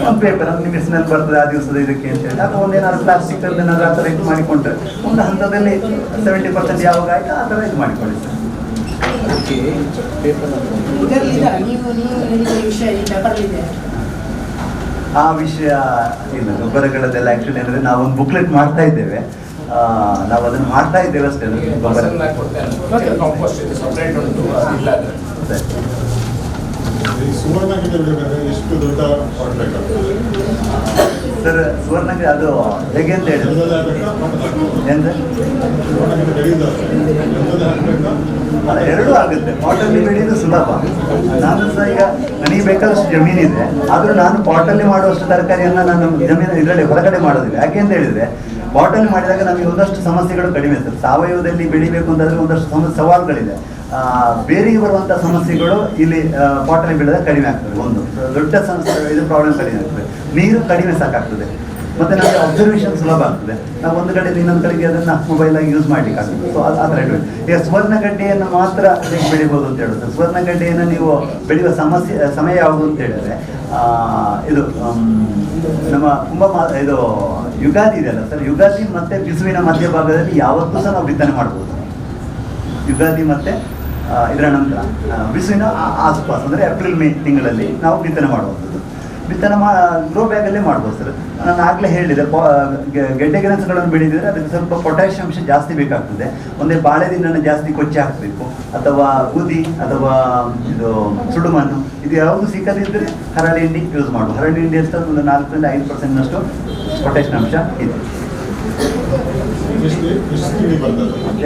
S8: ಒಂದು ಪೇಪರ್ ನಿಮಗೆ ಸ್ಮೆಲ್ ಬರ್ತದೆ ಆ ದಿವಸದ ಇದಕ್ಕೆ ಅಂತ ಹೇಳಿ, ಅಥವಾ ಒಂದೇನಾದ್ರು ಪ್ಲಾಸ್ಟಿಕ್ ಏನಾದ್ರು ಆ ಥರ ಇದು ಮಾಡಿಕೊಂಡ್ರೆ ಒಂದು ಹಂತದಲ್ಲಿ 70% ಯಾವಾಗ ಆಯ್ತು ಆ ಥರ ಇದು ಮಾಡಿಕೊಳ್ಳಿ ಸರ್. ಆ ವಿಷಯ ಇಲ್ಲ, ಗೊಬ್ಬರಗಳದ್ದೆಲ್ಲ ಆ್ಯಕ್ಚುಲಿ ಅಂದರೆ ನಾವೊಂದು ಬುಕ್ಲೆಟ್ ಮಾಡ್ತಾ ಇದ್ದೇವೆ, ನಾವು ಅದನ್ನು ಮಾಡ್ತಾ ಇದ್ದೇವೆ ಅಷ್ಟೇ. ಗೊಬ್ಬರ
S4: ಕಾಂಪೋಸ್ಟ್ ಇದು ಸಪ್ರೇಟ್ ಉಂಟು, ಇಲ್ಲ ಅದು.
S11: ಎಷ್ಟು ದೊಡ್ಡ
S8: ಸರ್ ಸುವರ್ಣಗೆ ಅದು ಹೇಗೆ ಅಂತ ಹೇಳಿದ್ರೆ ಏನು ಅಲ್ಲ, ಎರಡೂ ಆಗುತ್ತೆ. ಪಾಟಲ್ಲಿ ಬೆಳೆಯೋದು ಸುಲಭ. ನಾನು ಸಹ ಈಗ ನನಗೆ ಬೇಕಾದಷ್ಟು ಜಮೀನಿದೆ, ಆದರೂ ನಾನು ಪಾಟಲ್ಲಿ ಮಾಡುವಷ್ಟು ತರಕಾರಿಯನ್ನು ನಾನು ಜಮೀನು ಇದರಲ್ಲಿ ಹೊರಗಡೆ ಮಾಡೋದಿಲ್ಲ. ಯಾಕೆ ಅಂತ ಹೇಳಿದರೆ ಪಾಟಲ್ಲಿ ಮಾಡಿದಾಗ ನಮಗೆ ಒಂದಷ್ಟು ಸಮಸ್ಯೆಗಳು ಕಡಿಮೆ ಇರ್ತದೆ. ಸಾವಯವದಲ್ಲಿ ಬೆಳಿಬೇಕು ಅಂತಂದರೆ ಒಂದಷ್ಟು ಸವಾಲುಗಳಿದೆ. ಬೇರಿಗೆ ಬರುವಂಥ ಸಮಸ್ಯೆಗಳು ಇಲ್ಲಿ ಪಾಟಲ್ಲಿ ಬೆಳೆದಾಗ ಕಡಿಮೆ ಆಗ್ತದೆ. ಒಂದು ದೊಡ್ಡ ಇದು ಪ್ರಾಬ್ಲಮ್ ಕಡಿಮೆ ಆಗ್ತದೆ. ನೀರು ಕಡಿಮೆ ಸಾಕಾಗ್ತದೆ, ಮತ್ತು ನಮಗೆ ಅಬ್ಸರ್ವೇಷನ್ ಸುಲಭ ಆಗ್ತದೆ. ನಾವು ಒಂದು ಕಡೆಯಿಂದ ಇನ್ನೊಂದು ಕಡೆಗೆ ಅದನ್ನು ಮೊಬೈಲಾಗಿ ಯೂಸ್ ಮಾಡಲಿಕ್ಕೆ ಆಗ್ತದೆ. ಸೊ ಆ ಥರ ಇಡಬೇಕು. ಈಗ ಸುವರ್ಣಗಡ್ಡೆಯನ್ನು ಮಾತ್ರ ಹೇಗೆ ಬೆಳಿಬೋದು ಅಂತ ಹೇಳಿದ್ರೆ, ಸುವರ್ಣಗಡ್ಡೆಯನ್ನು ನೀವು ಬೆಳೆಯುವ ಸಮಯ ಯಾವುದು ಅಂತ ಹೇಳಿದ್ರೆ ಇದು ನಮ್ಮ ಇದು ಯುಗಾದಿ ಇದೆಯಲ್ಲ ಸರ್, ಯುಗಾದಿ ಮತ್ತು ಬಿಸುವಿನ ಮಧ್ಯಭಾಗದಲ್ಲಿ ಯಾವತ್ತೂ ಸಹ ನಾವು ಬಿತ್ತನೆ ಮಾಡ್ಬೋದು. ಯುಗಾದಿ ಮತ್ತು ಇದರ ನಂತರ ಬಿಸಿಲಿನ ಆಸುಪಾಸು ಅಂದರೆ ಏಪ್ರಿಲ್ ಮೇ ತಿಂಗಳಲ್ಲಿ ನಾವು ಬಿತ್ತನೆ ಮಾಡುವಂಥದ್ದು. ಬಿತ್ತನೆ ಗ್ರೋ ಬ್ಯಾಗಲ್ಲೇ ಮಾಡ್ಬೋದು ಸರ್. ನಾನು ಆಗಲೇ ಹೇಳಿದೆ, ಗೆಡ್ಡೆ ಗೆಣಸುಗಳನ್ನು ಬೆಳೆದಿದ್ರೆ ಅದಕ್ಕೆ ಸ್ವಲ್ಪ ಪೊಟ್ಯಾಷಿಯಂ ಅಂಶ ಜಾಸ್ತಿ ಬೇಕಾಗ್ತದೆ. ಒಂದೇ ಬಾಳೆದಿಂಡನ್ನು ಜಾಸ್ತಿ ಕೊಚ್ಚಿ ಹಾಕಬೇಕು, ಅಥವಾ ಬೂದಿ ಅಥವಾ ಇದು ಸುಡುಮಣ್ಣು, ಇದು ಯಾವುದು ಸಿಕ್ಕದಿದ್ದರೆ ಹರಳು ಹಿಂಡಿ ಯೂಸ್ ಮಾಡುವ. ಹರಳು ಹಿಂಡಿ ಅಂತ ಒಂದು 4-5% ಪೊಟ್ಯಾಷಿಯಂ ಅಂಶ ಇದೆ.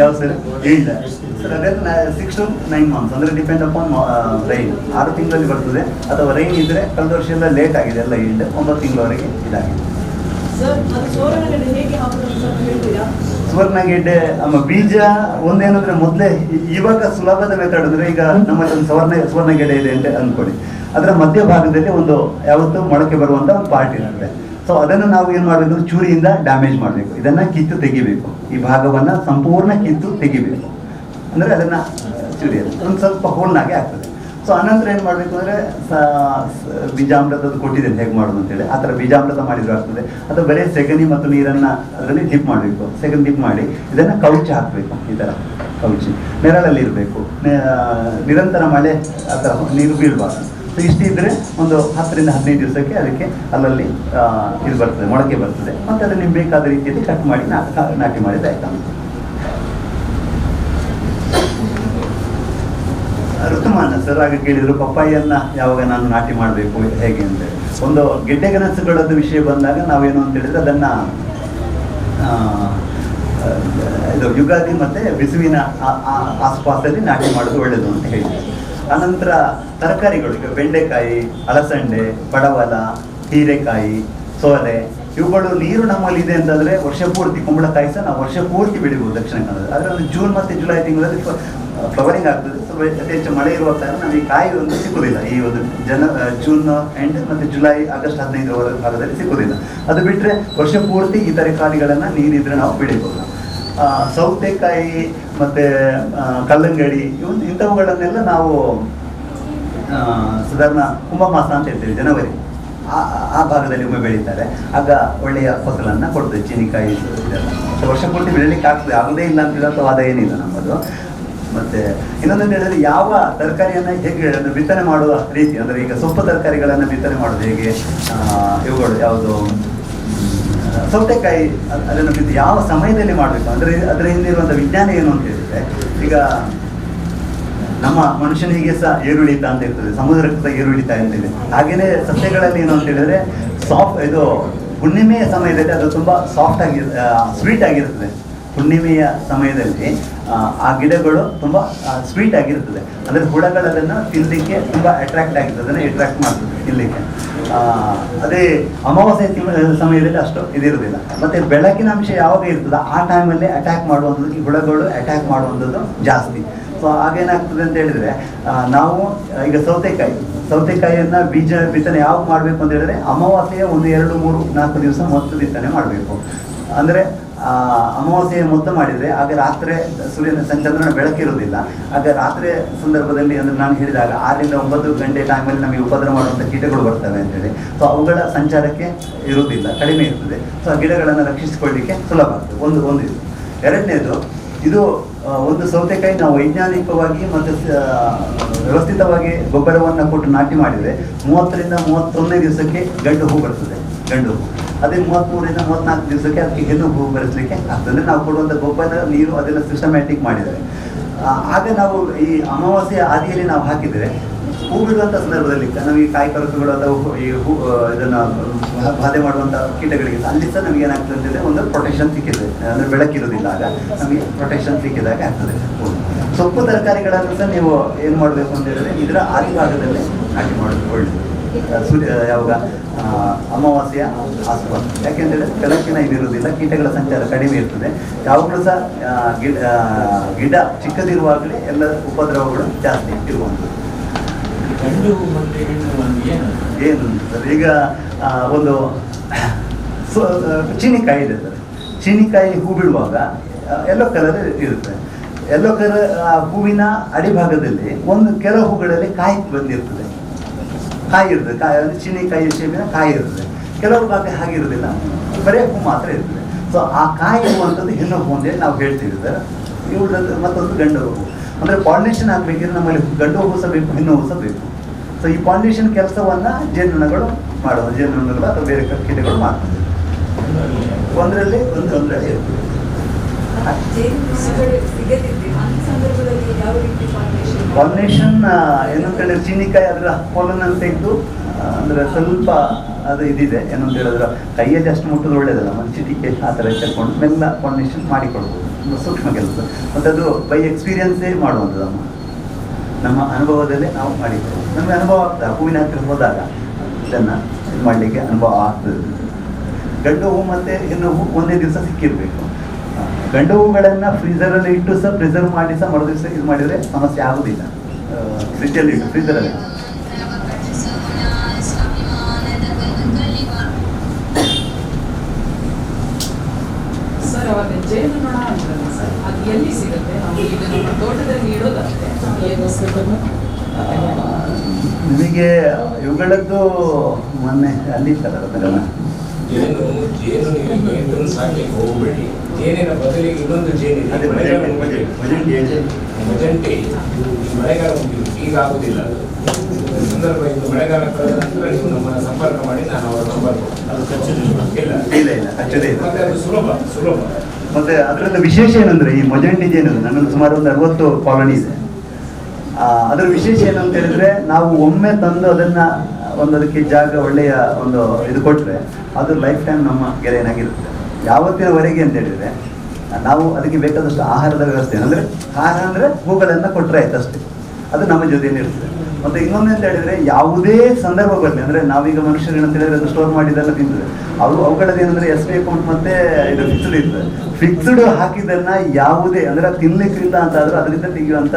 S8: ಯಾವ ಸರ್ ಇಲ್ಲ ಸರ್, ಅದೇ 6 to 9 months ಅಂದರೆ ಡಿಪೆಂಡ್ ಅಪಾನ್ ರೈನ್. 6 ತಿಂಗಳಲ್ಲಿ ಬರ್ತದೆ, ಅಥವಾ ರೈನ್ ಇದ್ದರೆ ಕಳೆದ ವರ್ಷ ಎಲ್ಲ ಲೇಟ್ ಆಗಿದೆ, ಎಲ್ಲ ಈಲ್ಡ್ 9 ತಿಂಗಳವರೆಗೆ ಇದಾಗಿದೆ. ಸುವರ್ಣಗೆಡ್ಡೆ ಬೀಜ ಒಂದೇನಂದ್ರೆ ಮೊದಲೇ ಇವಾಗ ಸುಲಭದ ಮೆಥಡ್ ಅಂದರೆ, ಈಗ ನಮ್ಮಲ್ಲಿ ಒಂದು ಸುವರ್ಣಗೆಡ್ಡೆ ಇದೆ ಅಂತ ಅಂದ್ಕೊಳ್ಳಿ, ಅದರ ಮಧ್ಯಭಾಗದಲ್ಲಿ ಒಂದು ಯಾವತ್ತೂ ಮೊಳಕೆ ಬರುವಂಥ ಒಂದು ಪಾರ್ಟ್ ಇರುತ್ತೆ. ಸೊ ಅದನ್ನು ನಾವು ಏನು ಮಾಡಬೇಕು, ಚೂರಿಯಿಂದ ಡ್ಯಾಮೇಜ್ ಮಾಡಬೇಕು, ಇದನ್ನು ಕಿತ್ತು ತೆಗಿಬೇಕು. ಈ ಭಾಗವನ್ನು ಸಂಪೂರ್ಣ ಕಿತ್ತು ತೆಗಿಬೇಕು. ಅಂದರೆ ಅದನ್ನು ಚೂರಿಯಲ್ಲಿ ಒಂದು ಸ್ವಲ್ಪ ಹೋಲ್ನಾಗೆ ಆಗ್ತದೆ. ಸೊ ಅನಂತರ ಏನು ಮಾಡಬೇಕು ಅಂದರೆ ಬೀಜಾಮೃತದ್ದು ಕೊಟ್ಟಿದ್ದೇನೆ ಹೇಗೆ ಮಾಡೋದು ಅಂತೇಳಿ, ಆ ಥರ ಬೀಜಾಮೃತ ಮಾಡಿದರೂ ಆಗ್ತದೆ. ಅಥವಾ ಬರೀ ಸೆಗಣಿ ಮತ್ತು ನೀರನ್ನು ಅದರಲ್ಲಿ ಡಿಪ್ ಮಾಡಬೇಕು. ಸೆಗಣಿ ಡಿಪ್ ಮಾಡಿ ಇದನ್ನು ಕೌಚಿ ಹಾಕಬೇಕು. ಈ ಥರ ಕೌಚಿ ನೆರಳಲ್ಲಿ ಇರಬೇಕು, ನಿರಂತರ ಮಳೆ ಆ ಥರ ನೀರು ಬೀಳಬಾರ್ದು. ಸೊ ಇಷ್ಟಿದ್ರೆ ಒಂದು 10 to 15 ದಿವಸಕ್ಕೆ ಅದಕ್ಕೆ ಅಲ್ಲಲ್ಲಿ ಇದು ಬರ್ತದೆ, ಮೊಳಕೆ ಬರ್ತದೆ. ಮತ್ತು ಅದನ್ನು ನಿಮ್ಗೆ ಬೇಕಾದ ರೀತಿಯಲ್ಲಿ ಕಟ್ ಮಾಡಿ ನಾಟಿ ಮಾಡಿದ್ರೆ ಆಯ್ತಾ. ಋತುಮಾನ ಸರ್ ಆಗ ಕೇಳಿದ್ರು, ಪಪ್ಪಾಯಿಯನ್ನು ಯಾವಾಗ ನಾನು ನಾಟಿ ಮಾಡಬೇಕು ಹೇಗೆ ಅಂತೇಳಿ. ಒಂದು ಗೆಡ್ಡೆ ಗೆಣಸುಗಳದ್ದು ವಿಷಯ ಬಂದಾಗ ನಾವೇನು ಅಂತ ಹೇಳಿದ್ರೆ ಅದನ್ನು ಇದು ಯುಗಾದಿ ಮತ್ತು ಬಿಸುವಿನ ಆಸುಪಾಸಲ್ಲಿ ನಾಟಿ ಮಾಡೋದು ಒಳ್ಳೆಯದು ಅಂತ ಹೇಳಿದ್ರು. ಅನಂತರ ತರಕಾರಿಗಳು, ಈಗ ಬೆಂಡೆಕಾಯಿ, ಅಲಸಂಡೆ, ಪಡವಲ, ಹೀರೆಕಾಯಿ, ಸೋಲೆ, ಇವುಗಳು ನೀರು ನಮ್ಮಲ್ಲಿ ಇದೆ ಅಂತಂದರೆ ವರ್ಷ ಪೂರ್ತಿ, ಕುಂಬಳಕಾಯಿ ಸಹ ನಾವು ವರ್ಷ ಪೂರ್ತಿ ಬೆಳಿಬೋದು ದಕ್ಷಿಣ ಕನ್ನಡದಲ್ಲಿ. ಆದರೆ ಒಂದು ಜೂನ್ ಮತ್ತು ಜುಲೈ ತಿಂಗಳಲ್ಲಿ ಫ್ಲವರಿಂಗ್ ಆಗ್ತದೆ. ಸ್ವಲ್ಪ ಅತಿ ಹೆಚ್ಚು ಮಳೆ ಇರುವ ಕಾರಣ ನಮಗೆ ಕಾಯಿ ಒಂದು ಸಿಕ್ಕುವುದಿಲ್ಲ. ಈ ಒಂದು ಜೂನ್ ಎಂಡ್ ಮತ್ತು ಜುಲೈ ಆಗಸ್ಟ್ 15 ಭಾಗದಲ್ಲಿ ಸಿಕ್ಕುವುದಿಲ್ಲ. ಅದು ಬಿಟ್ಟರೆ ವರ್ಷ ಪೂರ್ತಿ ಈ ತರಕಾರಿಗಳನ್ನು ನೀರಿದ್ರೆ ನಾವು ಬೆಳಿಬೋದು. ಸೌತೆಕಾಯಿ ಮತ್ತು ಕಲ್ಲಂಗಡಿ ಇಂಥವುಗಳನ್ನೆಲ್ಲ ನಾವು ಸಾಧಾರಣ ಕುಂಭಮಾಸ ಅಂತ ಹೇಳ್ತೇವೆ, ಜನವರಿ ಆ ಭಾಗದಲ್ಲಿ ಒಮ್ಮೆ ಬೆಳೀತಾರೆ. ಆಗ ಒಳ್ಳೆಯ ಫಸಲನ್ನು ಕೊಡ್ತದೆ. ಚೀನಿಕಾಯಿ ಇದೆಲ್ಲ ವರ್ಷ ಪೂರ್ತಿ ಬೆಳೀಲಿಕ್ಕೆ ಆಗ್ತದೆ, ಆಗೋದೇ ಇಲ್ಲ ಅಂತ ಹೇಳೋ ಅದ ಏನಿಲ್ಲ ನಮ್ಮದು. ಮತ್ತು ಇನ್ನೊಂದು ಹೇಳಿದ್ರೆ, ಯಾವ ತರಕಾರಿಯನ್ನು ಹೇಗೆ ಬಿತ್ತನೆ ಮಾಡುವ ರೀತಿ, ಅಂದರೆ ಈಗ ಸೊಪ್ಪು ತರಕಾರಿಗಳನ್ನು ಬಿತ್ತನೆ ಮಾಡೋದು ಹೇಗೆ, ಇವುಗಳು ಯಾವುದು ಸೌತೆಕಾಯಿ ಅದನ್ನು ಬಿತ್ತು ಯಾವ ಸಮಯದಲ್ಲಿ ಮಾಡಬೇಕು ಅಂದರೆ ಅದರ ಹಿಂದಿರುವಂಥ ವಿಜ್ಞಾನ ಏನು ಅಂತ ಹೇಳಿದರೆ, ಈಗ ನಮ್ಮ ಮನುಷ್ಯನಿಗೆ ಸಹ ಏರುಳಿತ ಅಂತ ಇರ್ತದೆ, ಸಮುದ್ರಕ್ಕೆ ಸಹ ಏರುಳಿತ ಅಂತಿದೆ. ಹಾಗೆಯೇ ಸಸ್ಯಗಳಲ್ಲಿ ಏನು ಅಂತ ಹೇಳಿದರೆ ಇದು ಹುಣ್ಣಿಮೆಯ ಸಮಯದಲ್ಲಿ ಅದು ತುಂಬ ಸಾಫ್ಟ್ ಆಗಿ ಸ್ವೀಟ್ ಆಗಿರ್ತದೆ. ಹುಣ್ಣಿಮೆಯ ಸಮಯದಲ್ಲಿ ಆ ಗಿಡಗಳು ತುಂಬ ಸ್ವೀಟ್ ಆಗಿರ್ತದೆ. ಅಂದರೆ ಹುಳಗಳು ಅದನ್ನು ತಿನ್ನಲಿಕ್ಕೆ ತುಂಬ ಅಟ್ರಾಕ್ಟ್ ಆಗಿರ್ತದೆ, ಅದನ್ನು ಅಟ್ರಾಕ್ಟ್ ಮಾಡ್ತದೆ ತಿನ್ನಲಿಕ್ಕೆ. ಅದೇ ಅಮಾವಾಸ್ಯೆ ಸಮಯದಲ್ಲಿ ಅಷ್ಟು ಇದಿರೋದಿಲ್ಲ. ಮತ್ತು ಬೆಳಕಿನ ಅಂಶ ಯಾವಾಗ ಇರ್ತದೆ ಆ ಟೈಮಲ್ಲಿ ಅಟ್ಯಾಕ್ ಮಾಡುವಂಥದ್ದು, ಈ ಹುಳಗಳು ಅಟ್ಯಾಕ್ ಮಾಡುವಂಥದ್ದು ಜಾಸ್ತಿ. ಸೊ ಆಗೇನಾಗ್ತದೆ ಅಂತ ಹೇಳಿದರೆ, ನಾವು ಈಗ ಸೌತೆಕಾಯಿಯನ್ನು ಬೀಜ ಬಿತ್ತನೆ ಯಾವಾಗ ಮಾಡಬೇಕು ಅಂತ ಹೇಳಿದ್ರೆ ಅಮಾವಾಸ್ಯೆಯ 1, 2, 3, 4 ದಿವಸ ಮೊದಲು ಬಿತ್ತನೆ ಮಾಡಬೇಕು. ಅಂದರೆ ಅಮಾವಾಸ್ಯೆಯ ಮೊದಲು ಮಾಡಿದರೆ ಆಗ ರಾತ್ರಿ ಚಂದ್ರನ ಬೆಳಕಿರೋದಿಲ್ಲ. ಆಗ ರಾತ್ರಿ ಸಂದರ್ಭದಲ್ಲಿ ಅಂದರೆ ನಾನು ಹೇಳಿದಾಗ 6 to 9 ಗಂಟೆ ಟೈಮಲ್ಲಿ ನಮಗೆ ಉಪದ್ರ ಮಾಡುವಂಥ ಕೀಟಗಳು ಬರ್ತವೆ ಅಂತೇಳಿ. ಸೊ ಅವುಗಳ ಸಂಚಾರಕ್ಕೆ ಇರುವುದಿಲ್ಲ, ಕಡಿಮೆ ಇರ್ತದೆ. ಸೊ ಆ ಗಿಡಗಳನ್ನು ರಕ್ಷಿಸಿಕೊಳ್ಳಲಿಕ್ಕೆ ಸುಲಭ ಆಗ್ತದೆ. ಒಂದು ಇದು. ಎರಡನೇದು, ಇದು ಒಂದು ಸೌತೆಕಾಯಿ ನಾವು ವೈಜ್ಞಾನಿಕವಾಗಿ ಮತ್ತು ವ್ಯವಸ್ಥಿತವಾಗಿ ಗೊಬ್ಬರವನ್ನು ಕೊಟ್ಟು ನಾಟಿ ಮಾಡಿದರೆ 30ರಿಂದ 31 ದಿವಸಕ್ಕೆ ಗಂಡು ಹೂ ಬರ್ತದೆ, ಗಂಡು ಹೂ. ಅದೇ 33ರಿಂದ 34 ದಿವಸಕ್ಕೆ ಅದಕ್ಕೆ ಹೆಣ್ಣು ಹೂ ಬರೆಸಲಿಕ್ಕೆ ಆಗ್ತದೆ. ನಾವು ಕೊಡುವಂಥ ಗೊಬ್ಬರ, ನೀರು ಅದೆಲ್ಲ ಸಿಸ್ಟಮ್ಯಾಟಿಕ್ ಮಾಡಿದರೆ ಆಗ ನಾವು ಈ ಅಮಾವಾಸ್ಯೆ ಆದಿಯಲ್ಲಿ ನಾವು ಹಾಕಿದರೆ ಹೂ ಬಿಡುವಂಥ ಸಂದರ್ಭದಲ್ಲಿ ನಮಗೆ ಕಾಯಿ ಕೊರಕಗಳು ಅಥವಾ ಈ ಹೂ ಇದನ್ನು ಬಾಧೆ ಮಾಡುವಂಥ ಕೀಟಗಳಿಗೆ ಅಲ್ಲಿ ಸಹ ನಮಗೆ ಏನಾಗ್ತದೆ ಅಂತಂದರೆ ಒಂದು ಪ್ರೊಟೆಕ್ಷನ್ ಸಿಕ್ಕಿದೆ, ಅಂದರೆ ಬೆಳಕಿರೋದಿಲ್ಲ, ಆಗ ನಮಗೆ ಪ್ರೊಟೆಕ್ಷನ್ ಸಿಕ್ಕಿದಾಗ ಆಗ್ತದೆ. ಸೊಪ್ಪು ತರಕಾರಿಗಳನ್ನು ಸಹ ನೀವು ಏನು ಮಾಡಬೇಕು ಅಂತ ಹೇಳಿದ್ರೆ ಇದರ ಆದಿಭಾಗದಲ್ಲೇ ನಾಟಿ ಮಾಡೋದು ಒಳ್ಳೆಯದು. ಸೂರ್ಯ ಯಾವಾಗ ಅಮಾವಾಸ್ಯೆಯ ಆಸ್ಪಾಸ್, ಯಾಕೆಂದರೆ ಬೆಳಕಿನ ಇದಿರುವುದಿಲ್ಲ, ಕೀಟಗಳ ಸಂಚಾರ ಕಡಿಮೆ ಇರ್ತದೆ. ಯಾವಾಗಲೂ ಸಹ ಗಿಡ ಚಿಕ್ಕದಿರುವಾಗಲೇ ಎಲ್ಲ ಉಪದ್ರವಗಳು ಜಾಸ್ತಿ ಇರುವಂಥದ್ದು. ಏನು ಸರ್, ಈಗ ಒಂದು ಚೀನಿಕಾಯಿ ಇದೆ ಸರ್. ಚೀನಿಕಾಯಿ ಹೂ ಬಿಡುವಾಗ ಯೆಲ್ಲೋ ಕಲರ್ ಇರುತ್ತೆ. ಯೆಲ್ಲೋ ಕಲರ್ ಹೂವಿನ ಅಡಿಭಾಗದಲ್ಲಿ ಕೆಲವು ಹೂಗಳಲ್ಲಿ ಕಾಯಿ ಬಂದಿರ್ತದೆ, ಕಾಯಿ ಇರ್ತದೆ, ಕಾಯಿ ಅಂದರೆ ಚೀನಿಕಾಯಿ ಶೇಪಿನ ಕಾಯಿ ಇರ್ತದೆ. ಕೆಲವು ಭಾಗ ಹಾಗಿರೋದಿಲ್ಲ, ಬರೀ ಹೂ ಮಾತ್ರ ಇರ್ತದೆ. ಸೊ ಆ ಕಾಯಿ ಇರುವಂಥದ್ದು ಹೆಣ್ಣು ಹೂ ಅಂತೇಳಿ ನಾವು ಹೇಳ್ತೀವಿ ಸರ್. ಇವುಗಳದ್ದು ಮತ್ತೊಂದು ಗಂಡು ಹೂ. ಅಂದರೆ ಪಾಲಿನೇಷನ್ ಆಗಬೇಕಿದ್ರೆ ನಮ್ಮಲ್ಲಿ ಗಂಡು ಹೂ ಸಹ ಬೇಕು, ಹೆಣ್ಣು ಹೂ ಸಹ ಬೇಕು. ಸೊ ಈ ಪಾಲಿನೇಷನ್ ಕೆಲಸವನ್ನು ಜೇನುನೊಣಗಳು ಮಾಡೋದು, ಜೇನುನೊಣಗಳು ಅಥವಾ ಬೇರೆ ಕೀಟಗಳು ಮಾಡ್ತದೆ. ಒಂದರಲ್ಲಿ ಒಂದರಲ್ಲಿ ಇರ್ತದೆ. ಪಾಲಿನೇಷನ್ ಏನಂತ ಹೇಳಿದ್ರೆ ಚೀನಿಕಾಯಿ ಅದರ ಪೊಲನ್ ತೆಗೆದು ಅಂದರೆ ಸ್ವಲ್ಪ ಅದು ಇದಿದೆ ಏನಂತ ಹೇಳಿದ್ರೆ ಕೈಯಲ್ಲಿ ಅಷ್ಟು ಮುಟ್ಟೋದು ಒಳ್ಳೇದಲ್ಲ, ಒಂದು ಚಿಟಿಕೆ ಆ ಥರ ತೆಕ್ಕೊಂಡು ಮೆಲ್ಲ ಪಾಲಿನೇಷನ್ ಮಾಡಿಕೊಡ್ಬೋದು. ಒಂದು ಸೂಕ್ಷ್ಮ ಕೆಲಸ, ಮತ್ತು ಅದು ಬೈ ಎಕ್ಸ್ಪೀರಿಯನ್ಸೇ ಮಾಡುವಂಥದ್ದು. ನಮ್ಮ ಅನುಭವದಲ್ಲೇ ನಾವು ಮಾಡಿಕೊಡ್ಬೋದು. ನಮಗೆ ಅನುಭವ ಆಗ್ತದೆ, ಹೂವಿನ ಹತ್ತಿರ ಹೋದಾಗ ಇದನ್ನು ಮಾಡಲಿಕ್ಕೆ ಅನುಭವ ಆಗ್ತದೆ. ಗಂಡು ಹೂ ಮತ್ತು ಹೆಣ್ಣು ಹೂ ಒಂದೇ ದಿವಸ ಸಿಕ್ಕಿರಬೇಕು. ಗಂಡು ಹೂಗಳನ್ನು ಫ್ರೀಸರಲ್ಲಿ ಇಟ್ಟು ಸಹ ಪ್ರಿಸರ್ವ್ ಮಾಡಿ ಸಹ ಮರು ದಿವಸ ಇದು ಮಾಡಿದರೆ ಸಮಸ್ಯೆ ಆಗೋದಿಲ್ಲ. ಫ್ರಿಜ್ಜಲ್ಲಿ ಇಟ್ಟು ಫ್ರೀಸರಲ್ಲಿ
S12: ಸರ್, ಅವಾಗ ಜೇನುನೊಣ ಅಂತಲ್ಲ ಸರ್, ಅದು ಎಲ್ಲಿ ಸಿಗುತ್ತೆ? ನಾವು ಈಗ ನಮ್ಮ ತೋಟದಲ್ಲಿ ಇಡೋದಷ್ಟೇ, ಏನು
S8: ನಿಮಗೆ ಇವುಗಳದ್ದು ಮೊನ್ನೆ ಅಲ್ಲಿ ಅದರ
S4: ಜೇನು ಸಾಕ್ಲಿಕ್ಕೆ ಹೋಗಬೇಡಿ. ಜೇನಿನ ಬದಲಿಗೆ ಇನ್ನೊಂದು ಜೇನಿದೆ, ಮೊಜೆಂಟಿ. ಮಳೆಗಾಲ ಮುಗಿದು ಈಗ ಆಗುದಿಲ್ಲ ಸಂದರ್ಭ. ಇದು ಮಳೆಗಾಲ ಕಳೆದ ನಂತರ ನೀವು ನಮ್ಮನ್ನು ಸಂಪರ್ಕ ಮಾಡಿ ನಾನು ಅವರ ನಂಬರ್ ಇಲ್ಲ. ಅದು ಸುಲಭ.
S8: ಮತ್ತೆ ಅದರಿಂದ ವಿಶೇಷ ಏನಂದ್ರೆ ಈ ಮೊಜೆಂಟಿ ಜೇನು ನನ್ನಲ್ಲಿ ಸುಮಾರು ಒಂದು 60 ಕಾಲೋನಿ ಇದೆ. ಅದರ ವಿಶೇಷ ಏನಂತ ಹೇಳಿದ್ರೆ ನಾವು ಒಮ್ಮೆ ತಂದು ಅದಕ್ಕೆ ಜಾಗ ಒಳ್ಳೆಯ ಒಂದು ಇದು ಕೊಟ್ಟರೆ ಅದು ಲೈಫ್ ಟೈಮ್ ನಮ್ಮ ಗೆಳೆಯನಾಗಿರುತ್ತೆ. ಯಾವತ್ತಿನವರೆಗೆ ಅಂತ ಹೇಳಿದರೆ ನಾವು ಅದಕ್ಕೆ ಬೇಕಾದಷ್ಟು ಆಹಾರದ ವ್ಯವಸ್ಥೆ, ಅಂದರೆ ಆಹಾರ ಅಂದರೆ ಹೂಗಳನ್ನು ಕೊಟ್ಟರೆ ಆಯ್ತು ಅಷ್ಟೇ, ಅದು ನಮ್ಮ ಜೊತೆಯಲ್ಲಿ ಇರ್ತದೆ. ಮತ್ತು ಇನ್ನೊಂದು ಅಂತ ಹೇಳಿದರೆ ಯಾವುದೇ ಸಂದರ್ಭ ಬರಲಿ, ಅಂದರೆ ನಾವೀಗ ಮನುಷ್ಯರು ಏನಂತ ಹೇಳಿದ್ರೆ ಅದು ಸ್ಟೋರ್ ಮಾಡಿದ್ದೆಲ್ಲ ತಿಂತದೆ. ಅವುಗಳದ್ದು ಏನಂದರೆ SB ಅಕೌಂಟ್ ಮತ್ತು ಇದು ಫಿಕ್ಸ್ಡ್ ಇರ್ತದೆ. ಫಿಕ್ಸ್ಡ್ ಹಾಕಿದ್ದನ್ನು ಯಾವುದೇ ಅಂದರೆ ತಿನ್ನಲಿಕ್ಕಿಲ್ಲ ಅಂತ ಆದರೂ ಅದರಿಂದ ತೆಗೆಯುವಂಥ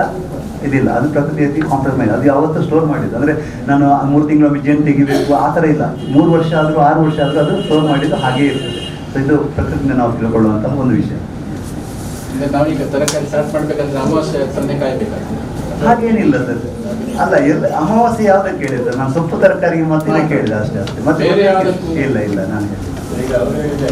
S8: ಇದಿಲ್ಲ. ಅದು ಪ್ರಕೃತಿ ಕಾಂಪ್ರಮೈಸ್. ಅದು ಯಾವತ್ತೂ ಸ್ಟೋರ್ ಮಾಡಿದ್ದು, ಅಂದರೆ ನಾನು 3 ತಿಂಗಳ ಜೇನು ತೆಗಿಬೇಕು ಆ ಥರ ಇಲ್ಲ. 3 ವರ್ಷ ಆದರೂ 6 ವರ್ಷ ಆದರೂ ಅದು ಸ್ಟೋರ್ ಮಾಡಿದ್ದು ಹಾಗೇ ಇರ್ತದೆ. ಸೊ ಇದು ಪ್ರಕೃತಿನ ನಾವು ತಿಳ್ಕೊಳ್ಳುವಂಥ ಒಂದು ವಿಷಯ.
S11: ನಾವೀಗ ತರಕಾರಿ ಸ್ಟಾರ್ಟ್ ಮಾಡಬೇಕಂದ್ರೆ ಅಮಾವಾಸ್ಯೆ ತಂದೆ ಕಾಯಬೇಕಾಗ್ತದೆ?
S8: ಹಾಗೇನಿಲ್ಲ ಸರ್. ಅಲ್ಲ, ಅಮಾವಾಸ್ಯೆ ಯಾವುದಕ್ಕೆ ಹೇಳಿದ್ರೆ ನಾನು ಸೊಪ್ಪು ತರಕಾರಿಗೆ ಮತ್ತೆ ಕೇಳಿದೆ ಅಷ್ಟೇ. ಮತ್ತೆ ಇಲ್ಲ ನಾನು
S11: ಈಗ ಅವರು ಹೇಳಿದೆ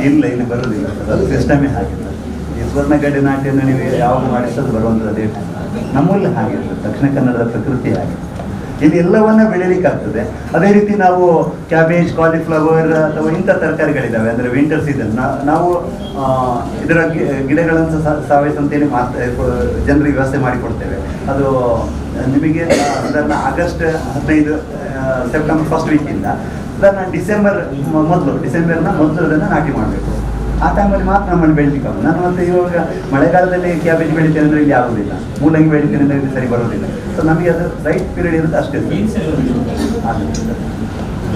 S8: ಇಲ್ಲ, ಇಲ್ಲಿ ಬರೋದಿಲ್ಲ ಸರ್. ಅದು ಸಿಸ್ಟಮೇ ಹಾಗಿದೆ. ಈ ಸ್ವರ್ಣಗಡ್ಡೆ ನಾಟ್ಯವನ್ನು ನೀವು ಯಾವಾಗ ಮಾಡಿಸೋದು ಬರುವಂಥದ್ದು ನಮ್ಮಲ್ಲಿ ಹಾಗಿರ್ತದೆ. ದಕ್ಷಿಣ ಕನ್ನಡದ ಪ್ರಕೃತಿ ಆಗಿದೆ. ಇಲ್ಲಿ ಎಲ್ಲವನ್ನ ಬೆಳೀಲಿಕ್ಕಾಗ್ತದೆ. ಅದೇ ರೀತಿ ನಾವು ಕ್ಯಾಬೇಜ್, ಕಾಲಿಫ್ಲವರ್ ಅಥವಾ ಇಂಥ ತರಕಾರಿಗಳಿದ್ದಾವೆ, ಅಂದರೆ ವಿಂಟರ್ ಸೀಸನ್ ನಾವು ಇದರ ಗಿಡಗಳನ್ನು ಸಾವಯವ ಅಂತೇಳಿ ಜನರಿಗೆ ವ್ಯವಸ್ಥೆ ಮಾಡಿಕೊಡ್ತೇವೆ. ಅದು ನಿಮಗೆ ಅದನ್ನು ಆಗಸ್ಟ್ 15 ಸೆಪ್ಟೆಂಬರ್ ಫಸ್ಟ್ ವೀಕಿಂದ ಅದನ್ನು ಡಿಸೆಂಬರ್ನ ಮೊದಲು ಅದನ್ನು ನಾಟಿ ಮಾಡಬೇಕು. ಆ ಟೈಮಲ್ಲಿ ಮಾತ್ರ ನಮ್ಮನ್ನು ಬೆಳಿಲಿಕ್ಕೆ ಆಗೋದು. ನಾನು ಮತ್ತೆ ಇವಾಗ ಮಳೆಗಾಲದಲ್ಲಿ ಕ್ಯಾಬೇಜ್ ಬೆಳಿತೇನೆ ಅಂದರೆ ಇಲ್ಲಿ ಆಗೋದಿಲ್ಲ, ಮೂಲಂಗಿ ಬೆಳಿತೇನೆ ಅಂದರೆ ಇಲ್ಲಿ ಸರಿ ಬರೋದಿಲ್ಲ. ಸೊ ನಮಗೆ ಅದು ರೈಟ್ ಪೀರಿಯಡ್ ಇರುತ್ತೆ ಅಷ್ಟೇ.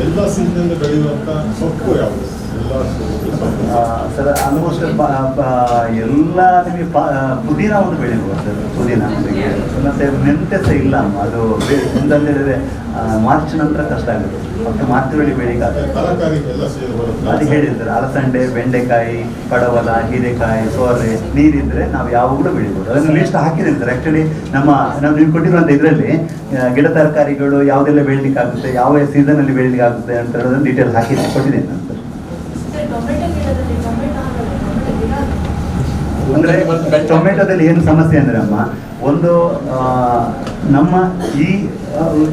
S13: ಎಲ್ಲ ಸೀಸನ್ ಬೆಳೆಯುವಂಥ ಸೊಪ್ಪು ಯಾವುದು?
S7: ಸರ್ ಆಲ್ಮೋಸ್ಟ್ ಎಲ್ಲ ನಿಮಗೆ ಪುದೀನ ಒಂದು ಬೆಳಿಬೋದು ಸರ್, ಪುದೀನ ಮತ್ತೆ ಮೆಂತೆ ಸಹ ಇಲ್ಲ ಅದು ಅಂತ ಹೇಳಿದ್ರೆ ಮಾರ್ಚ್ ನಂತರ ಕಷ್ಟ ಆಗುತ್ತೆ. ಮತ್ತೆ ಮಾರ್ಚ್ ವೇಳೆ ಬೆಳಿಗ್ಗೆ ಅದು ಹೇಳಿದ್ದಾರೆ ಅಲಸಂಡೆ, ಬೆಂಡೆಕಾಯಿ, ಪಡವಲ, ಹೀರೆಕಾಯಿ, ಸೋರೆ ನೀರಿದ್ರೆ ನಾವು ಯಾವಾಗಲೂ ಬೆಳಿಬೋದು. ಅದನ್ನು ಲಿಸ್ಟ್ ಹಾಕಿದ್ದೀನಿ ಸರ್. ಆ್ಯಕ್ಚುಲಿ ನಾವು ನೀವು ಕೊಟ್ಟಿರುವಂಥ ಇದರಲ್ಲಿ ಗಿಡ ತರಕಾರಿಗಳು ಯಾವುದೆಲ್ಲ ಬೆಳಿಲಿಕ್ಕೆ ಆಗುತ್ತೆ, ಯಾವ ಸೀಸನಲ್ಲಿ ಬೆಳಿಲಿಕ್ಕೆ ಆಗುತ್ತೆ ಅಂತ ಹೇಳೋದನ್ನು ಡೀಟೇಲ್ ಹಾಕಿ ಕೊಟ್ಟಿದ್ದೀನಿ ನಾನು ಸರ್. ಅಂದರೆ ಟೊಮೆಟೊದಲ್ಲಿ ಏನು ಸಮಸ್ಯೆ ಅಂದರೆ ಅಮ್ಮ, ಒಂದು ನಮ್ಮ ಈ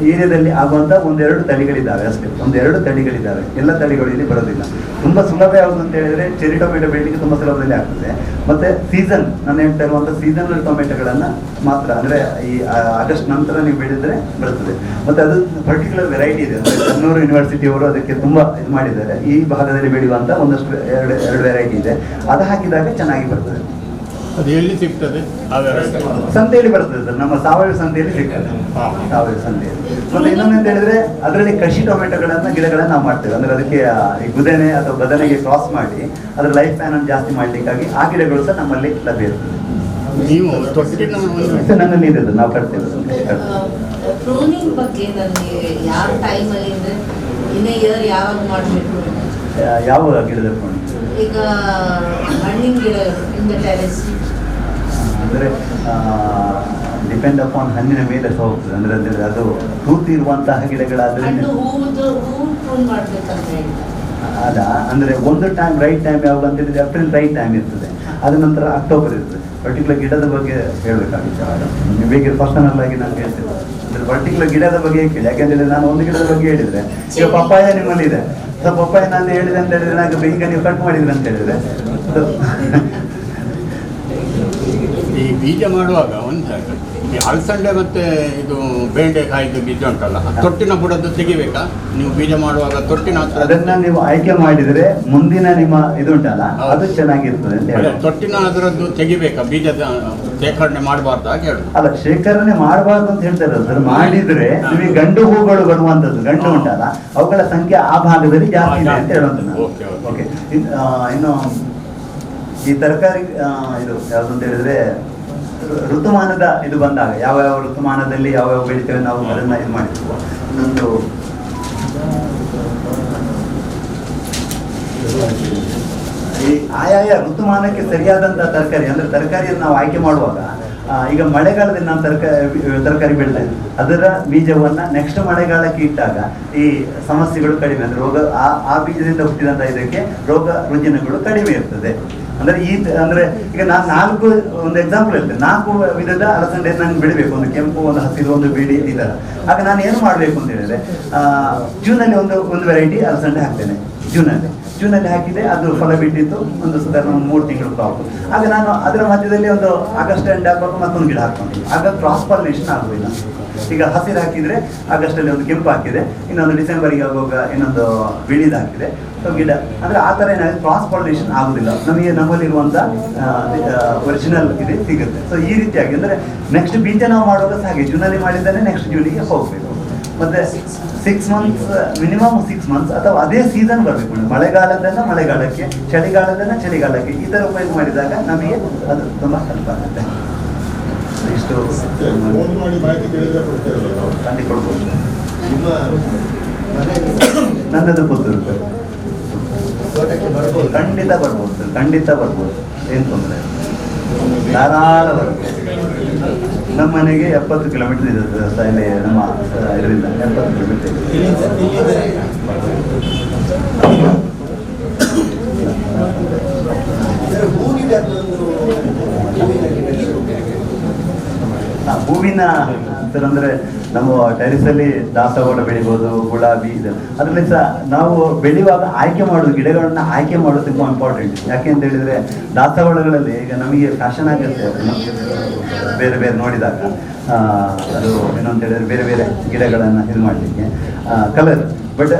S7: ಏರಿಯಾದಲ್ಲಿ ಆಗುವಂಥ ಒಂದೆರಡು ತಳಿಗಳಿದ್ದಾವೆ ಅಷ್ಟೇ, ಒಂದೆರಡು ತಳಿಗಳಿದ್ದಾವೆ. ಎಲ್ಲ ತಳಿಗಳು ಇಲ್ಲಿ ಬರೋದಿಲ್ಲ. ತುಂಬ ಸುಲಭ ಯಾವುದು ಅಂತ ಹೇಳಿದ್ರೆ ಚೆರಿ ಟೊಮೆಟೊ ಬೆಳಲಿಕ್ಕೆ ತುಂಬ ಸುಲಭದಲ್ಲಿ ಆಗ್ತದೆ. ಮತ್ತು ಸೀಸನ್, ನಾನು ಹೇಳ್ತಾ ಇರುವಂಥ ಸೀಸನಲ್ ಟೊಮೆಟೊಗಳನ್ನು ಮಾತ್ರ, ಅಂದರೆ ಈ ಆಗಸ್ಟ್ ನಂತರ ನೀವು ಬೆಳೆದರೆ ಬರ್ತದೆ. ಮತ್ತು ಅದು ಪರ್ಟಿಕ್ಯುಲರ್ ವೆರೈಟಿ ಇದೆ. ಅಂದರೆ ಕಣ್ಣೂರು ಯೂನಿವರ್ಸಿಟಿಯವರು ಅದಕ್ಕೆ ತುಂಬ ಇದು ಮಾಡಿದ್ದಾರೆ. ಈ ಭಾಗದಲ್ಲಿ ಬೆಳೆಯುವಂಥ ಒಂದಷ್ಟು ಎರಡು ವೆರೈಟಿ ಇದೆ. ಅದು ಹಾಕಿದಾಗ ಚೆನ್ನಾಗಿ ಬರ್ತದೆ.
S13: ಅದು ಎಲ್ಲಿ ಸಿಗ್ತದೆ?
S7: ಸಂತೆಯಲ್ಲಿ ಬರ್ತದೆ ಸರ್, ನಮ್ಮ ಸಾವಯವ ಸಂತೆಯಲ್ಲಿ ಸಿಗ್ತದೆ, ಸಾವಯವ ಸಂತೆಯಲ್ಲಿ. ಮತ್ತೆ ಇನ್ನೊಂದು ಅಂತ ಹೇಳಿದ್ರೆ ಅದರಲ್ಲಿ ಕೃಷಿ ಟೊಮೆಟೊಗಳನ್ನ ಗಿಡಗಳನ್ನ ನಾವು ಮಾಡ್ತೇವೆ. ಅಂದ್ರೆ ಅದಕ್ಕೆ ಈ ಗುದನೆ ಅಥವಾ ಬದನೆಗೆ ಕ್ರಾಸ್ ಮಾಡಿ ಅದರ ಲೈಫ್ ಸ್ಪ್ಯಾನ್ ಅನ್ನು ಜಾಸ್ತಿ ಮಾಡ್ಲಿಕ್ಕಾಗಿ ಆ ಗಿಡಗಳು ಸಹ ನಮ್ಮಲ್ಲಿ ಲಭ್ಯ ಇರ್ತದೆ.
S13: ನೀವು
S7: ನನ್ನಲ್ಲಿ ಇದೆ, ನಾವು ಕಟ್ತೇವೆ.
S14: ಪ್ರೂನಿಂಗ್ ಬಗ್ಗೆ ನನಗೆ ಯಾವ ಟೈಮಲ್ಲಿ ಅಂದರೆ ಇನ್ನೇ ಇಯರ್ ಯಾವಾಗ ಮಾಡಬೇಕು?
S7: ಯಾವ ಗಿಡದ
S14: ಈಗ ಹಣ್ಣಿನ ಗಿಡ ಇನ್ ದ ಟೆರೆಸ್
S7: ಅಂದರೆ ಡಿಪೆಂಡ್ ಅಪಾನ್ ಹಣ್ಣಿನ ಮೇಲೆ ಸಹ ಹೋಗ್ತದೆ. ಅಂದರೆ ಅದು ತೂತು ಇರುವಂತಹ ಗಿಡಗಳಾದರೆ
S14: ಹೂ ಪ್ರೂನ್ ಮಾಡ್ಬೇಕಂತ ಹೇಳಿ
S7: ಅದ ಅಂದರೆ ಒಂದು ಟೈಮ್ ರೈಟ್ ಟೈಮ್ ಯಾವಾಗ ಅಂತ ಹೇಳಿದ್ರೆ ಏಪ್ರಿಲ್ ರೈಟ್ ಟೈಮ್ ಇರ್ತದೆ. ಅದ ನಂತರ ಅಕ್ಟೋಬರ್ ಇರ್ತದೆ. ಪರ್ಟಿಕ್ಯುಲರ್ ಗಿಡದ ಬಗ್ಗೆ ಹೇಳಬೇಕಾಗುತ್ತೆ. ನೀವು ಬೇಗ ಪರ್ಸನಲ್ ಆಗಿ ನಾನು ಹೇಳ್ತೇನೆ. ಅಂದರೆ ಪರ್ಟಿಕ್ಯುಲರ್ ಗಿಡದ ಬಗ್ಗೆ ಕೇಳಿ. ಯಾಕೆಂದ್ರೆ ನಾನು ಒಂದು ಗಿಡದ ಬಗ್ಗೆ ಹೇಳಿದ್ರೆ, ಈಗ ಪಪ್ಪಾಯ ನಿಮ್ಮಲ್ಲಿ ಇದೆ, ಸೊ ಪಪ್ಪಾಯ ನಾನು ಹೇಳಿದೆ ಅಂತ ಹೇಳಿದ್ರೆ ನಾನು ಈಗ ನೀವು ಕಟ್ ಮಾಡಿದ್ರೆ ಅಂತ ಹೇಳಿದ್ರೆ
S13: ಈ ಬೀಜ ಮಾಡುವಾಗ ಒಂದು ಈ ಅಲಸಂಡೆ ಮತ್ತೆ ಇದು ಬೆಂಡೆಕಾಯಿದು ಬೀಜ ಉಂಟಲ್ಲ, ತೊಟ್ಟಿನ ಬುಡದ್ದು ತೆಗಿಬೇಕಾ ನೀವು ಬೀಜ ಮಾಡುವಾಗ? ತೊಟ್ಟಿನ
S7: ಅದನ್ನ ನೀವು ಆಯ್ಕೆ ಮಾಡಿದ್ರೆ ಮುಂದಿನ ನಿಮ್ಮ ಇದು ಉಂಟಲ್ಲ ಅದು ಚೆನ್ನಾಗಿರ್ತದೆ ಅಂತ ಹೇಳಿ.
S13: ತೊಟ್ಟಿನ ಅದರದ್ದು ತೆಗಿಬೇಕಾ? ಬೀಜದ ಶೇಖರಣೆ ಮಾಡಬಾರ್ದು ಹಾಗೆ ಹೇಳುದು?
S7: ಅಲ್ಲ, ಶೇಖರಣೆ ಮಾಡಬಾರ್ದು ಅಂತ ಹೇಳ್ತಾರೆ ಸರ್. ಮಾಡಿದ್ರೆ ನಿಮಗೆ ಗಂಡು ಹೂಗಳು ಬರುವಂತದ್ದು, ಗಂಡು ಉಂಟಲ್ಲ ಅವುಗಳ ಸಂಖ್ಯೆ ಆ ಭಾಗದಲ್ಲಿ ಜಾಸ್ತಿ ಇದೆ ಅಂತ ಹೇಳುವಂತ. ಓಕೆ, ಇನ್ನು ಈ ತರಕಾರಿ ಇದು ಯಾವ್ದು ಅಂತ ಹೇಳಿದ್ರೆ ಋತುಮಾನದ ಇದು ಬಂದಾಗ ಯಾವ ಯಾವ ಋತುಮಾನದಲ್ಲಿ ಯಾವ ಯಾವ ಬೆಳಿತೇವೆ ನಾವು ಅದನ್ನ ಇದು ಮಾಡಿದ್ವಿ. ಇನ್ನೊಂದು ಈ ಆಯಾಯ ಋತುಮಾನಕ್ಕೆ ಸರಿಯಾದಂತಹ ತರಕಾರಿ, ಅಂದ್ರೆ ತರಕಾರಿಯನ್ನು ನಾವು ಆಯ್ಕೆ ಮಾಡುವಾಗ ಈಗ ಮಳೆಗಾಲದಲ್ಲಿ ನಾವು ತರಕಾರಿ ಬೆಳೆದ ಅದರ ಬೀಜವನ್ನ ನೆಕ್ಸ್ಟ್ ಮಳೆಗಾಲಕ್ಕೆ ಇಟ್ಟಾಗ ಈ ಸಮಸ್ಯೆಗಳು ಕಡಿಮೆ, ಅಂದ್ರೆ ರೋಗ ಆ ಬೀಜದಿಂದ ಹುಟ್ಟಿದಂತ ಇದಕ್ಕೆ ರೋಗ ರುಜಿನಗಳು ಕಡಿಮೆ ಇರ್ತದೆ. ಅಂದ್ರೆ ಅಂದ್ರೆ ಈಗ ನಾನು 4 ಒಂದು ಎಕ್ಸಾಂಪಲ್ ಹೇಳ್ತೇನೆ. 4 ವಿಧದ ಅಲಸಂಡೆ ನಾನು ಬೆಳಿಬೇಕು, ಒಂದು ಕೆಂಪು, ಒಂದು ಹಸಿರು, ಒಂದು ಬಿಳಿ, ಈ ತರ. ಆಗ ನಾನು ಏನು ಮಾಡಬೇಕು ಅಂತ ಹೇಳಿದ್ರೆ ಜೂನಲ್ಲಿ ಒಂದು ವೆರೈಟಿ ಅಲಸಂಡೆ ಹಾಕ್ತೇನೆ. ಜೂನಲ್ಲಿ ಹಾಕಿದೆ, ಅದು ಫಲ ಬಿಟ್ಟಿತ್ತು, ಒಂದು ಸಾಧಾರಣ 3 ತಿಂಗಳು ಕ್ರಾಪ್. ಆಗ ನಾನು ಅದರ ಮಧ್ಯದಲ್ಲಿ ಒಂದು ಆಗಸ್ಟ್ ಎಂಡ್ ಆಗುವಾಗ ಮತ್ತೊಂದು ಗಿಡ ಹಾಕ್ಕೊಂಡು, ಆಗ ಕ್ರಾಸ್ ಪಾಲಿನೇಷನ್ ಆಗುವುದಿಲ್ಲ. ಈಗ ಹಸಿರು ಹಾಕಿದ್ರೆ ಆಗಸ್ಟಲ್ಲಿ ಒಂದು ಕೆಂಪು ಹಾಕಿದೆ, ಇನ್ನೊಂದು ಡಿಸೆಂಬರ್ಗೆ ಆಗುವಾಗ ಇನ್ನೊಂದು ಬಿಳಿದು ಹಾಕಿದೆ ಗಿಡ. ಅಂದ್ರೆ ಆ ಥರ ಏನಾಗುತ್ತೆ, ಕ್ರಾಸ್ ಪಾಲಿನೇಷನ್ ಆಗುದಿಲ್ಲ. ನಮ್ಮಲ್ಲಿರುವಂಥ ಒರಿಜಿನಲ್ ಇದು ಸಿಗುತ್ತೆ. ಸೊ ಈ ರೀತಿಯಾಗಿ ಅಂದರೆ ನೆಕ್ಸ್ಟ್ ಬೀಜ ನಾವು ಮಾಡುವಾಗ ಹಾಗೆ ಜೂನಲ್ಲಿ ಮಾಡಿದ್ದಾನೆ ನೆಕ್ಸ್ಟ್ ಜೂನಿಗೆ ಹೋಗಬೇಕು. ಮತ್ತೆ 6 ಮಂತ್ಸ್ ಮಿನಿಮಮ್ 6 ಮಂತ್ಸ್ ಅಥವಾ ಅದೇ ಸೀಸನ್ ಬರಬೇಕು. ಮಳೆಗಾಲದನ್ನ ಮಳೆಗಾಲಕ್ಕೆ, ಚಳಿಗಾಲದನ್ನ ಚಳಿಗಾಲಕ್ಕೆ, ಈ ಥರ ಉಪಯೋಗ ಮಾಡಿದಾಗ ನಮಗೆ ಅದು ತುಂಬ ಹೆಲ್ಪ್ ಆಗುತ್ತೆ. ಇಷ್ಟು ಖಂಡಿತ ಕೊಡ್ಬೋದು. ನನ್ನದು ಪುತ್ತೂರು ಸರ್. ಖಂಡಿತ ಬರ್ಬೋದು ಸರ್, ಖಂಡಿತ ಬರ್ಬೋದು, ಏನು ತೊಂದರೆ ಧಾರಾಳ ಬರ್ಬೋದು. ನಮ್ಮ ಮನೆಗೆ 70 ಕಿಲೋಮೀಟರ್ ಇದೆ ಸರ್, ಇಲ್ಲಿ ನಮ್ಮ ಇದರಿಂದ 70 ಕಿಲೋಮೀಟರ್ ಇದೆ. ಹೂವಿನ ಸರ್ ಅಂದರೆ ನಮ್ಮ ಟೆರಿಸಲ್ಲಿ ದಾಸವಾಳ ಬೆಳಿಬೋದು, ಗುಲಾಬಿ ಇದೆ. ಅದರಲ್ಲಿ ಸಹ ನಾವು ಬೆಳೆಯುವಾಗ ಆಯ್ಕೆ ಮಾಡೋದು, ಗಿಡಗಳನ್ನ ಆಯ್ಕೆ ಮಾಡೋದು ತುಂಬ ಇಂಪಾರ್ಟೆಂಟ್. ಯಾಕೆ ಅಂತ ಹೇಳಿದರೆ ದಾಸವಾಳಗಳಲ್ಲಿ ಈಗ ನಮಗೆ ಫ್ಯಾಷನ್ ಆಗುತ್ತೆ ಬೇರೆ ಬೇರೆ ನೋಡಿದಾಗ. ಅದು ಏನಂತ ಹೇಳಿದ್ರೆ ಬೇರೆ ಬೇರೆ ಗಿಡಗಳನ್ನು ಇದು ಮಾಡಲಿಕ್ಕೆ ಕಲರ್. ಬಟ್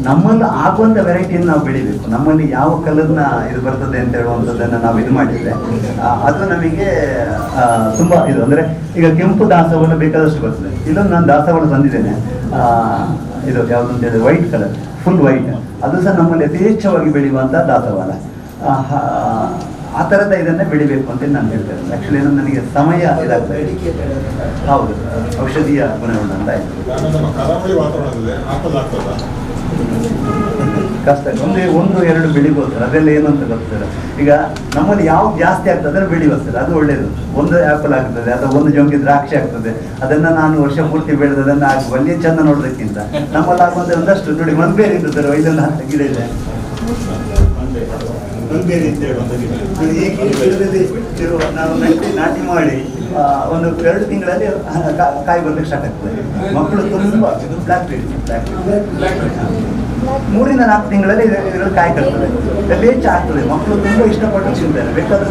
S7: ನಮ್ಮಲ್ಲಿ ಆಗುವಂಥ ವೆರೈಟಿಯನ್ನು ನಾವು ಬೆಳಿಬೇಕು. ನಮ್ಮಲ್ಲಿ ಯಾವ ಕಲರ್ನ ಇದು ಬರ್ತದೆ ಅಂತ ಹೇಳುವಂಥದ್ದನ್ನು ನಾವು ಇದು ಮಾಡಿದರೆ ಅದು ನಮಗೆ ತುಂಬ ಇದು. ಅಂದರೆ ಈಗ ಕೆಂಪು ದಾಸವಾಳ ಬೇಕಾದಷ್ಟು ಬರ್ತದೆ. ಇಲ್ಲೊಂದು ನಾನು ದಾಸವಾಳ ತಂದಿದ್ದೇನೆ,
S8: ಇದು ಯಾವುದು ಅಂತ ಹೇಳಿದ್ರೆ ವೈಟ್ ಕಲರ್, ಫುಲ್ ವೈಟ್, ಅದು ಸಹ ನಮ್ಮಲ್ಲಿ ಯಥೇಚ್ಛವಾಗಿ ಬೆಳೆಯುವಂಥ ದಾಸವಾಳ. ಆ ಥರದ ಇದನ್ನೇ ಬೆಳಿಬೇಕು ಅಂತ ನಾನು ಹೇಳ್ತೇನೆ. ಆ್ಯಕ್ಚುಲಿ ಏನಂದ್ರೆ ನನಗೆ ಸಮಯ ಇದಾಗ್ತದೆ. ಹೌದು, ಔಷಧೀಯ ಗುಣಗಳು ಅಂತ ಆಯಿತು. ಕಷ್ಟ ಒಂದು ಎರಡು ಬೆಳಿಬೋದು ಸರ್, ಅದೆಲ್ಲ ಏನು ಅಂತ ಗೊತ್ತಿಲ್ಲ. ಈಗ ನಮ್ಮಲ್ಲಿ ಯಾವ್ದು ಜಾಸ್ತಿ ಆಗ್ತದೆ ಬೆಳೆಯುವ ಸರ್, ಅದು ಒಳ್ಳೇದು. ಒಂದು ಆ್ಯಪಲ್ ಆಗ್ತದೆ ಅಥವಾ ಒಂದು ಜೊಂಗಿ ದ್ರಾಕ್ಷಿ ಆಗ್ತದೆ, ಅದನ್ನು ನಾನು ವರ್ಷ ಪೂರ್ತಿ ಬೆಳೆದು ಅದನ್ನು ಆಗುವ ಅಲ್ಲಿ ಚೆಂದ ನೋಡೋದಕ್ಕಿಂತ ನಮ್ಮಲ್ಲಿ ಆಗುವಂಥ ಒಂದಷ್ಟು ನೋಡಿ ಮಲ್ಬೇರಿ ಇರ್ತದೆ ಸರ್, ಇದೊಂದು 10 ಗಿಡ ಇದೆ. ಮಲ್ಬೇರಿ ಅಂತೇಳಿ ಒಂದು ಗಿಡ, ಈ ಗಿಡದಲ್ಲಿ ನಾವು ನಾಟಿ ಮಾಡಿ ಒಂದು 2 ತಿಂಗಳಲ್ಲಿ ಕಾಯಿ ಬರ್ಲಿಕ್ಕೆ ಸ್ಟಾರ್ಟ್ ಆಗ್ತದೆ. ಮಕ್ಕಳು ತುಂಬ ಬ್ಲ್ಯಾಕ್ ಬೀಡ್ 3 ರಿಂದ 4 ತಿಂಗಳಲ್ಲಿ ಇದರಲ್ಲಿ ಕಾಯಿ ಕಟ್ತದೆ, ಯಥೇಚ್ಛ ಆಗ್ತದೆ. ಮಕ್ಕಳು ತುಂಬ ಇಷ್ಟಪಟ್ಟು ತಿಂತಾರೆ, ಬೇಕಾದ್ರೆ